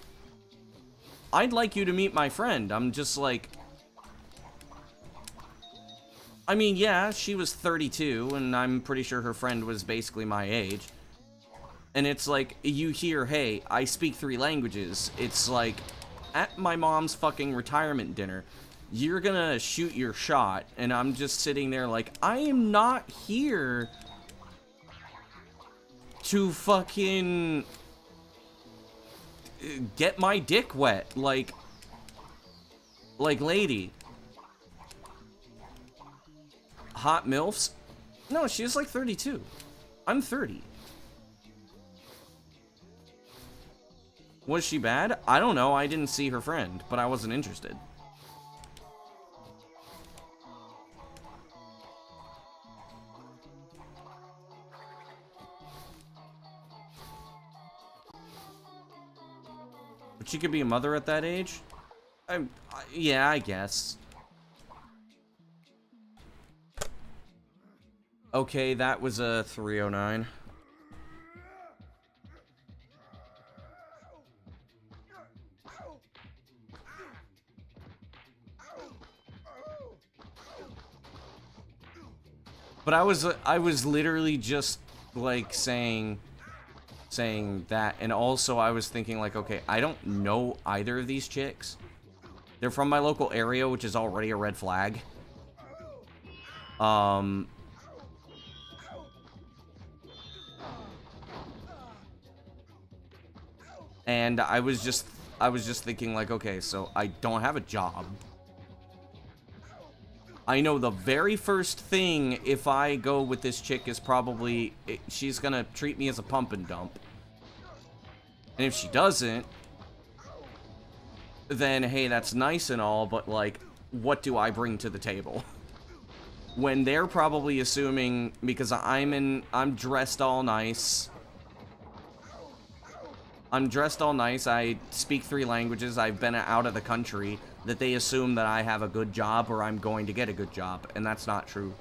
I'd like you to meet my friend. I'm just like... I mean, yeah, she was 32, and I'm pretty sure her friend was basically my age. And it's like, you hear, hey, I speak 3 languages. It's like, at my mom's fucking retirement dinner, you're gonna shoot your shot, and I'm just sitting there like, I am not here to fucking get my dick wet. Like, lady. Hot MILFs? No, she was like 32. I'm 30. Was she bad? I don't know. I didn't see her friend, but I wasn't interested. But she could be a mother at that age? Yeah, I guess. Okay, that was a 309. But I was literally just like saying that, and also I was thinking like, okay, I don't know either of these chicks. They're from my local area, which is already a red flag. And I was just thinking like, okay, so I don't have a job. I know the very first thing if I go with this chick is probably she's gonna treat me as a pump and dump. And if she doesn't, then hey, that's nice and all, but like, what do I bring to the table? When they're probably assuming, because I'm dressed all nice. I'm dressed all nice, I speak 3 languages, I've been out of the country, that they assume that I have a good job or I'm going to get a good job, and that's not true.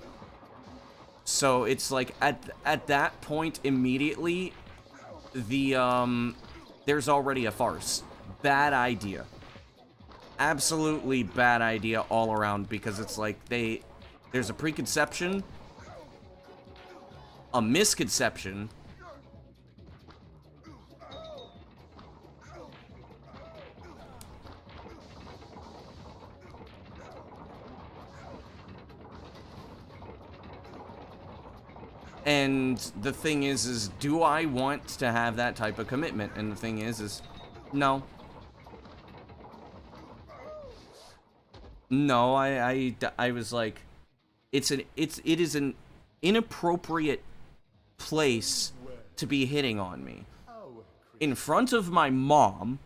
So it's like, at that point, immediately, there's already a farce. Bad idea. Absolutely bad idea all around, because it's like, there's a preconception, a misconception, and the thing is do I want to have that type of commitment? And the thing is no. No, I was like, it is an inappropriate place to be hitting on me. In front of my mom,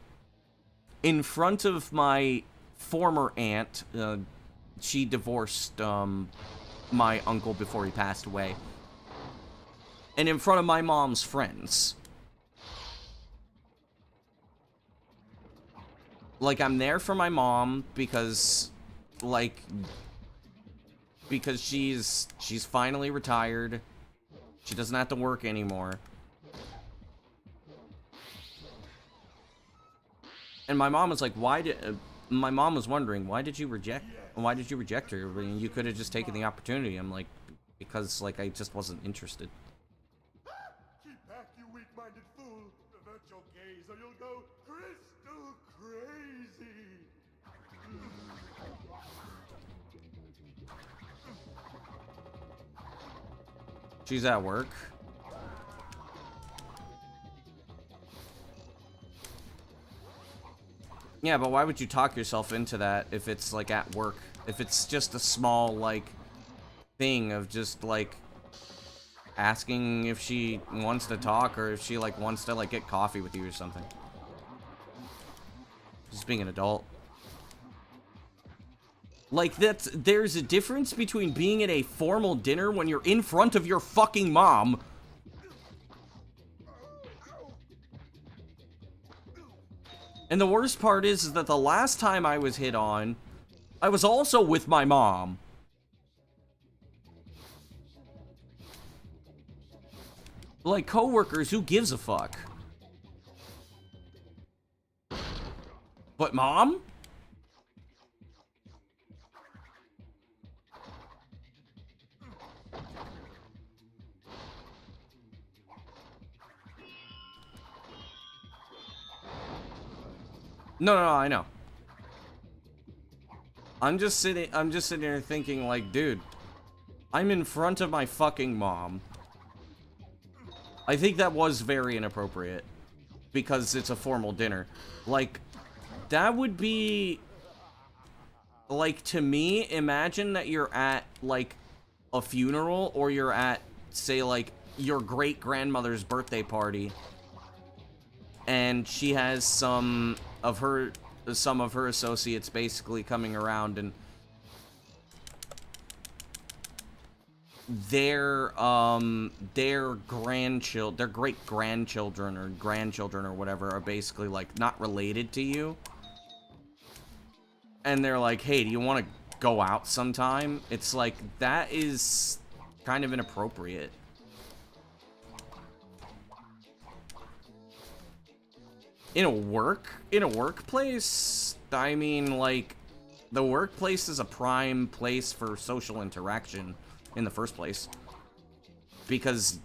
in front of my former aunt, she divorced my uncle before he passed away. And in front of my mom's friends. Like, I'm there for my mom because, like, because she's finally retired. She doesn't have to work anymore. And my mom was like, my mom was wondering, why did you reject her? I mean, you could have just taken the opportunity. I'm like, because, like, I just wasn't interested. Keep back, you weak-minded fool. Avert your gaze or you'll go crystal crazy. She's at work. Yeah, but why would you talk yourself into that if it's, like, at work? If it's just a small, like, thing of just, like, asking if she wants to talk or if she, like, wants to, like, get coffee with you or something. Just being an adult. Like, there's a difference between being at a formal dinner when you're in front of your fucking mom. And the worst part is that the last time I was hit on, I was also with my mom. Like, coworkers, who gives a fuck? But mom? No, I know. I'm just sitting here thinking, like, dude, I'm in front of my fucking mom. I think that was very inappropriate because it's a formal dinner. Like, that would be, like, to me, imagine that you're at, like, a funeral or you're at, say, like, your great-grandmother's birthday party and she has some of her associates basically coming around, and their great grandchildren or grandchildren or whatever are basically, like, not related to you, and they're like, hey, do you want to go out sometime? It's like, that is kind of inappropriate. In a workplace, I mean, like, the workplace is a prime place for social interaction in the first place. Because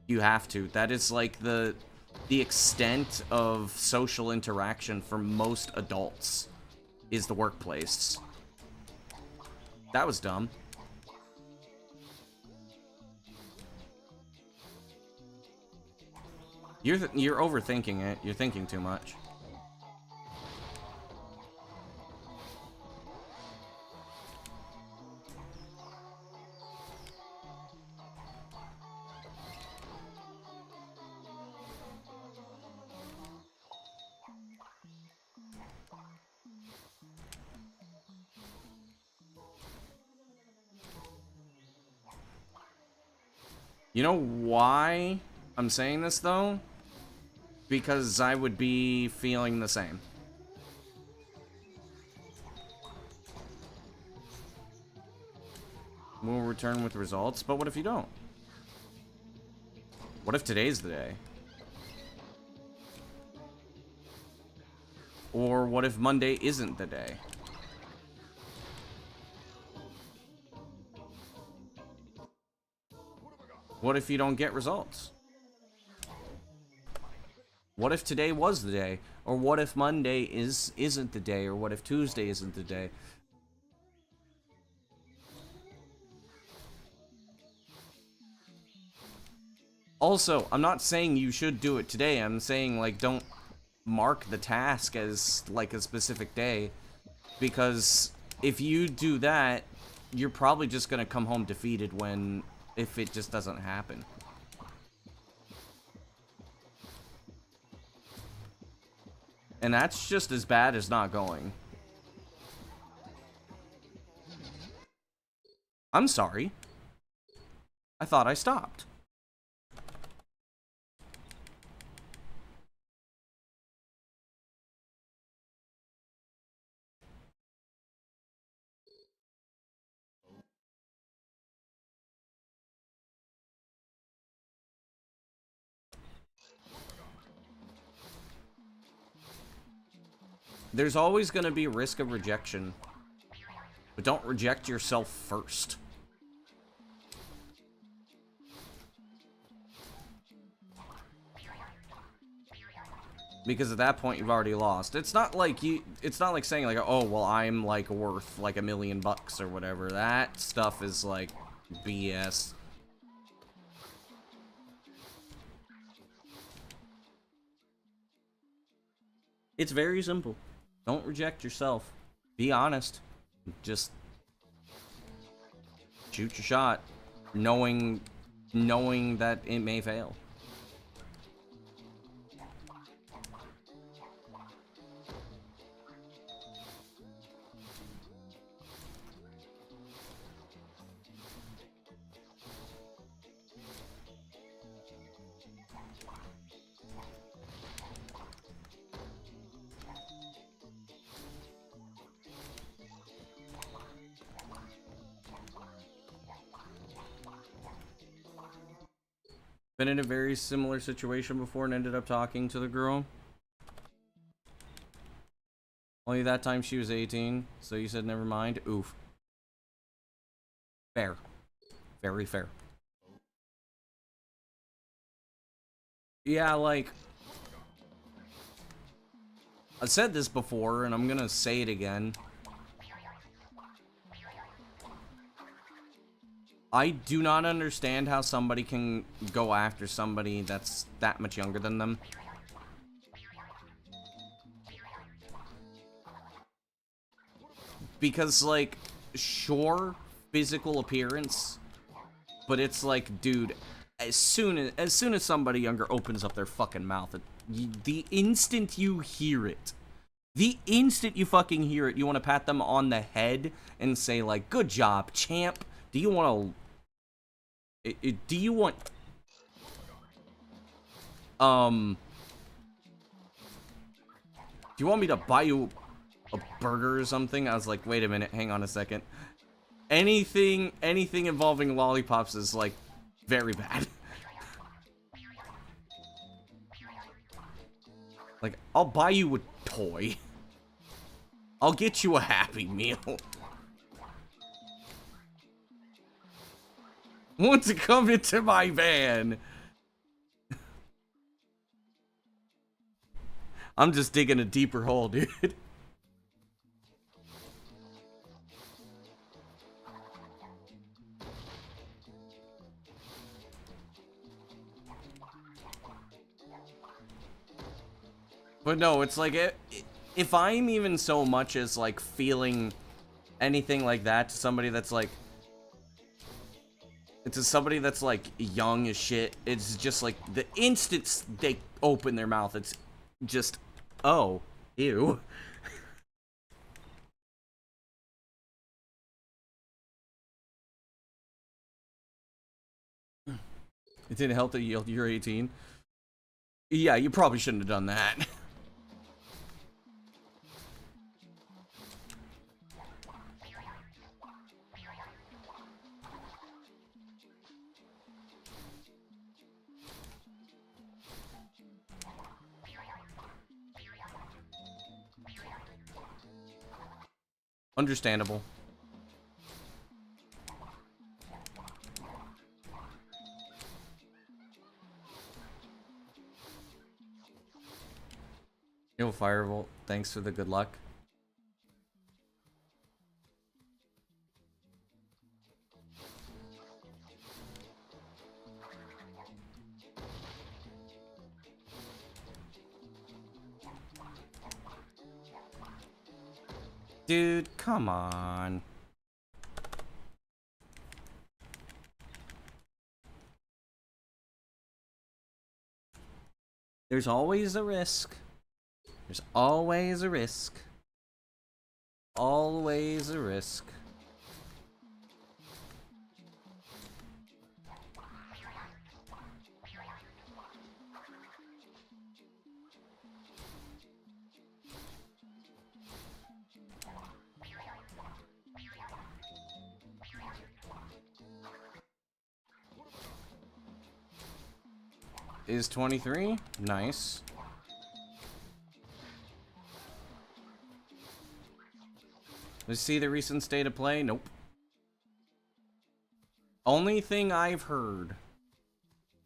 you have to. That is, like, the extent of social interaction for most adults is the workplace. That was dumb. You're overthinking it. You're thinking too much. You know why I'm saying this, though? Because I would be feeling the same. We'll return with results, but what if you don't? What if today's the day? Or what if Monday isn't the day? What if you don't get results? What if today was the day? Or what if Monday isn't the day? Or what if Tuesday isn't the day? Also, I'm not saying you should do it today. I'm saying, like, don't mark the task as, like, a specific day. Because if you do that, you're probably just gonna come home defeated if it just doesn't happen. And that's just as bad as not going. I'm sorry. I thought I stopped. There's always going to be a risk of rejection. But don't reject yourself first. Because at that point, you've already lost. It's not like saying, like, oh, well, I'm, like, worth, like, $1 million or whatever. That stuff is, like, BS. It's very simple. Don't reject yourself. Be honest. Just shoot your shot, knowing that it may fail. Been in a very similar situation before and ended up talking to the girl. Only that time she was 18, so you said never mind. Oof. Fair. Very fair. Yeah, like, I said this before, and I'm gonna say it again. I do not understand how somebody can go after somebody that's that much younger than them. Because, like, sure, physical appearance, but it's like, dude, as soon as somebody younger opens up their fucking mouth, the instant you hear it, the instant you fucking hear it, you want to pat them on the head and say, like, good job, champ. Do you want to... do you want... do you want me to buy you a burger or something? I was like, wait a minute, hang on a second. anything involving lollipops is, like, very bad. Like, I'll buy you a toy. I'll get you a Happy Meal. Want to come into my van? I'm just digging a deeper hole, dude. But no, it's like, if I'm even so much as, like, feeling anything like that to somebody that's, like, young as shit, it's just, like, the instant they open their mouth, it's just, oh, ew. It didn't help that you're 18. Yeah, you probably shouldn't have done that. Understandable. Yo, Firebolt, thanks for the good luck. Dude, come on. There's always a risk. There's always a risk. Always a risk. Is 23? Nice. Let's see the recent state of play. Nope. Only thing I've heard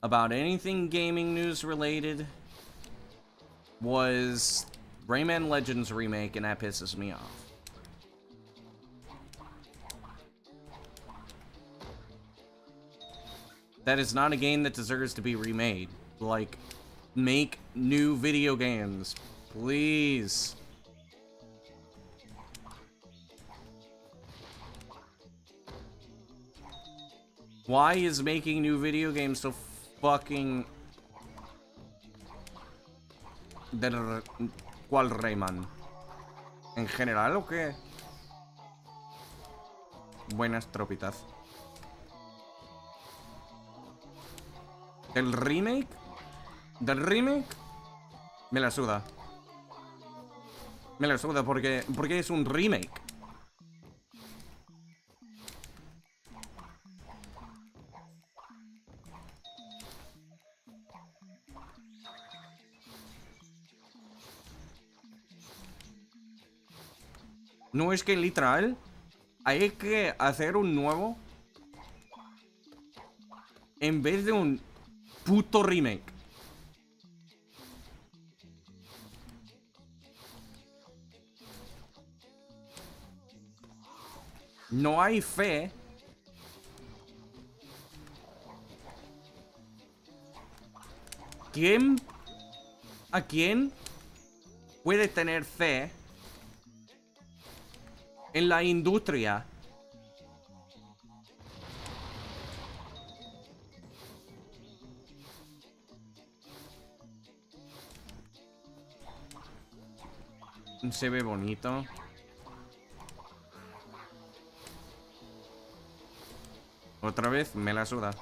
about anything gaming news related was Rayman Legends remake, and that pisses me off. That is not a game that deserves to be remade. Like, make new video games, please. Why is making new video games so fucking... ¿Cuál Rayman? ¿En general o qué? Buenas tropitas. ¿Del remake? ¿Del remake? Me la suda. Me la suda porque es un remake. No, es que literal hay que hacer un nuevo en vez de un puto remake. No hay fe. ¿A quién puede tener fe en la industria? Se ve bonito. Otra vez, me la suda.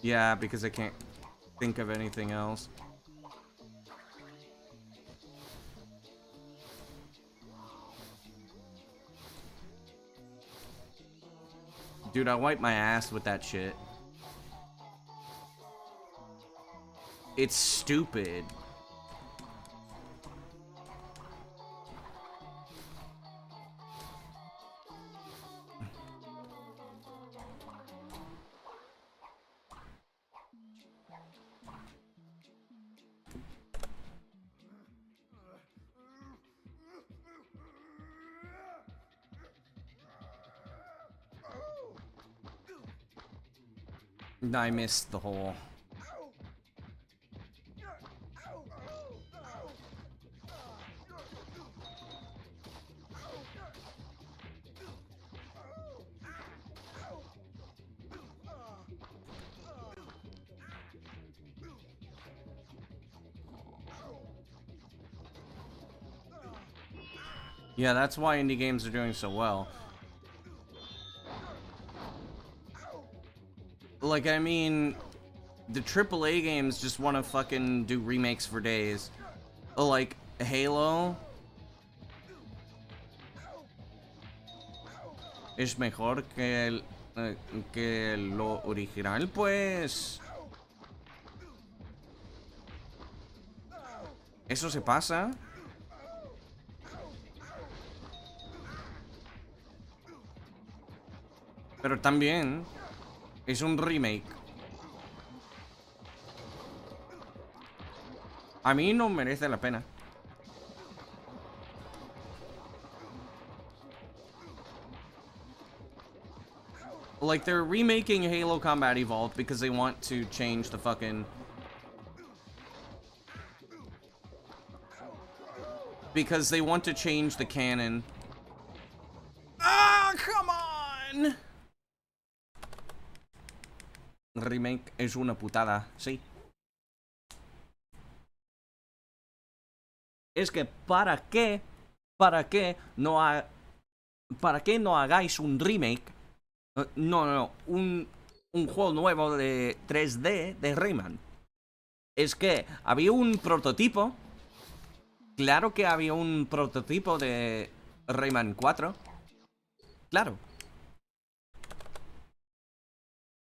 Yeah, because I can't think of anything else. Dude, I wipe my ass with that shit. It's stupid. I missed the hole. Yeah, that's why indie games are doing so well. Like, I mean, the AAA games just want to fucking do remakes for days. Like, Halo es mejor que lo original, pues... Eso se pasa. Pero también es un remake. A mí no merece la pena. Like, they're remaking Halo Combat Evolved because they want to change the fucking... Because they want to change the canon. Ah, come on! Remake es una putada, sí. Es que ¿para qué no hagáis un remake? No, un juego nuevo de 3D de Rayman. Es que había un prototipo. Claro que había un prototipo de Rayman 4. Claro.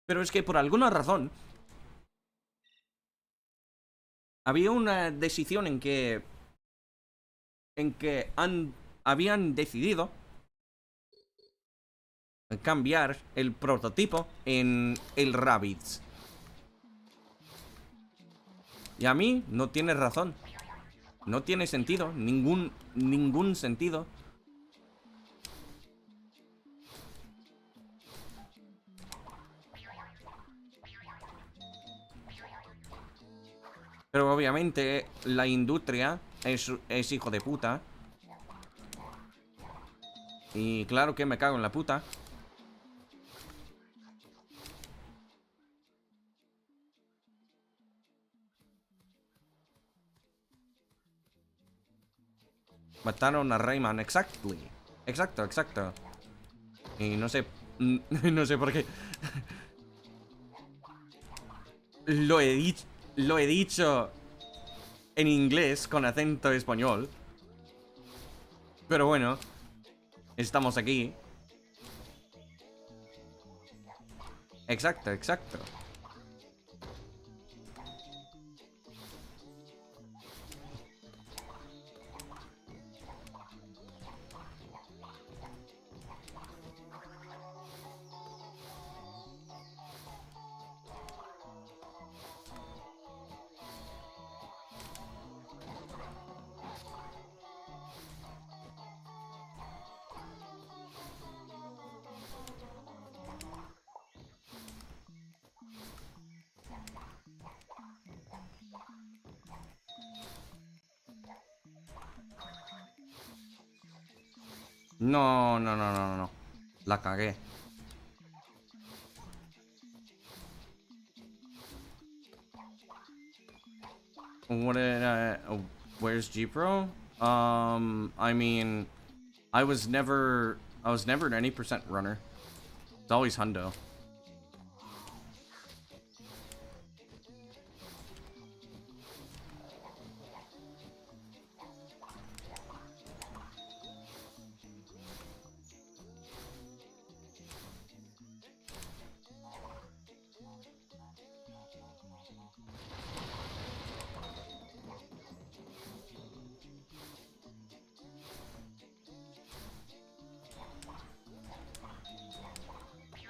Pero es que por alguna razón había una decisión en que habían decidido cambiar el prototipo en el Rabbids. Y a mí no tiene razón. No tiene sentido, ningún sentido. Pero obviamente la industria es hijo de puta. Y claro que me cago en la puta. Mataron a Rayman, exacto. Y no sé, no sé por qué. Lo he dicho en inglés con acento español. Pero bueno, estamos aquí. Exacto. No. La cagué. Where's G-Pro? I mean, I was never an any percent runner. It's always hundo.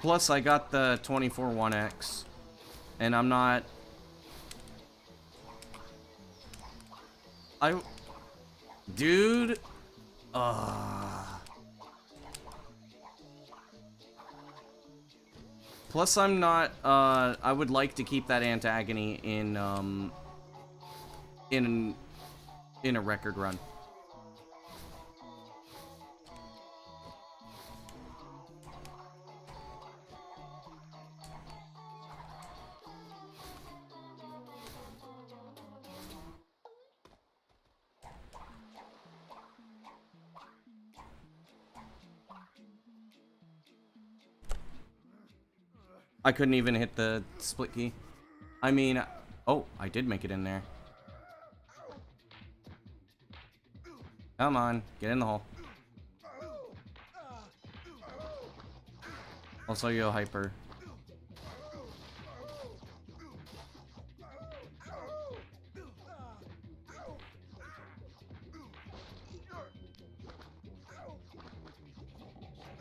Plus, I got the 24 1X. And I'm not... Dude... Plus, I'm not... I would like to keep that antagony in a record run. I couldn't even hit the split key. I mean, oh, I did make it in there. Come on, get in the hole. Also, yo, hyper.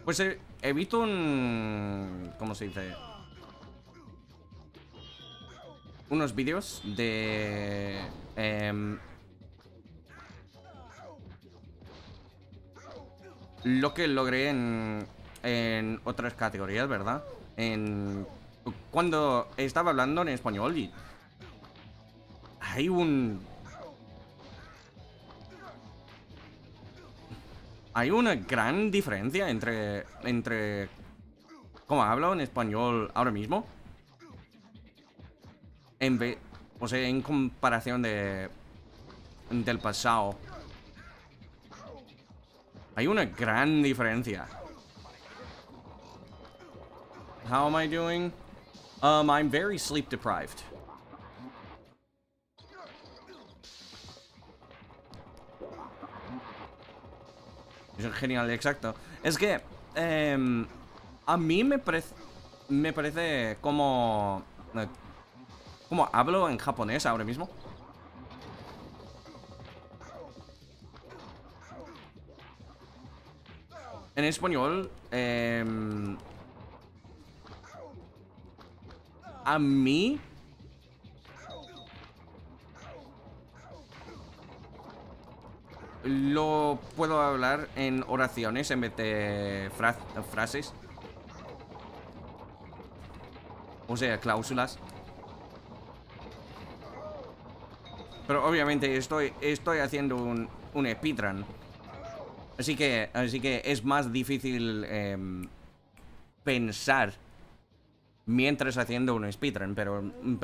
Pues he visto un... ¿Cómo se dice? Unos vídeos de... lo que logré en otras categorías, ¿verdad? Cuando estaba hablando en español y... Hay una gran diferencia entre cómo hablo en español ahora mismo. O sea, en comparación del pasado. Hay una gran diferencia. How am I doing? I'm very sleep deprived. Es genial, exacto. Es que a mí me parece como hablo en japonés ahora mismo. En español, a mí lo puedo hablar en oraciones en vez de frases. O sea, cláusulas. Pero obviamente estoy haciendo un speedrun. Así que es más difícil pensar mientras haciendo un speedrun, pero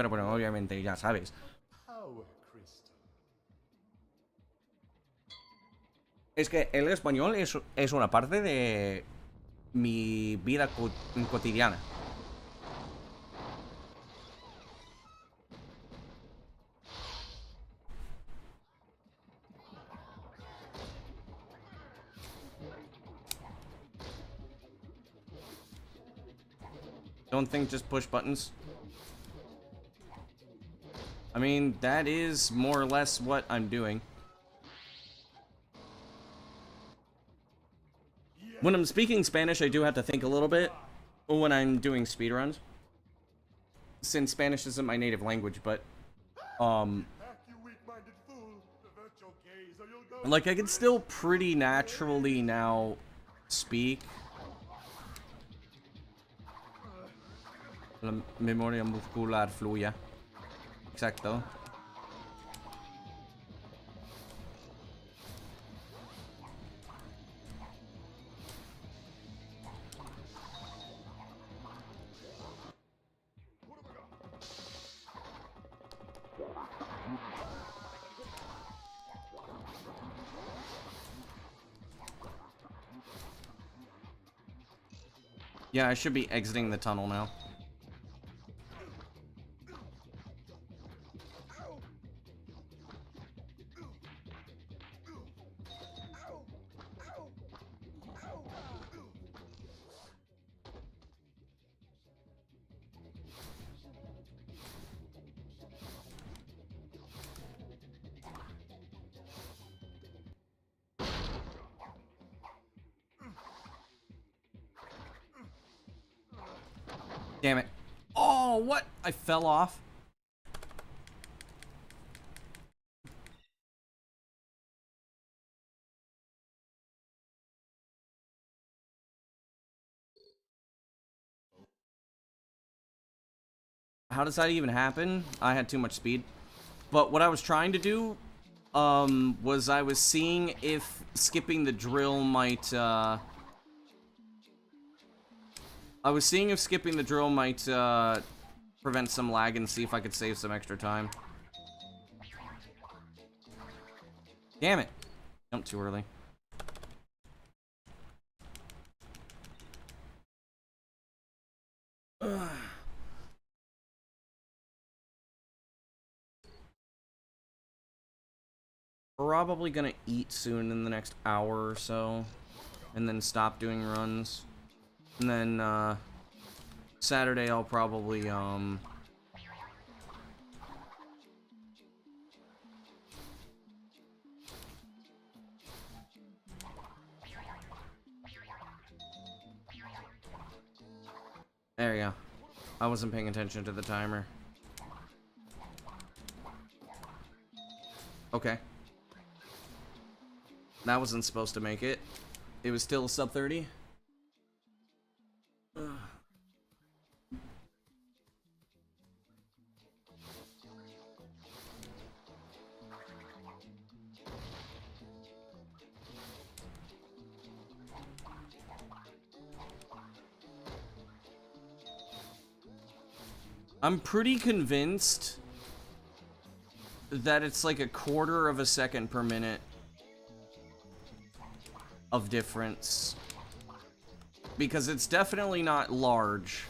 bueno, obviamente ya sabes. Es que el español es una parte de mi vida cotidiana. Don't think, just push buttons. I mean, that is more or less what I'm doing. When I'm speaking Spanish, I do have to think a little bit when I'm doing speedruns. Since Spanish isn't my native language, but like I can still pretty naturally now speak. La memoria muscular fluya. Exacto. Yeah, I should be exiting the tunnel now. Damn it. Oh, what? I fell off. How does that even happen? I had too much speed. But what I was trying to do, was I was seeing if skipping the drill might, I was seeing if skipping the drill might, prevent some lag and see if I could save some extra time. Damn it. Jumped too early. Ugh. Probably gonna eat soon in the next hour or so, and then stop doing runs. And then, Saturday I'll probably, there we go. I wasn't paying attention to the timer. Okay. That wasn't supposed to make it. It was still sub 30. I'm pretty convinced that it's like a quarter of a second per minute of difference. Because it's definitely not large.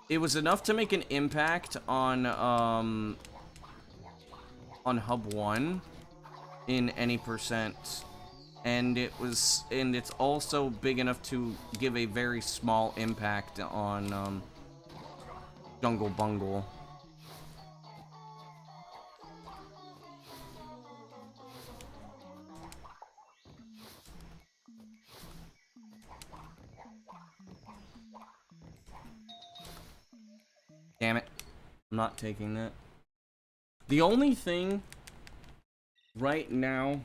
It was enough to make an impact on hub 1 in any percent. And it's also big enough to give a very small impact on Jungle Bungle. Damn it. I'm not taking that. The only thing right now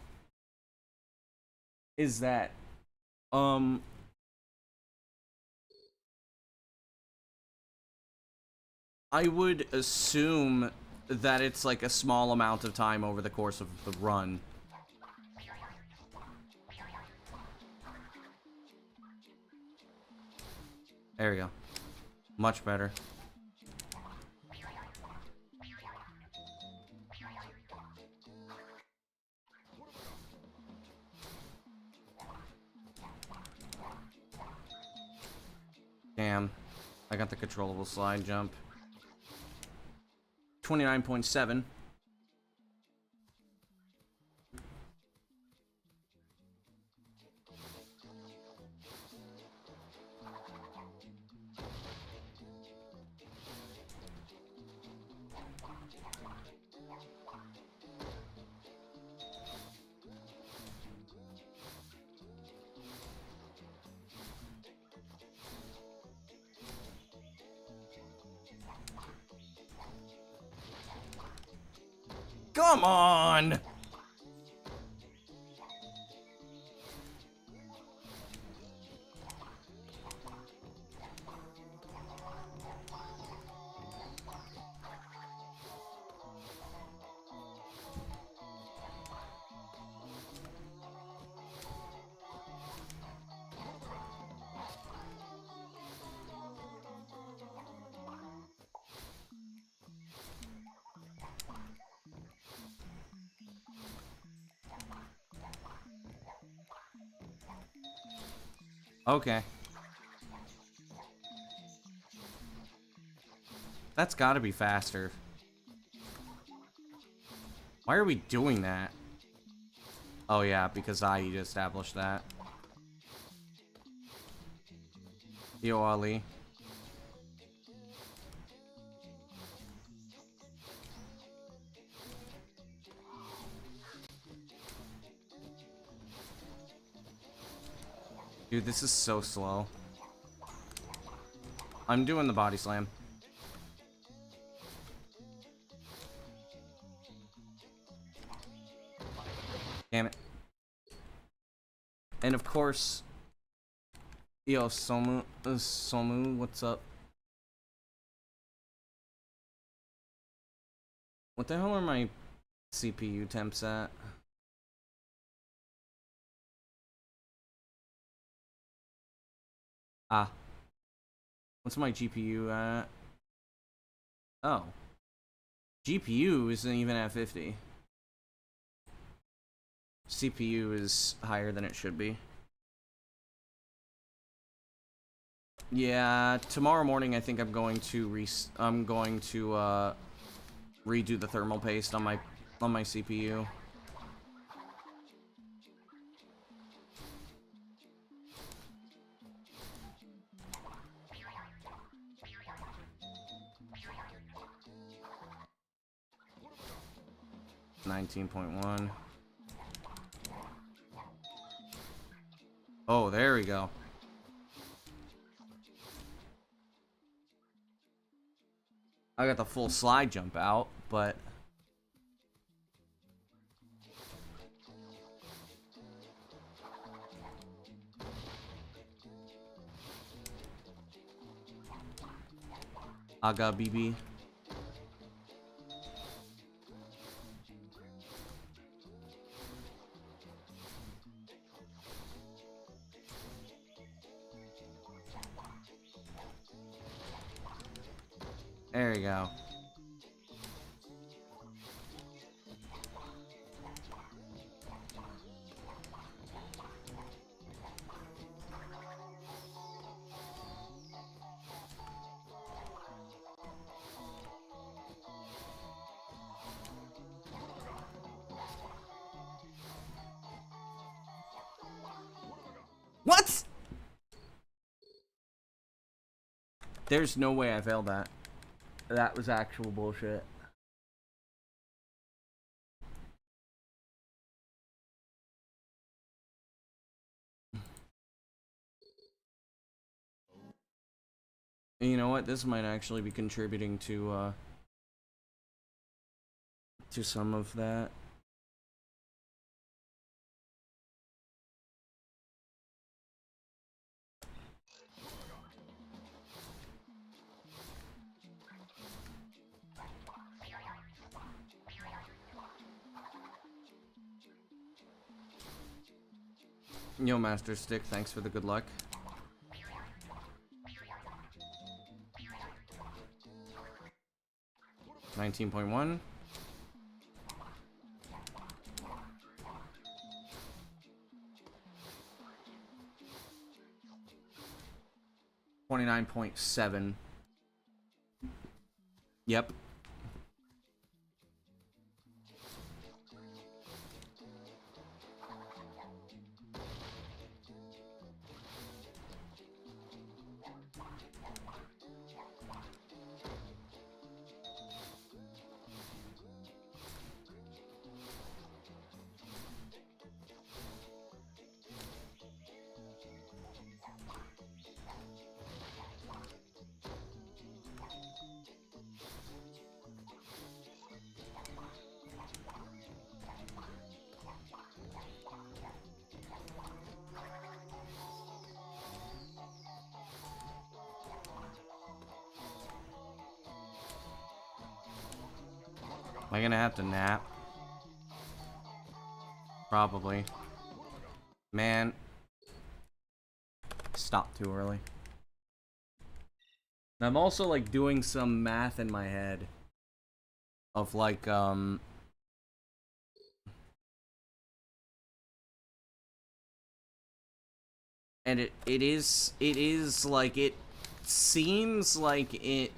is that I would assume that it's like a small amount of time over the course of the run. There we go. Much better. Damn. I got the controllable slide jump. 29.7. Come on! Okay. That's gotta be faster. Why are we doing that? Oh yeah, because I established that. Yo, Ali. Dude, this is so slow. I'm doing the body slam. Damn it. And of course, yo, Somu, what's up? What the hell are my CPU temps at? Ah. What's my GPU at? Oh. GPU isn't even at 50. CPU is higher than it should be. Yeah, tomorrow morning I think I'm going to redo the thermal paste on my CPU. $19.1. Oh, there we go. I got the full slide jump out, but Aga BB. There you go. What? There's no way I failed that. That was actual bullshit. And you know what? This might actually be contributing to some of that. Yo, Master Stick, thanks for the good luck. $19.1. $29.7. Yep. Am I gonna have to nap? Probably. Man. Stop too early. I'm also like doing some math in my head of like and it is like, it seems like it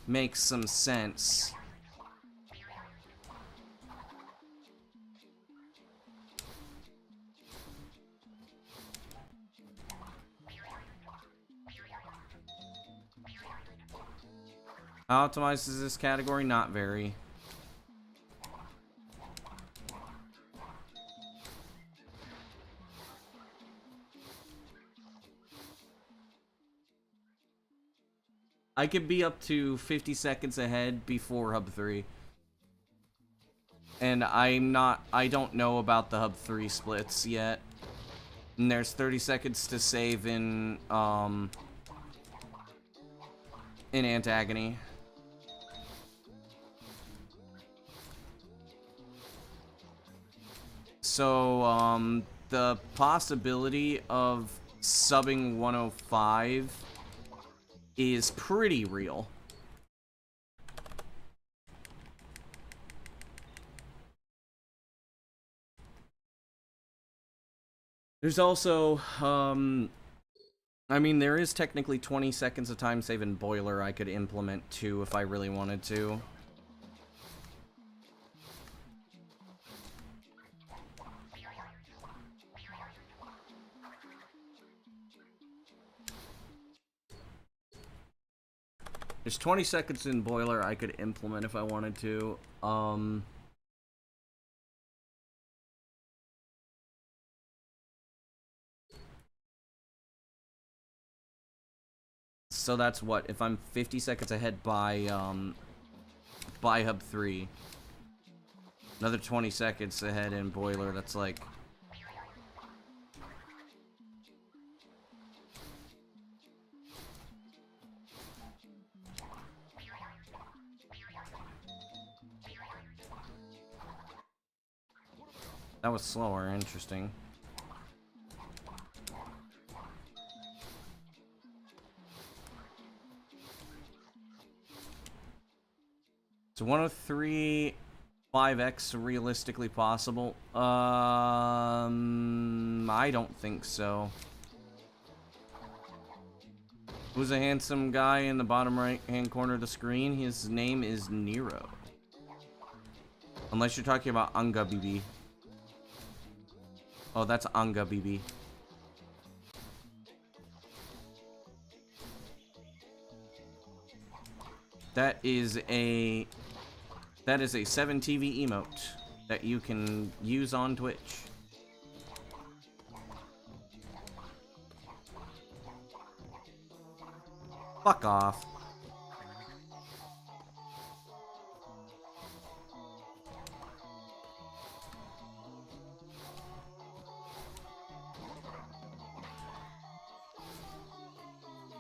makes some sense. How optimized is this category? Not very. I could be up to 50 seconds ahead before Hub 3. And I don't know about the Hub 3 splits yet. And there's 30 seconds to save in Antagony. So, the possibility of subbing 105 is pretty real. There's also, I mean, there is technically 20 seconds of time save in Boiler I could implement too if I really wanted to. There's 20 seconds in Boiler I could implement if I wanted to. So that's what, if I'm 50 seconds ahead by Hub 3. Another 20 seconds ahead in Boiler, that's like... That was slower, interesting. So 103 5x realistically possible? I don't think so. Who's a handsome guy in the bottom right hand corner of the screen? His name is Nero. Unless you're talking about Anga BB. Oh, that's Anga BB. That is a 7TV emote that you can use on Twitch. Fuck off.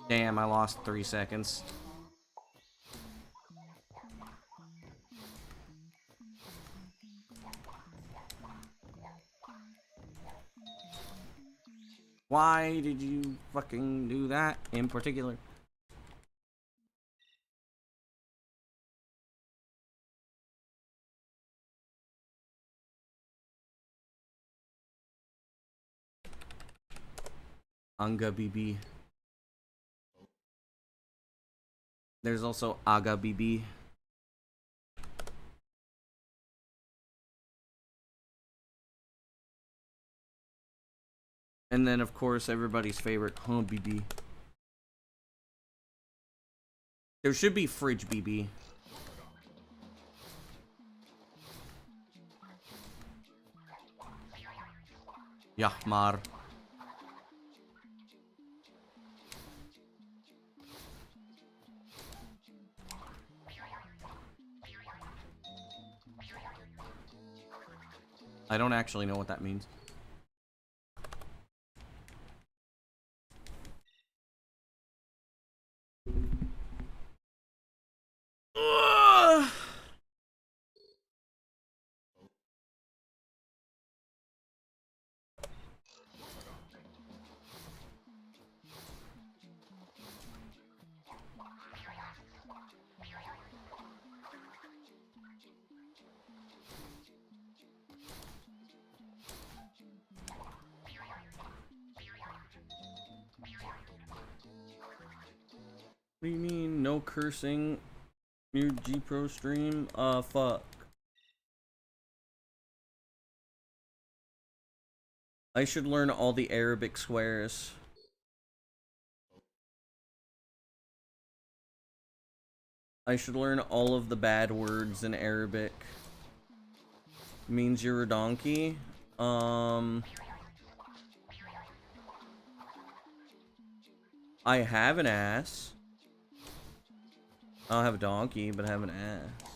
Damn, I lost 3 seconds. Why did you fucking do that in particular? Anga BB. There's also Aga BB. And then, of course, everybody's favorite, BB. There should be Fridge BB. Yahmar. I don't actually know what that means. What do you mean, no cursing? New G Pro stream? Fuck. I should learn all the Arabic swears. I should learn all of the bad words in Arabic. Means you're a donkey? I have an ass. I don't have a donkey, but I have an ass.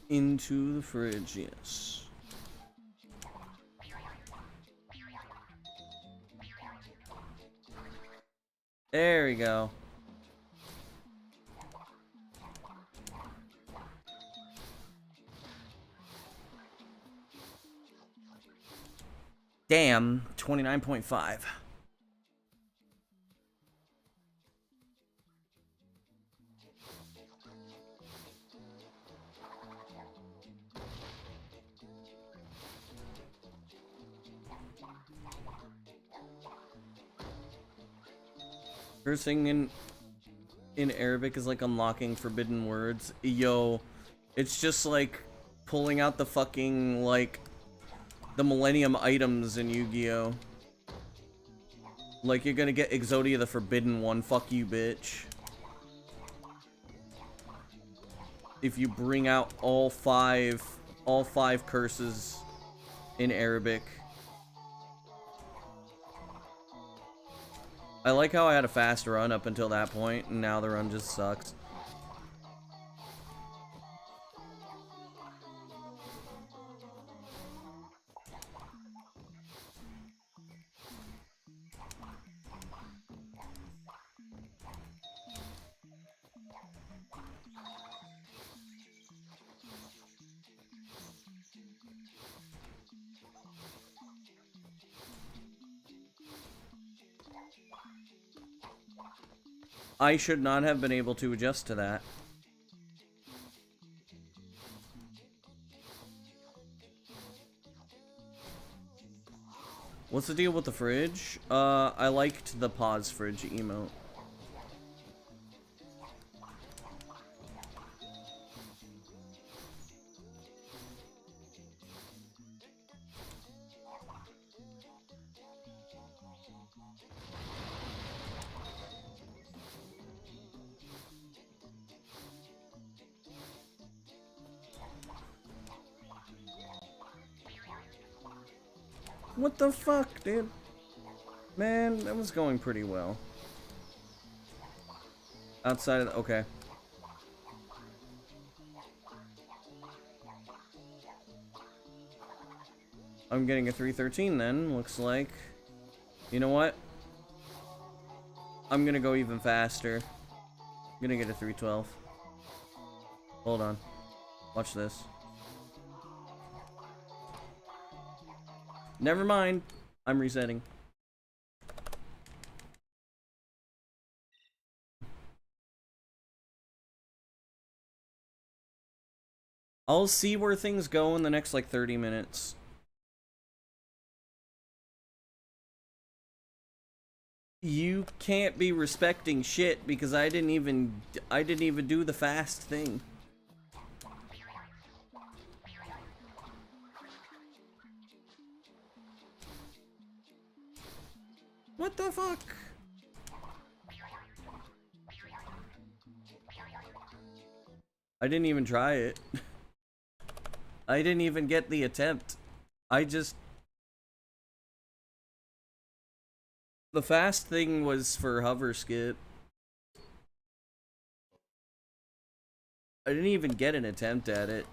Into the fridge, yes. There we go. Damn, 29.5. Cursing in Arabic is like unlocking forbidden words. Yo, it's just like pulling out the fucking, like, the Millennium items in Yu-Gi-Oh! Like, you're gonna get Exodia the Forbidden One. Fuck you, bitch. If you bring out all five curses in Arabic. I like how I had a fast run up until that point, and now the run just sucks. I should not have been able to adjust to that. What's the deal with the fridge? I liked the pause fridge emote. What the fuck, dude? Man, that was going pretty well. Outside of the, okay. I'm getting a 313 then, looks like. You know what? I'm gonna go even faster. I'm gonna get a 312. Hold on. Watch this. Never mind. I'm resetting. I'll see where things go in the next, like, 30 minutes. You can't be respecting shit because I didn't even do the fast thing. What the fuck? I didn't even try it. I didn't even get the attempt. The fast thing was for hover skip. I didn't even get an attempt at it.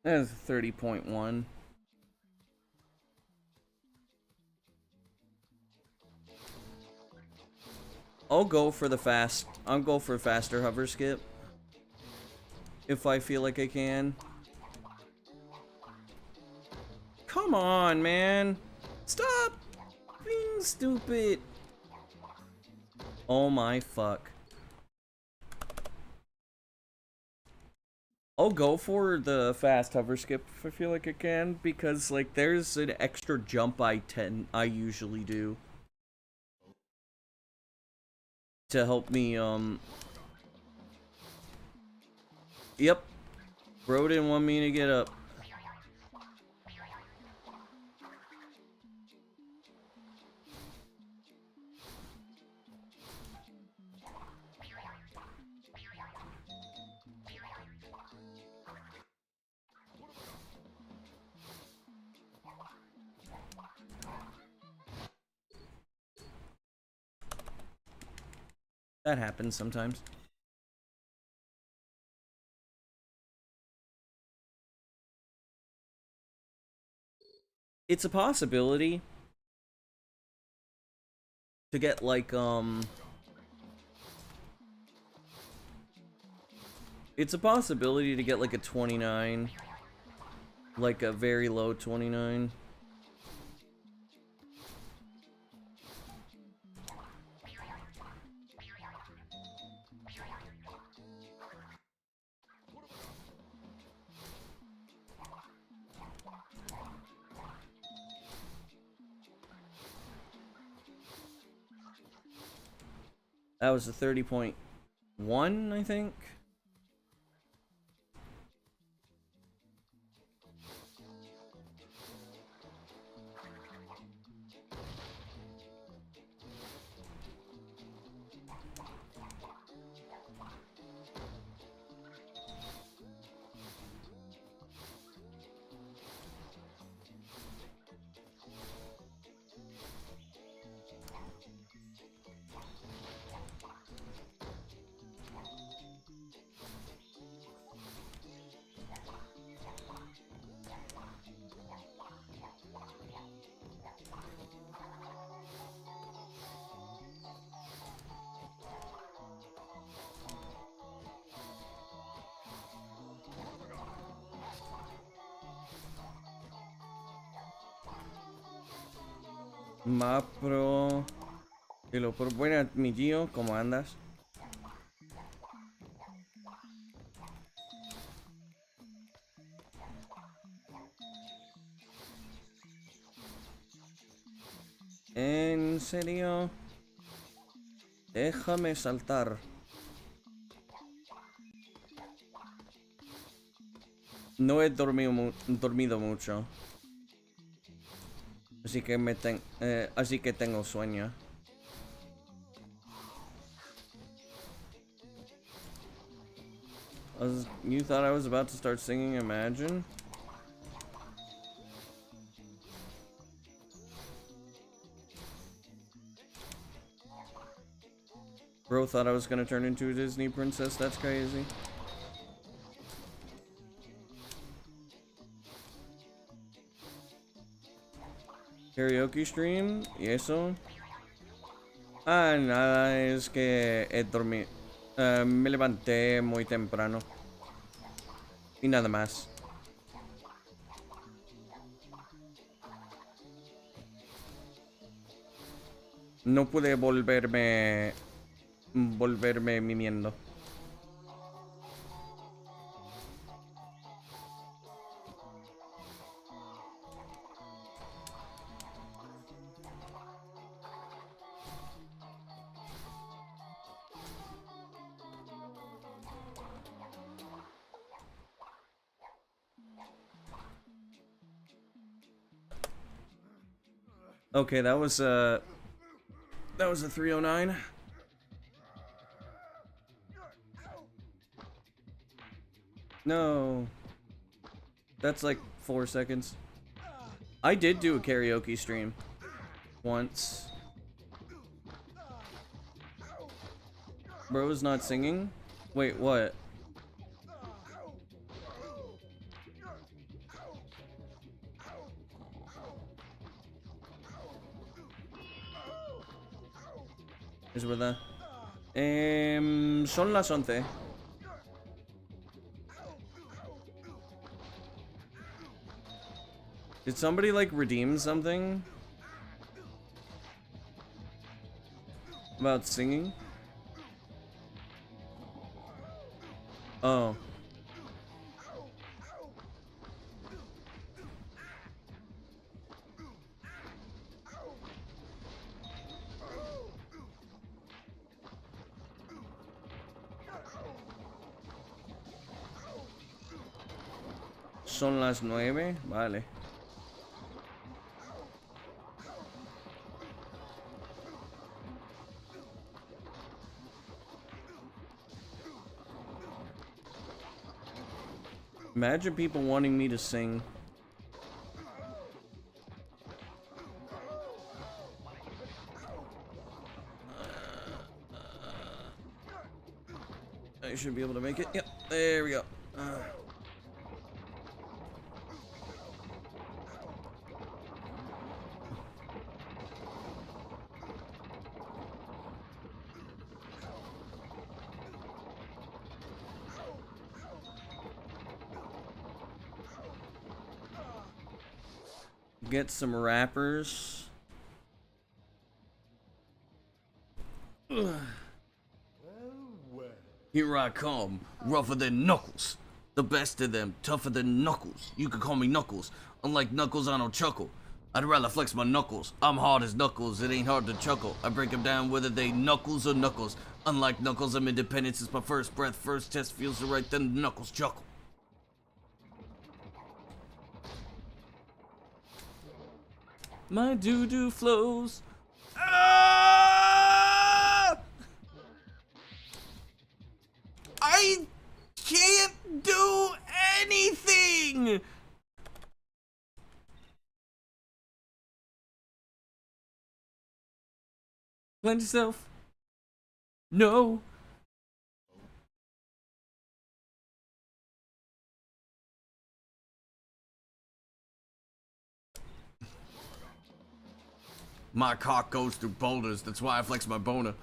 That's 30.1. I'll go for the fast. I'll go for faster hover skip. if I feel like I can. Come on, man. Stop being stupid. Oh my fuck. I'll go for the fast hover skip if I feel like I can, because like there's an extra jump I usually do to help me yep. Bro didn't want me to get up. That happens sometimes. It's a possibility to get like it's a possibility to get like a 29, like a very low 29. That was a 30.1, I think. Mapro. Y lo por buena, mi tío, ¿cómo andas? ¿En serio? Déjame saltar. No he dormido mucho. Así que así que tengo sueño. You thought I was about to start singing Imagine? Bro thought I was gonna turn into a Disney princess. That's crazy. Karaoke stream, y eso. Ah, nada, es que he dormido. Me levanté muy temprano. Y nada más. No pude volverme mimiendo. Okay, that was a 309. No. That's like 4 seconds. I did do a karaoke stream once. Bro's not singing? Wait, what? Es verdad. Son las 11. Did somebody, like, redeem something? About singing? Oh. Son las 9, vale. Imagine people wanting me to sing. I should be able to make it. Yep, there we go. Get some wrappers. Well, well. Here I come, rougher than Knuckles. The best of them, tougher than Knuckles. You could call me Knuckles. Unlike Knuckles, I don't chuckle. I'd rather flex my knuckles. I'm hard as Knuckles, it ain't hard to chuckle. I break them down whether they Knuckles or Knuckles. Unlike Knuckles, I'm independent since my first breath. First test feels so right, then Knuckles chuckle. My doo-doo flows. Ah! I can't do anything! Blend yourself. No. My cock goes through boulders, that's why I flex my boner.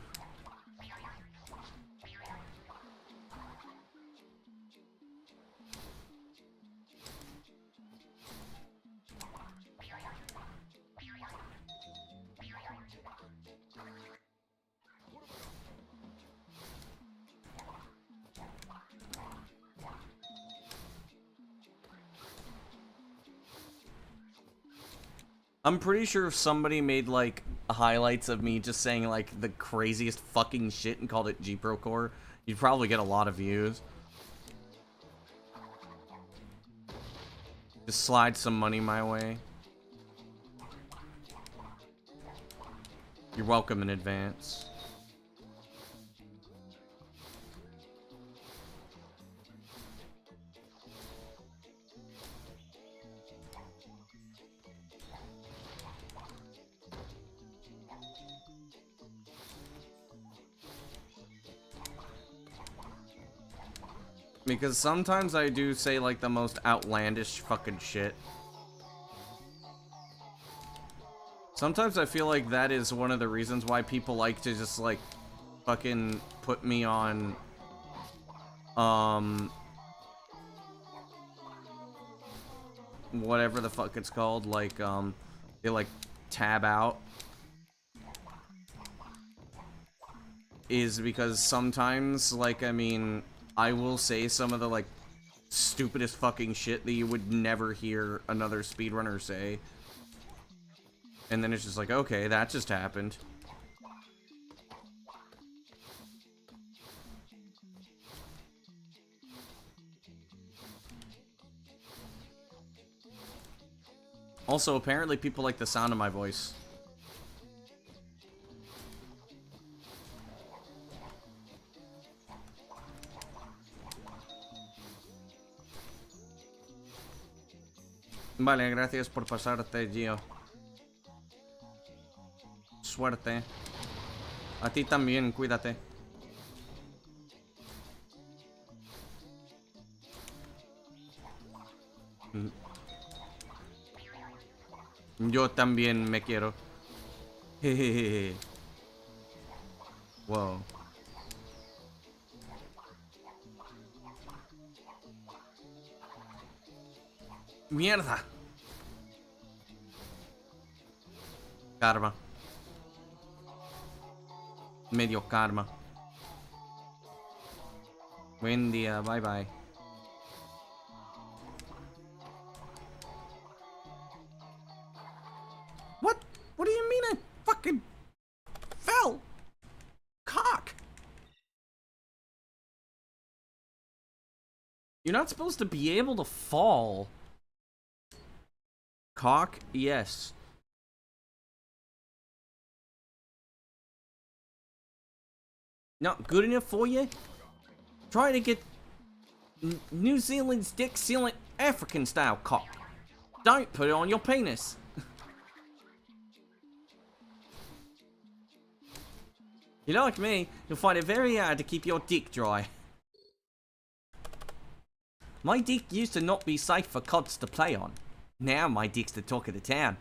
I'm pretty sure if somebody made, like, highlights of me just saying, like, the craziest fucking shit and called it G-Pro Core, you'd probably get a lot of views. Just slide some money my way. You're welcome in advance. Because sometimes I do say, like, the most outlandish fucking shit. Sometimes I feel like that is one of the reasons why people like to just, like, fucking put me on, whatever the fuck it's called, like, they, like, tab out. Is because sometimes, like, I mean, I will say some of the, like, stupidest fucking shit that you would never hear another speedrunner say. And then it's just like, okay, that just happened. Also, apparently people like the sound of my voice. Vale, gracias por pasarte, Gio. Suerte. A ti también, cuídate. Yo también me quiero. Jejeje. Wow. Mierda. Karma. Medio karma. Buen día, bye bye. What? What do you mean I fucking fell? Cock! You're not supposed to be able to fall. Cock? Yes. Not good enough for you? Try to get New Zealand's dick sealant African style cock. Don't put it on your penis. You know, like me, you'll find it very hard to keep your dick dry. My dick used to not be safe for cods to play on. Now my dick's the talk of the town.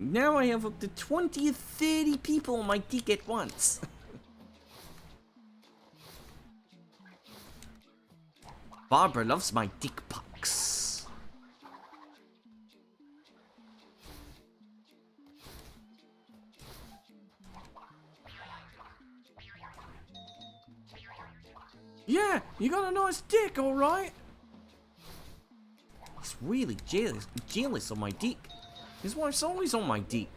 Now I have up to 20 or 30 people on my dick at once. Barbara loves my dick pucks. Yeah, you got a nice dick, alright? He's really jealous of my dick. His wife's always on my dick.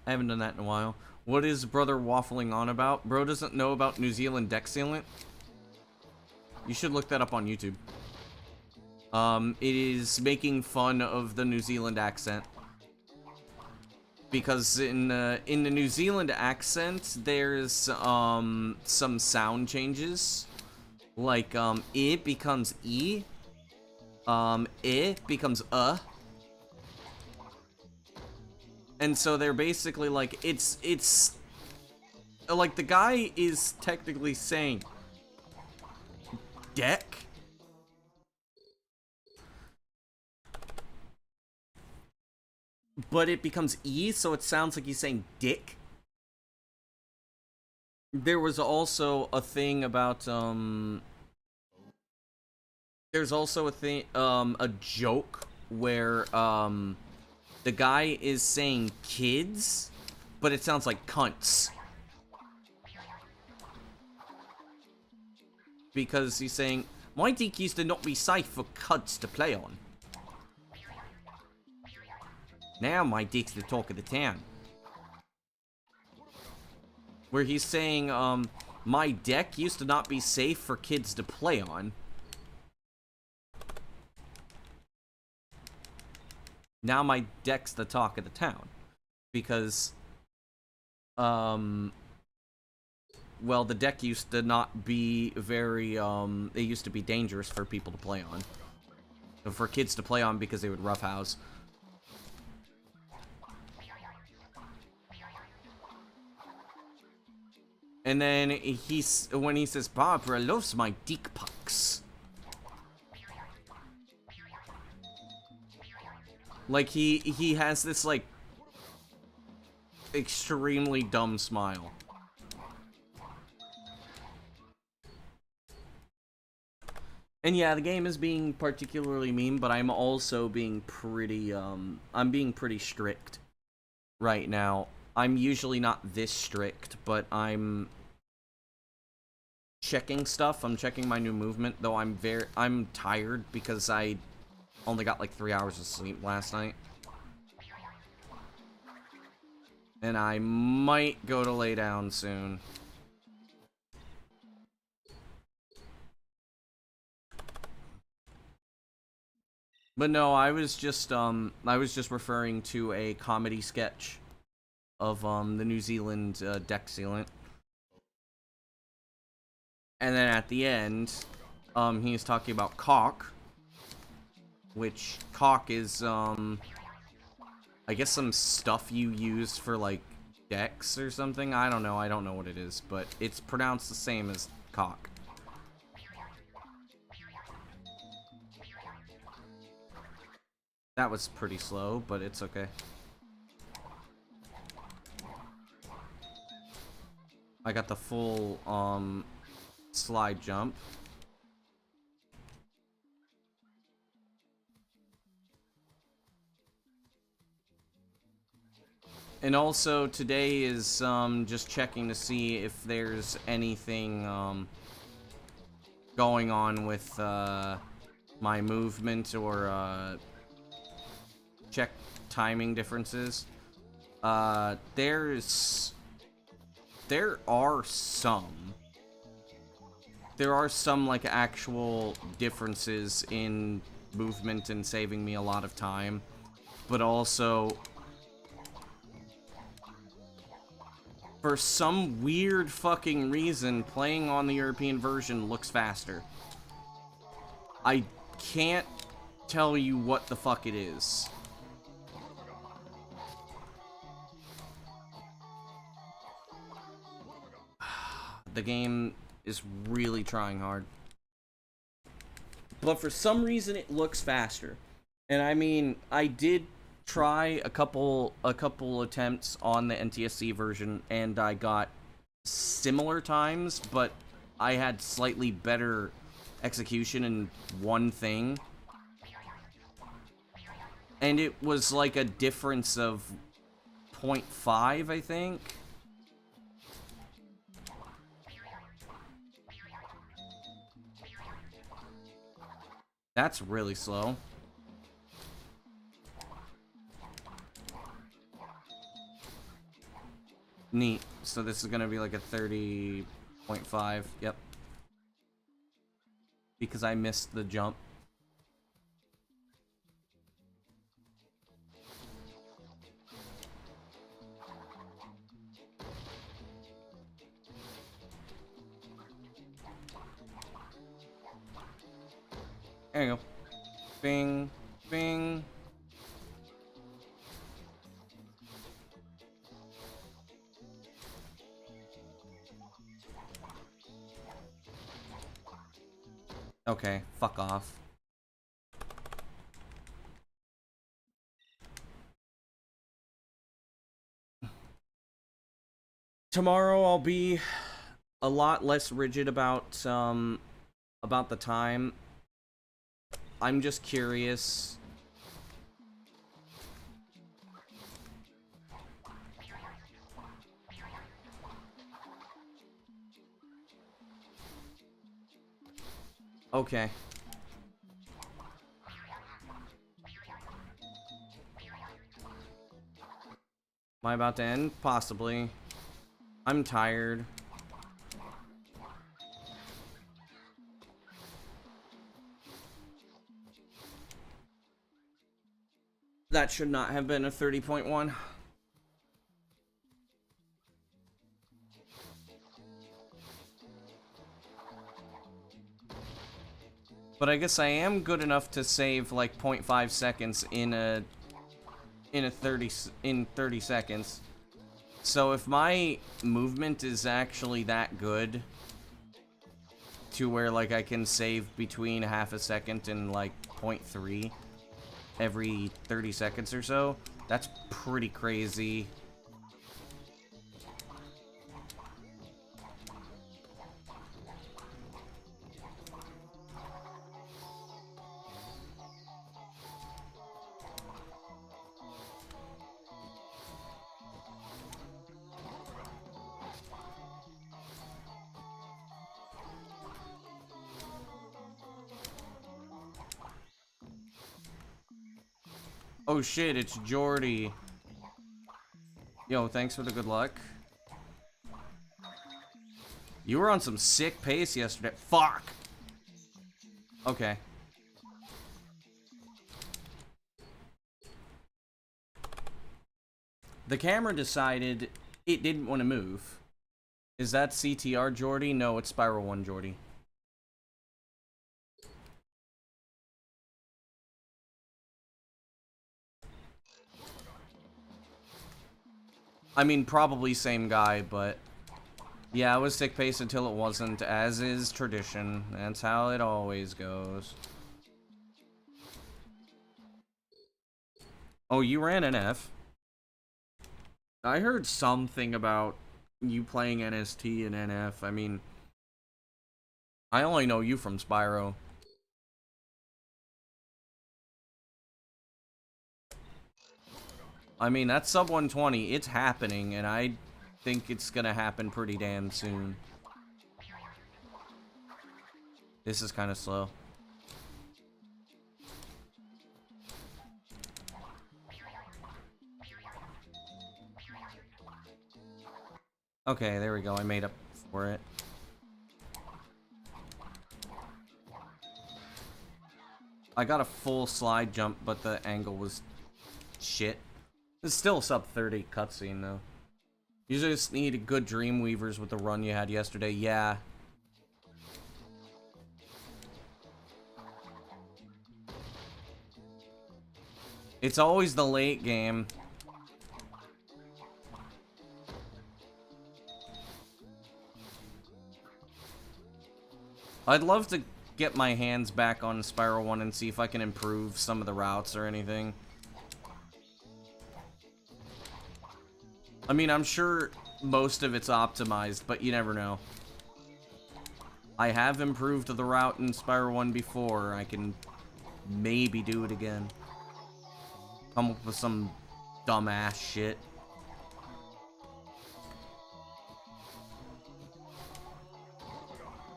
I haven't done that in a while. What is brother waffling on about? Bro doesn't know about New Zealand deck sealant? You should look that up on YouTube. It is making fun of the New Zealand accent. Because in the New Zealand accent, there's, some sound changes. Like, it becomes E. It becomes And so they're basically like, it's like the guy is technically saying deck. But it becomes E, so it sounds like he's saying dick. There was also a thing about, there's also a thing, a joke where, the guy is saying kids, but it sounds like cunts. Because he's saying, my dick used to not be safe for cunts to play on. Now my dick's the talk of the town. Where he's saying, my deck used to not be safe for kids to play on. Now my deck's the talk of the town. Because, well, the deck used to not be very, it used to be dangerous for people to play on. For kids to play on because they would roughhouse. And then when he says, Barbara loves my dick pucks. Like, he has this, like, extremely dumb smile. And yeah, the game is being particularly mean, but I'm also being pretty, I'm being pretty strict right now. I'm usually not this strict, but I'm checking stuff. I'm checking my new movement, though I'm tired because I only got like 3 hours of sleep last night. And I might go to lay down soon. But no, I was just referring to a comedy sketch of, the New Zealand, deck sealant. And then at the end, he's talking about cock. Which, cock is, I guess some stuff you use for, like, decks or something? I don't know what it is, but it's pronounced the same as cock. That was pretty slow, but it's okay. I got the full, slide jump. And also, today is just checking to see if there's anything going on with my movement or check timing differences. There are some like actual differences in movement and saving me a lot of time, but also for some weird fucking reason, playing on the European version looks faster. I can't tell you what the fuck it is. The game is really trying hard. But for some reason it looks faster. And I mean, I did try a couple attempts on the NTSC version and I got similar times, but I had slightly better execution in one thing. And it was like a difference of 0.5, I think. That's really slow. Neat. So this is gonna be like a 30.5. Yep. Because I missed the jump. There you go. Bing. Bing. Okay, fuck off. Tomorrow I'll be a lot less rigid about the time. I'm just curious. Okay. Am I about to end? Possibly. I'm tired. That should not have been a 30.1. But I guess I am good enough to save like 0.5 seconds in 30 seconds. So if my movement is actually that good to where like I can save between half a second and like 0.3 every 30 seconds or so, that's pretty crazy. Oh shit, it's Jordy. Yo, thanks for the good luck. You were on some sick pace yesterday. Fuck! Okay. The camera decided it didn't want to move. Is that CTR Jordy? No, it's Spiral 1 Jordy. I mean, probably same guy, but yeah, it was sick pace until it wasn't, as is tradition. That's how it always goes. Oh, you ran NF? I heard something about you playing NST and NF. I mean, I only know you from Spyro. I mean, that's sub 120. It's happening, and I think it's gonna happen pretty damn soon. This is kind of slow. Okay, there we go. I made up for it. I got a full slide jump, but the angle was shit. It's still sub 30 cutscene, though. You just need good Dreamweavers with the run you had yesterday. Yeah. It's always the late game. I'd love to get my hands back on Spyro 1 and see if I can improve some of the routes or anything. I mean, I'm sure most of it's optimized, but you never know. I have improved the route in Spyro 1 before. I can maybe do it again. Come up with some dumbass shit.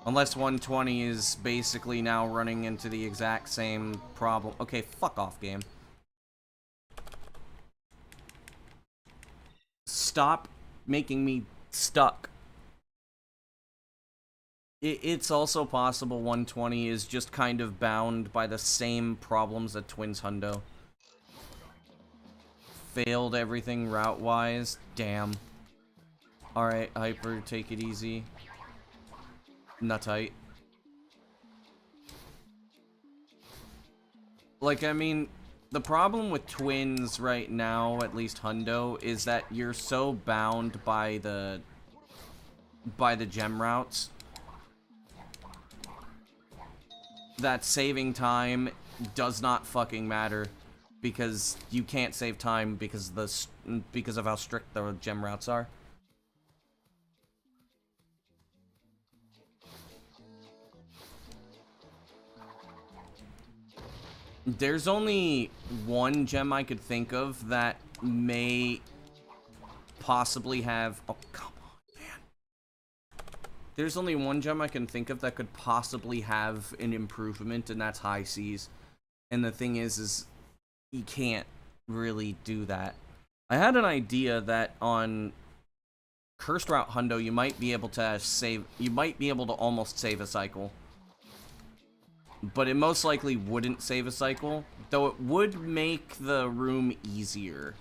Unless 120 is basically now running into the exact same problem. Okay, fuck off, game. Stop making me stuck. It's also possible 120 is just kind of bound by the same problems that Twins Hundo. Failed everything route-wise. Damn. Alright, Hyper, take it easy. Nutite. Like, I mean, the problem with Twins right now, at least Hundo, is that you're so bound by the gem routes that saving time does not fucking matter, because you can't save time because of how strict the gem routes are. There's only one gem I could think of that may possibly have... Oh, come on, man. There's only one gem I can think of that could possibly have an improvement, and that's High Seas. And the thing is you can't really do that. I had an idea that on Cursed Route Hundo, you might be able to save... You might be able to almost save a cycle. But it most likely wouldn't save a cycle, though it would make the room easier.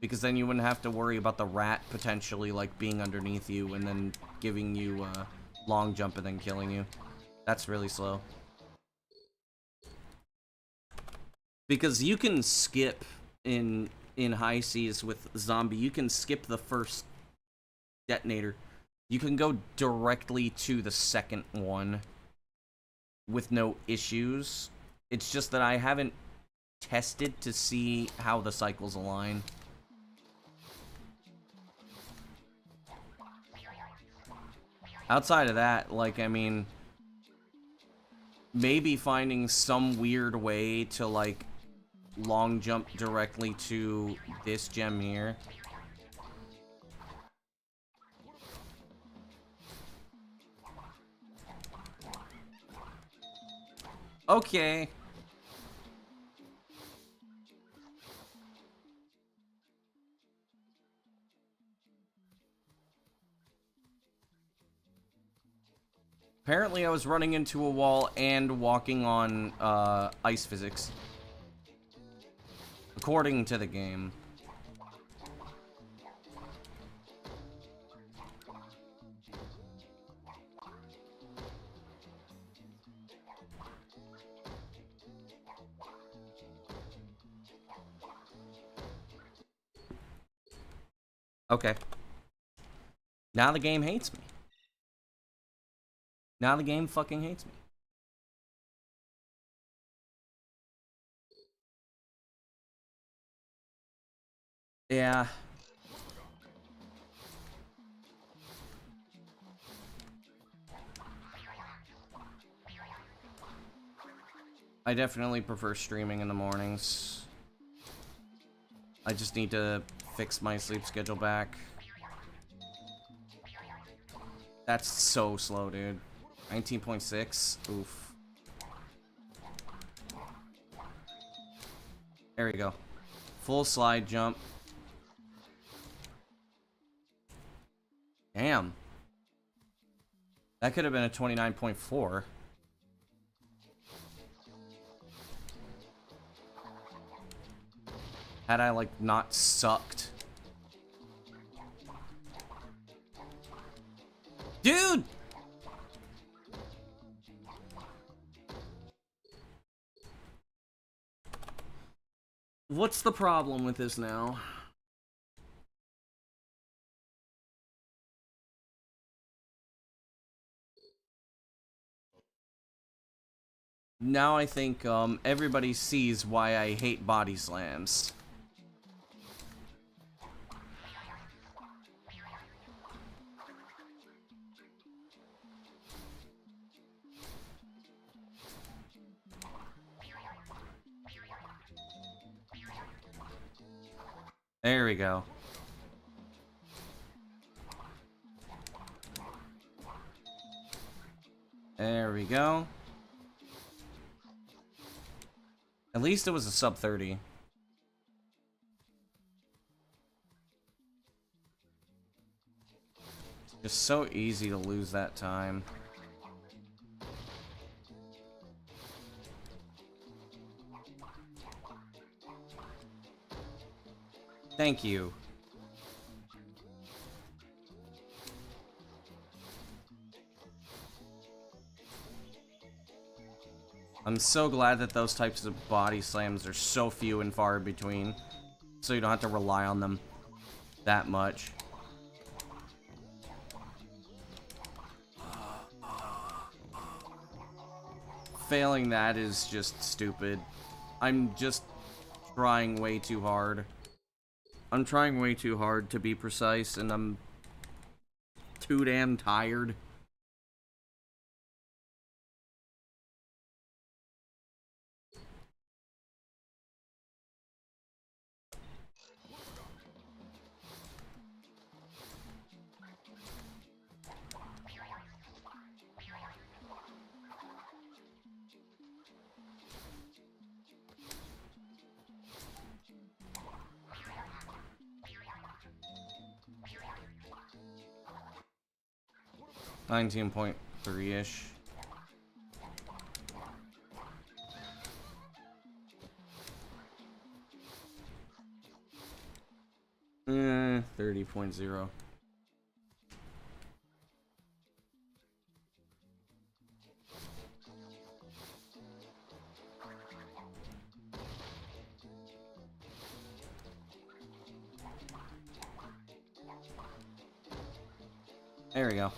Because then you wouldn't have to worry about the rat potentially, like, being underneath you and then giving you a long jump and then killing you. That's really slow. Because you can skip in High Seas with Zombie, you can skip the first detonator. You can go directly to the second one with no issues. It's just that I haven't tested to see how the cycles align. Outside of that, like, I mean, maybe finding some weird way to, like, long jump directly to this gem here. Okay. Apparently I was running into a wall and walking on ice physics. According to the game. Okay. Now the game hates me. Now the game fucking hates me. Yeah. I definitely prefer streaming in the mornings. I just need to fix my sleep schedule back. That's so slow, dude. 19.6. Oof. There we go. Full slide jump. Damn. That could have been a 29.4. Had I, like, not sucked. Dude! What's the problem with this now? Now I think everybody sees why I hate body slams. There we go. There we go. At least it was a sub 30. Just so easy to lose that time. Thank you. I'm so glad that those types of body slams are so few and far between, so you don't have to rely on them that much. Failing that is just stupid. I'm just trying way too hard. I'm trying way too hard to be precise, and I'm too damn tired. $19.3-ish. $30.0. There we go.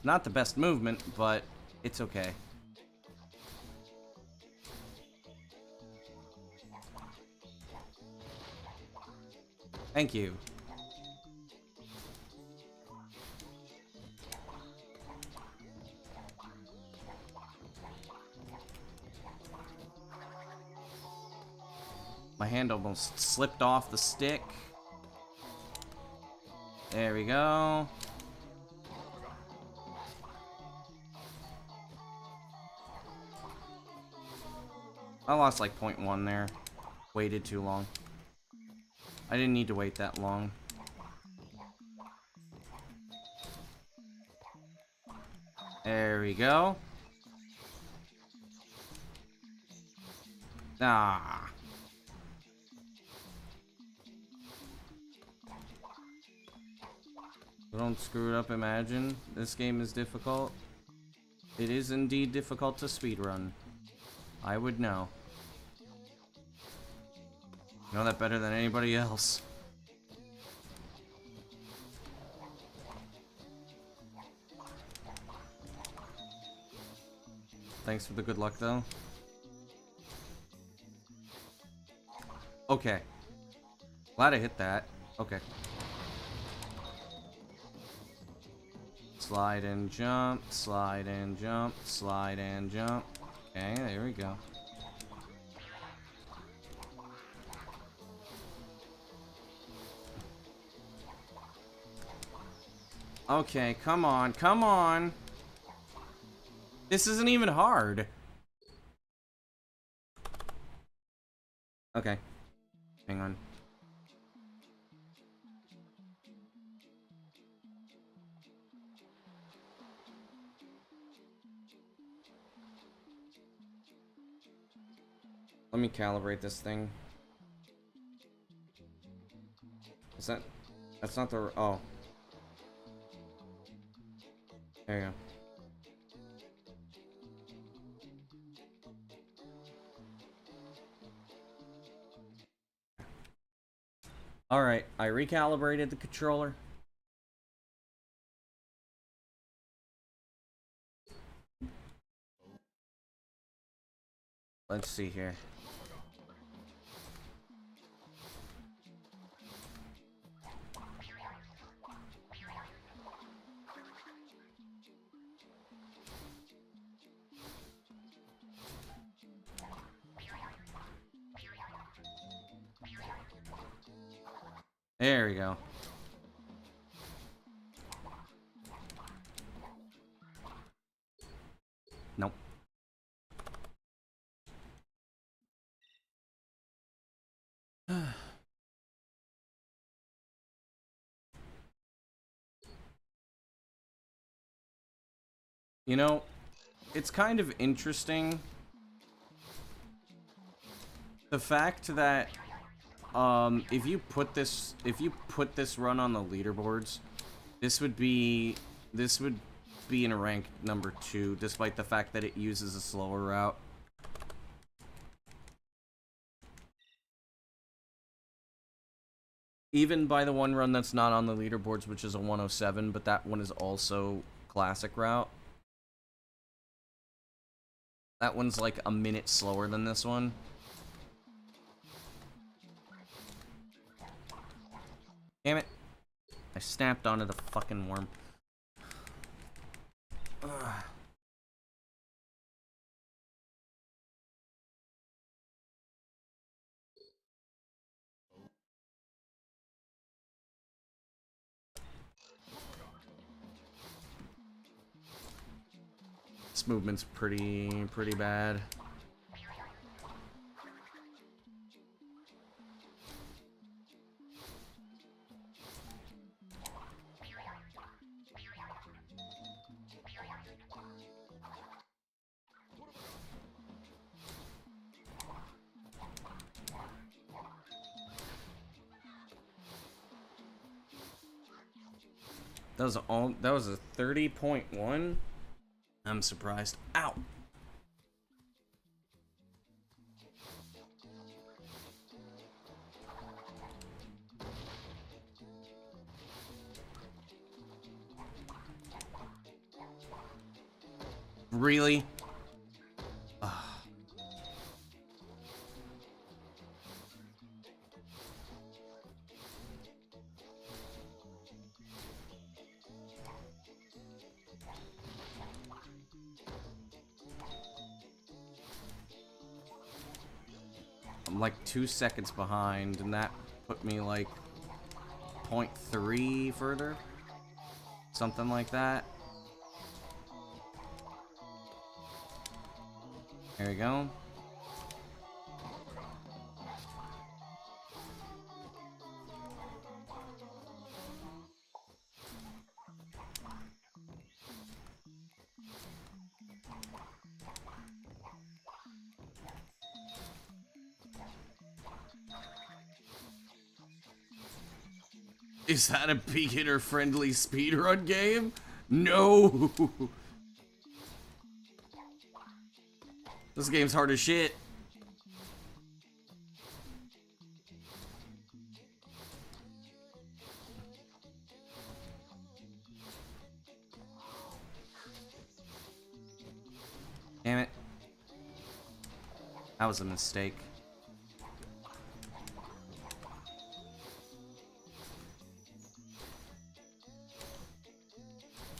Not the best movement, but it's okay. Thank you. My hand almost slipped off the stick. There we go. I lost like 0.1 there. Waited too long. I didn't need to wait that long. There we go. Ah. Don't screw it up, imagine. This game is difficult. It is indeed difficult to speedrun. I would know. Know that better than anybody else. Thanks for the good luck, though. Okay. Glad I hit that. Okay. Slide and jump, slide and jump, slide and jump. Okay, there we go. Okay, come on, come on. This isn't even hard. Okay. Hang on. Let me calibrate this thing. Is that... That's not the... Oh. There you go. Alright, I recalibrated the controller. Let's see here. There we go. Nope. You know, it's kind of interesting the fact that if you put this run on the leaderboards, this would be in a rank number 2, despite the fact that it uses a slower route. Even by the one run that's not on the leaderboards, which is a 107, but that one is also classic route. That one's like a minute slower than this one. Damn it. I snapped onto the fucking worm. Ugh. This movement's pretty bad. That was a 30.1. I'm surprised. Ow. Really? I'm like 2 seconds behind, and that put me like 0.3 further. Something like that. There we go. Is that a beginner-friendly speedrun game? No! This game's hard as shit. Damn it. That was a mistake.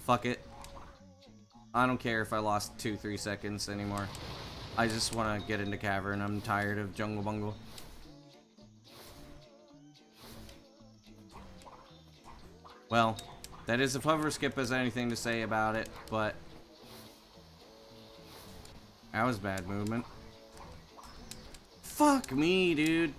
Fuck it. I don't care if I lost 2-3 seconds anymore. I just want to get into Cavern. I'm tired of Jungle Bungle. Well, that is if Hover Skip has anything to say about it, but that was bad movement. Fuck me, dude.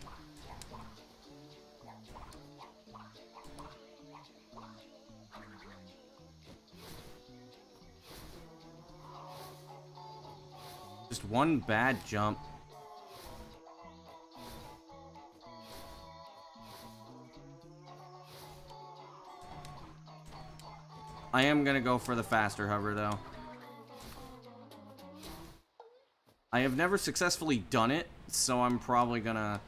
Just one bad jump. I am gonna go for the faster hover, though. I have never successfully done it, so I'm probably gonna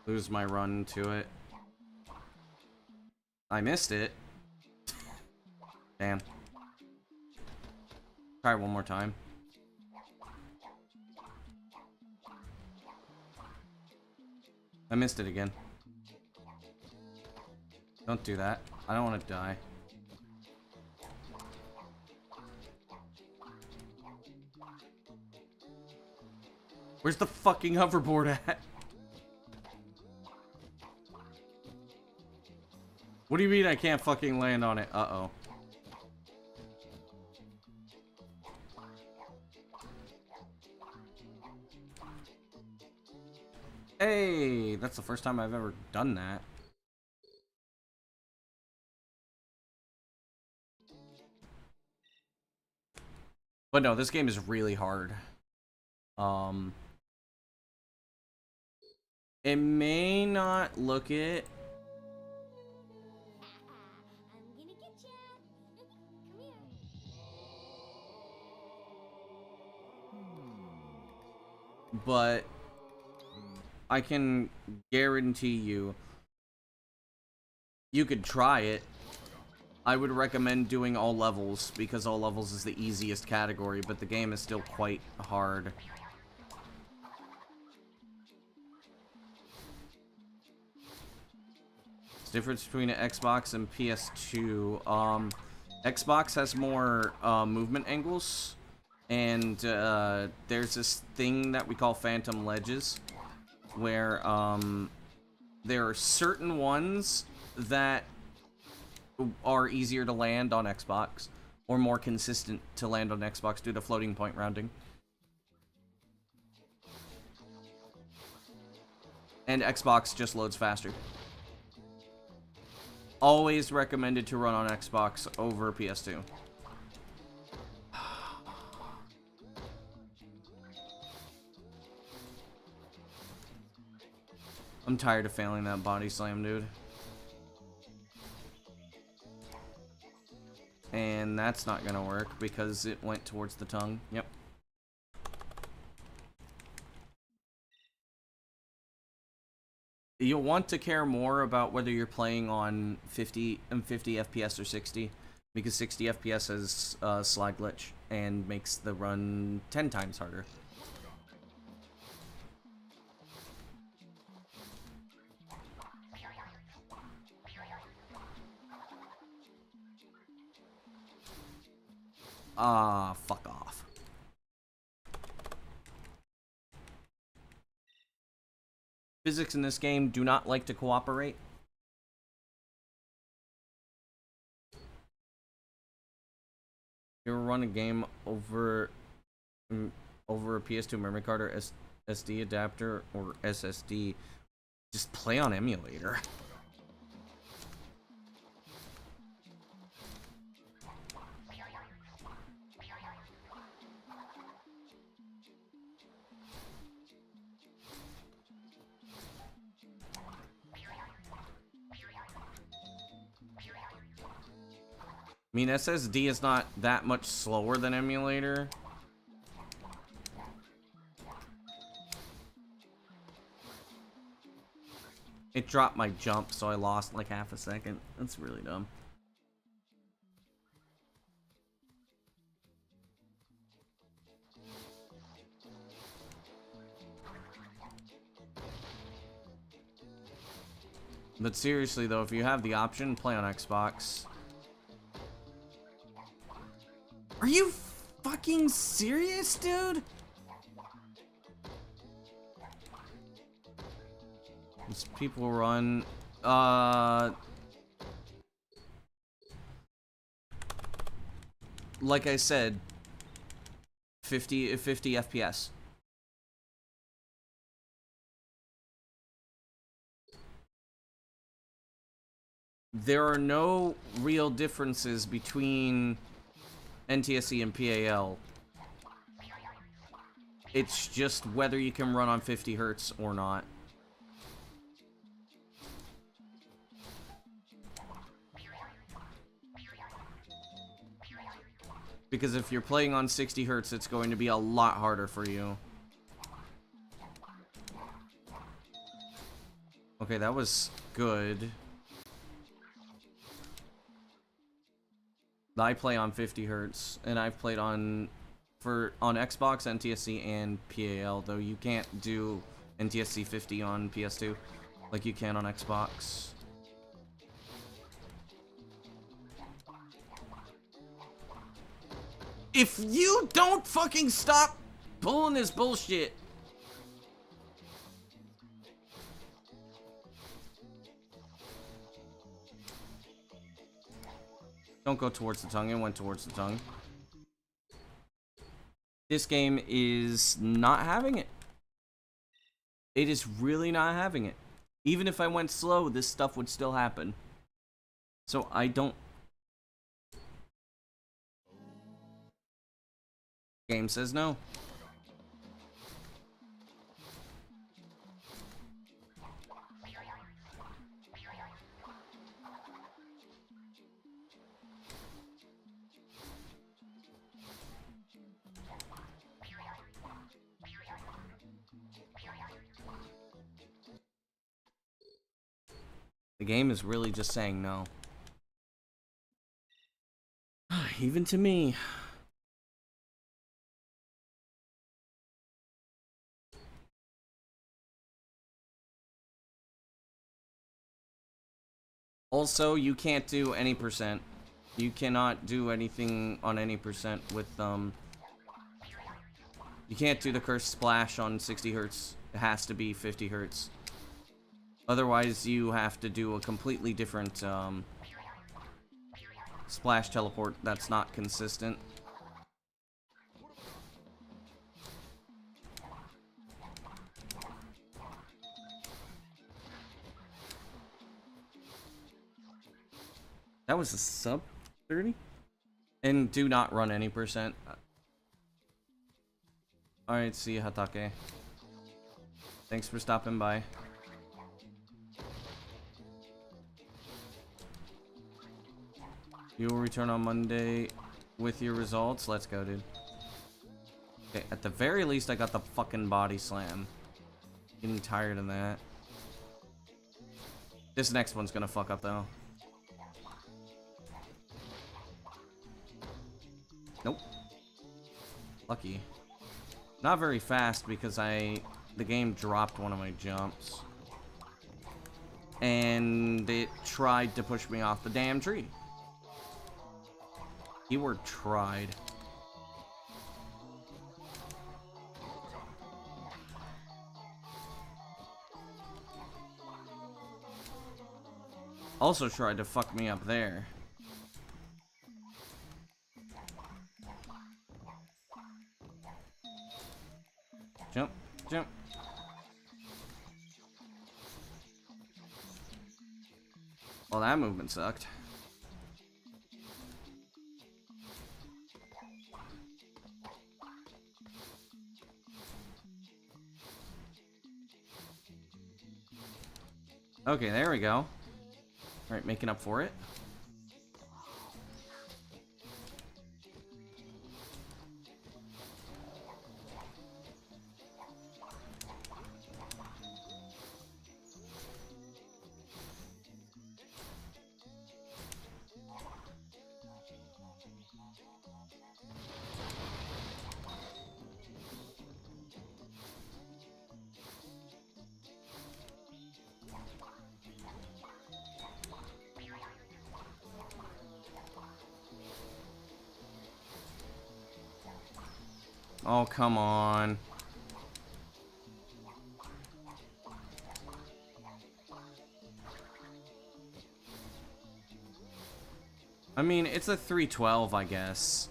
lose my run to it. I missed it. Damn. Try one more time. I missed it again. Don't do that. I don't want to die. Where's the fucking hoverboard at? What do you mean I can't fucking land on it? Uh-oh. Hey, that's the first time I've ever done that. But no, this game is really hard. It may not look it. I'm gonna get ya. Come here. But I can guarantee you could try it. I would recommend doing all levels because all levels is the easiest category, but the game is still quite hard. It's the difference between an Xbox and PS2. Xbox has more movement angles, and there's this thing that we call phantom ledges, where there are certain ones that are easier to land on Xbox, or more consistent to land on Xbox due to floating point rounding. And Xbox just loads faster. Always recommended to run on Xbox over PS2. I'm tired of failing that body slam, dude. And that's not gonna work because it went towards the tongue. Yep. You'll want to care more about whether you're playing on 50 FPS or 60, because 60 FPS has slide glitch and makes the run 10 times harder. Ah, fuck off. Physics in this game do not like to cooperate. You ever run a game over a PS2 memory card or SD adapter or SSD? Just play on emulator. I mean, SSD is not that much slower than emulator. It dropped my jump, so I lost like half a second. That's really dumb. But seriously though, if you have the option, play on Xbox. Are you fucking serious, dude? most people run. Like I said, 50 FPS. There are no real differences between NTSC and PAL. It's just whether you can run on 50 hertz or not. Because if you're playing on 60 hertz, it's going to be a lot harder for you. Okay, that was good. I play on 50 hertz, and I've played on Xbox, NTSC, and PAL, though you can't do NTSC 50 on PS2 like you can on Xbox. If you don't fucking stop pulling this bullshit. Don't go towards the tongue. It went towards the tongue. This game is not having it. It is really not having it. Even if I went slow, this stuff would still happen. So I don't... Game says no. The game is really just saying no. Even to me. Also, you can't do any percent. You cannot do anything on any percent with, You can't do the cursed splash on 60 hertz. It has to be 50 hertz. Otherwise, you have to do a completely different, splash teleport that's not consistent. That was a sub 30? And do not run any percent. Alright, see you, Hatake. Thanks for stopping by. You will return on Monday with your results. Let's go, dude. Okay, at the very least, I got the fucking body slam. Getting tired of that. This next one's gonna fuck up, though. Nope. Lucky. Not very fast because the game dropped one of my jumps. And it tried to push me off the damn tree. Keyword tried. Also tried to fuck me up there. Jump, jump. Well, that movement sucked. Okay, there we go. Alright, making up for it. Oh, come on. I mean, it's a 312, I guess.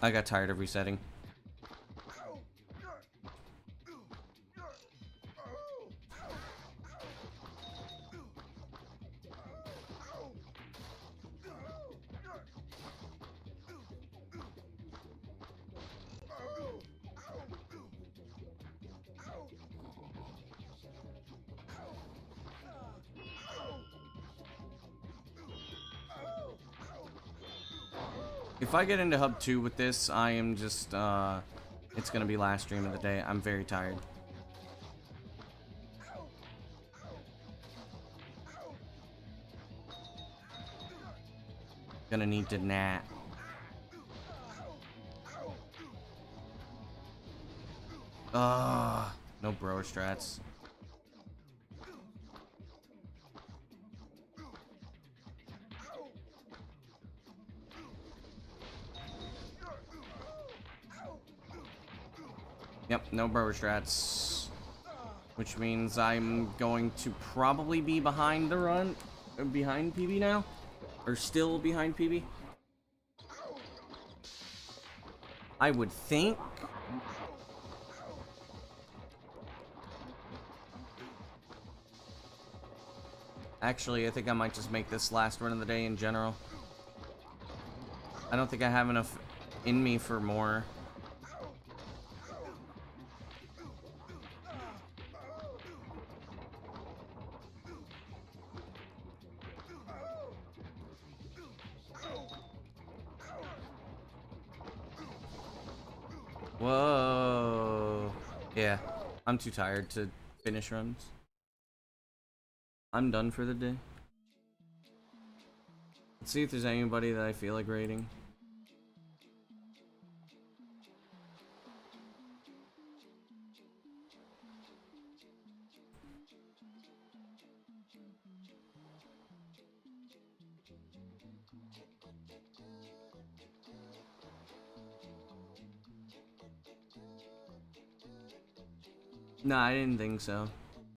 I got tired of resetting. If I get into Hub 2 with this, I am just, it's gonna be last stream of the day. I'm very tired. Gonna need to nap. No bro strats. Yep, no bro strats. Which means I'm going to probably be behind the run. Behind PB now? Or still behind PB? I would think. Actually, I think I might just make this last run of the day in general. I don't think I have enough in me for more. Whoa. Yeah, I'm too tired to finish runs. I'm done for the day. Let's see if there's anybody that I feel like raiding. Nah, I didn't think so.